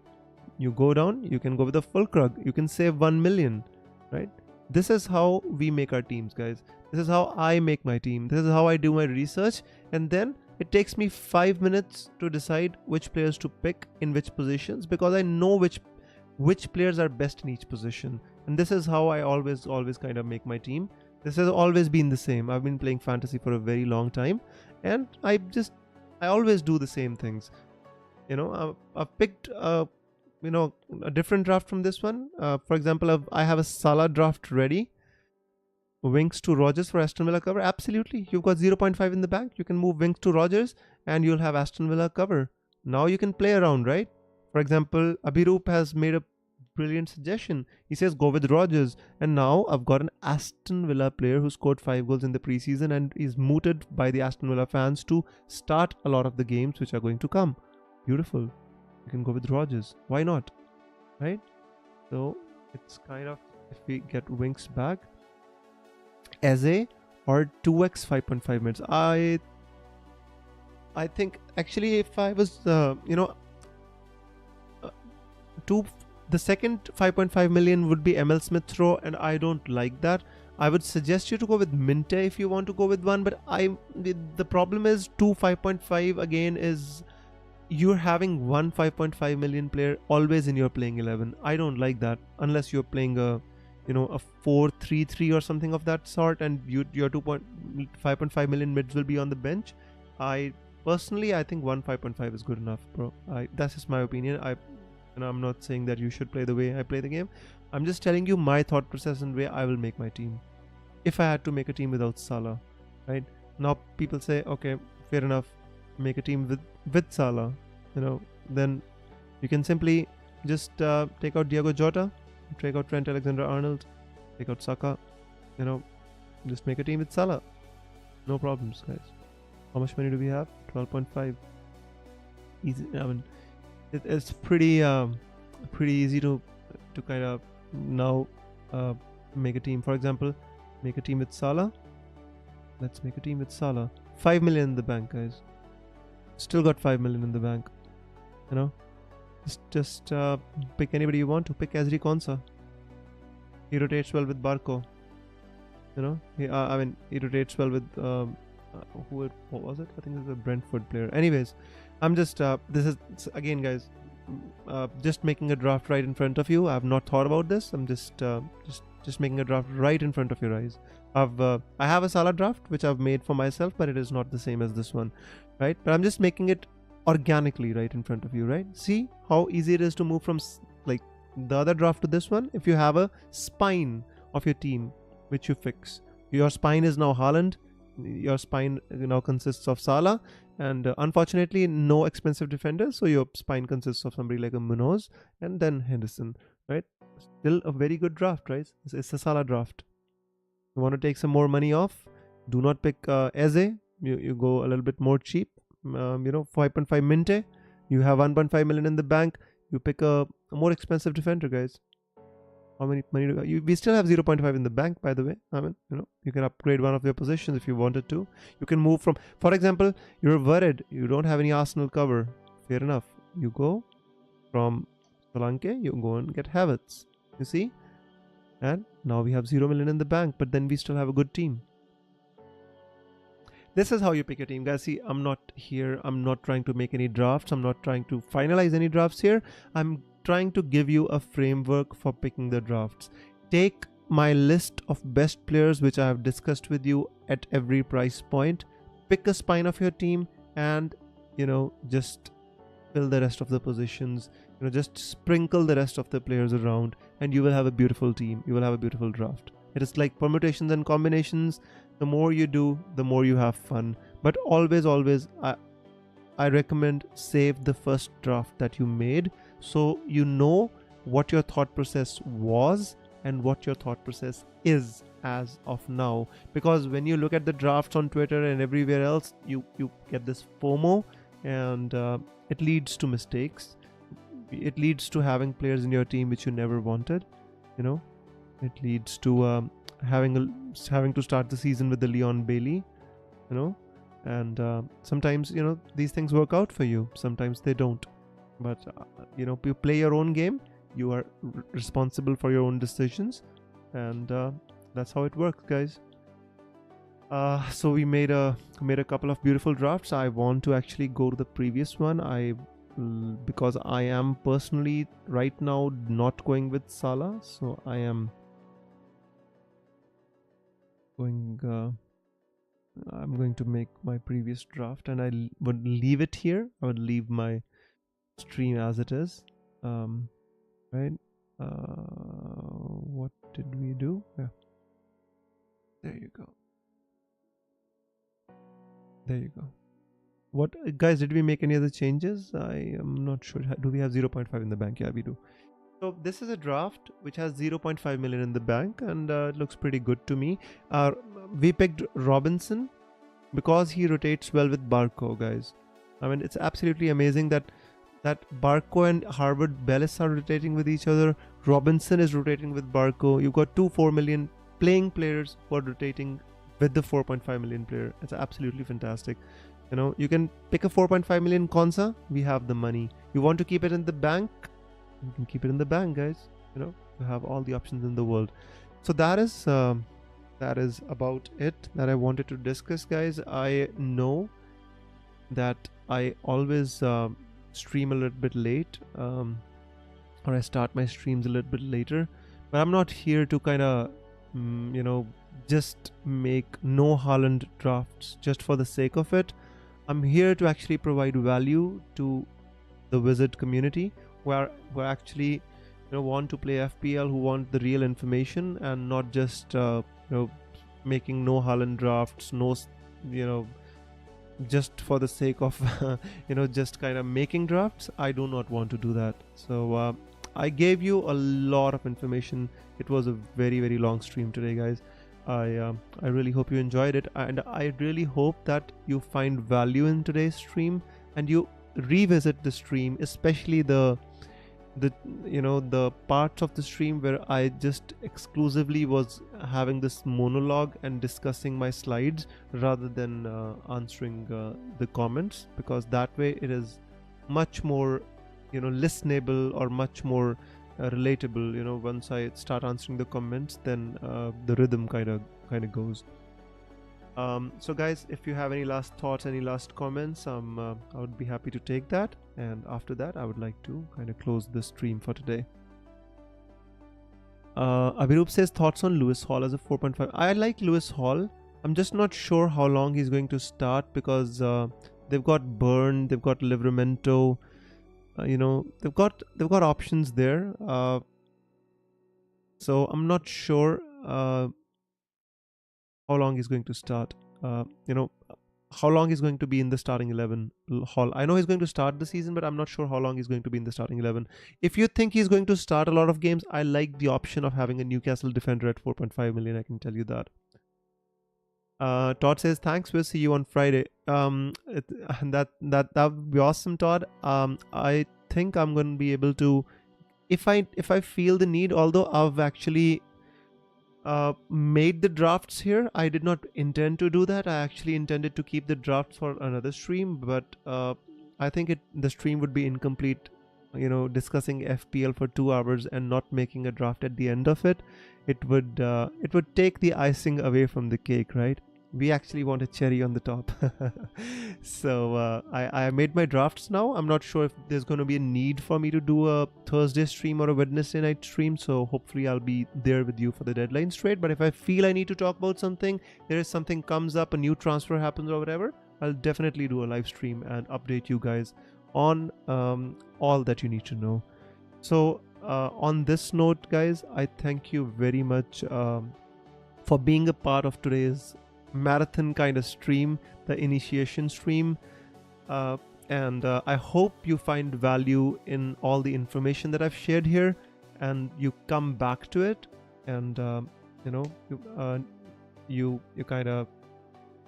A: You go down, you can go with a Fulkrug. You can save 1 million, right? This is how we make our teams, guys. This is how I make my team. This is how I do my research. And then it takes me 5 minutes to decide which players to pick in which positions, because I know which players are best in each position. And this is how I always kind of make my team. This has always been the same. I've been playing fantasy for a very long time, and I always do the same things. You know, I've picked a different draft from this one. For example, I have a Salah draft ready. Winks to Rodgers for Aston Villa cover. Absolutely. You've got 0.5 in the bank. You can move Winks to Rodgers and you'll have Aston Villa cover. Now you can play around, right? For example, Abhiroop has made a brilliant suggestion. He says go with Rodgers, and now I've got an Aston Villa player who scored 5 goals in the preseason and is mooted by the Aston Villa fans to start a lot of the games which are going to come. Beautiful. You can go with Rodgers. Why not? Right? So it's kind of, if we get Winks back, Eze or 2x 5.5 minutes. I think actually if I was the second 5.5 million would be ML Smith Rowe, and I don't like that. I would suggest you to go with Minte if you want to go with one, but the problem is 2 5.5 again is you're having one 5.5 million player always in your playing 11. I don't like that unless you're playing a a 4-3-3 or something of that sort, and your 5.5 million mids will be on the bench. I personally, I think 1 5.5 is good enough, bro. That's just my opinion. I'm not saying that you should play the way I play the game. I'm just telling you my thought process and way I will make my team. If I had to make a team without Salah, right? Now people say, okay, fair enough, make a team with Salah, then you can simply just take out Diego Jota, take out Trent Alexander-Arnold, take out Saka, just make a team with Salah. No problems, guys. How much money do we have? 12.5. Easy. I mean, it's pretty easy to kind of now make a team. For example, make a team with Salah. Let's make a team with Salah. 5 million in the bank, guys. Still got 5 million in the bank. Just pick anybody you want to. Pick Ezri Konsa. He rotates well with Barco. He rotates well with what was it? I think it's a Brentford player. Anyways, I'm just this is again, guys, just making a draft right in front of you. I've not thought about this. I'm just making a draft right in front of your eyes. I have a Salah draft which I've made for myself, but it is not the same as this one, right? But I'm just making it organically right in front of you, right? See how easy it is to move from like the other draft to this one. If you have a spine of your team which you fix, your spine is now Haaland, your spine now consists of Salah, and unfortunately no expensive defenders, so your spine consists of somebody like a Munoz and then Henderson, right? Still a very good draft, right? It's a Salah draft. You want to take some more money off, do not pick Eze. You go a little bit more cheap, 5.5 Minte. You have 1.5 million in the bank. You pick a more expensive defender, guys. How many money do you? We still have 0.5 in the bank, by the way. You can upgrade one of your positions if you wanted to. You can move from, for example, you're worried you don't have any Arsenal cover. Fair enough. You go from Solanke, you go and get Havertz. You see? And now we have 0 million in the bank, but then we still have a good team. This is how you pick a team, guys. See, I'm not trying to make any drafts. I'm not trying to finalize any drafts here. I'm trying to give you a framework for picking the drafts. Take my list of best players which I have discussed with you at every price point. Pick a spine of your team and just fill the rest of the positions. Just sprinkle the rest of the players around and you will have a beautiful team. You will have a beautiful draft. It is like permutations and combinations. The more you do, the more you have fun. But always I recommend save the first draft that you made, so you know what your thought process was and what your thought process is as of now. Because when you look at the drafts on Twitter and everywhere else, you get this FOMO, and it leads to mistakes. It leads to having players in your team which you never wanted. It leads to having to start the season with the Leon Bailey. And sometimes these things work out for you, sometimes they don't. But you play your own game. You are responsible for your own decisions, and that's how it works, guys. So we made a couple of beautiful drafts. I want to actually go to the previous one. Because I am personally right now not going with Salah, so I am going. I'm going to make my previous draft, and I would leave it here. I would leave my stream as it is. Right? What did we do? Yeah. There you go. There you go. What, guys, did we make any other changes? I am not sure. Do we have 0.5 in the bank? Yeah, we do. So this is a draft which has 0.5 million in the bank, and it looks pretty good to me. We picked Robinson because he rotates well with Barco, guys. I mean, it's absolutely amazing that Barco and Harvard Bellis are rotating with each other. Robinson is rotating with Barco. You've got 4 million playing players who are rotating with the 4.5 million player. It's absolutely fantastic. You can pick a 4.5 million Konsa. We have the money. You want to keep it in the bank? You can keep it in the bank, guys. You have all the options in the world. So that is that is about it that I wanted to discuss, guys. I know that I always stream a little bit late, or I start my streams a little bit later, but I'm not here to kind of, just make no Haaland drafts just for the sake of it. I'm here to actually provide value to the Wizard community, who actually want to play FPL, who want the real information and not just making no Haaland drafts, no just for the sake of just kind of making drafts. I do not want to do that. So I gave you a lot of information. It was a very, very long stream today, guys. I really hope you enjoyed it, and I really hope that you find value in today's stream and you revisit the stream, especially the parts of the stream where I just exclusively was having this monologue and discussing my slides rather than answering the comments, because that way it is much more listenable or much more relatable. Once I start answering the comments, then the rhythm kind of goes. So guys, if you have any last thoughts, any last comments, I would be happy to take that, and after that I would like to kind of close the stream for today. Abhirup says thoughts on Lewis Hall as a 4.5. I like Lewis Hall. I'm just not sure how long he's going to start, because they've got Burn, they've got Livramento, they've got options there. So I'm not sure how long he's going to start. How long he's going to be in the starting 11. Hall, I know he's going to start the season, but I'm not sure how long he's going to be in the starting 11. If you think he's going to start a lot of games, I like the option of having a Newcastle defender at 4.5 million. I can tell you that. Todd says thanks, we'll see you on Friday. That would be awesome, Todd. I think I'm going to be able to, if I feel the need, although I've actually made the drafts here. I did not intend to do that. I actually intended to keep the drafts for another stream, but I think the stream would be incomplete, discussing FPL for 2 hours and not making a draft at the end of it. It would take the icing away from the cake, right? We actually want a cherry on the top. So I made my drafts now. I'm not sure if there's going to be a need for me to do a Thursday stream or a Wednesday night stream, so hopefully I'll be there with you for the deadline straight. But if I feel I need to talk about something, there is something comes up, a new transfer happens or whatever, I'll definitely do a live stream and update you guys on all that you need to know. So on this note, guys, I thank you very much for being a part of today's marathon kind of stream, the initiation stream, and I hope you find value in all the information that I've shared here, and you come back to it, and you kind of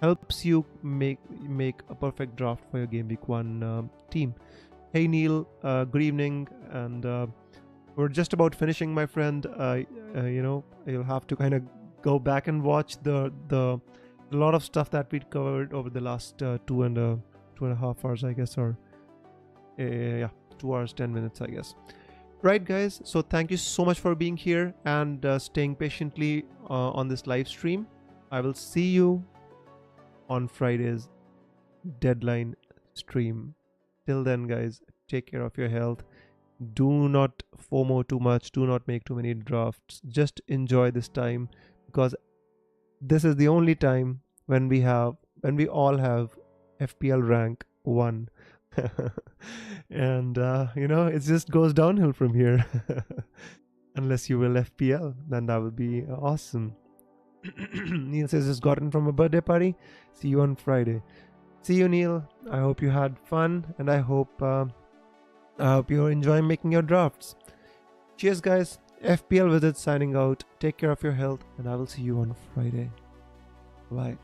A: helps you make a perfect draft for your game week 1 team. Hey Neil, good evening, and we're just about finishing, my friend. You'll have to kind of go back and watch the a lot of stuff that we covered over the last 2.5 hours, I guess, or 2 hours 10 minutes, I guess. Right, guys, so thank you so much for being here and staying patiently on this live stream. I will see you on Friday's deadline stream. Till then, guys, take care of your health. Do not FOMO too much. Do not make too many drafts. Just enjoy this time, because this is the only time when we all have FPL rank 1. And it just goes downhill from here. Unless you will FPL, then that would be awesome. Neil says it's gotten from a birthday party. See you on Friday. See you, Neil. I hope you had fun, and I hope you're enjoying making your drafts. Cheers, guys. FPL Wizards signing out. Take care of your health, and I will see you on Friday. Bye.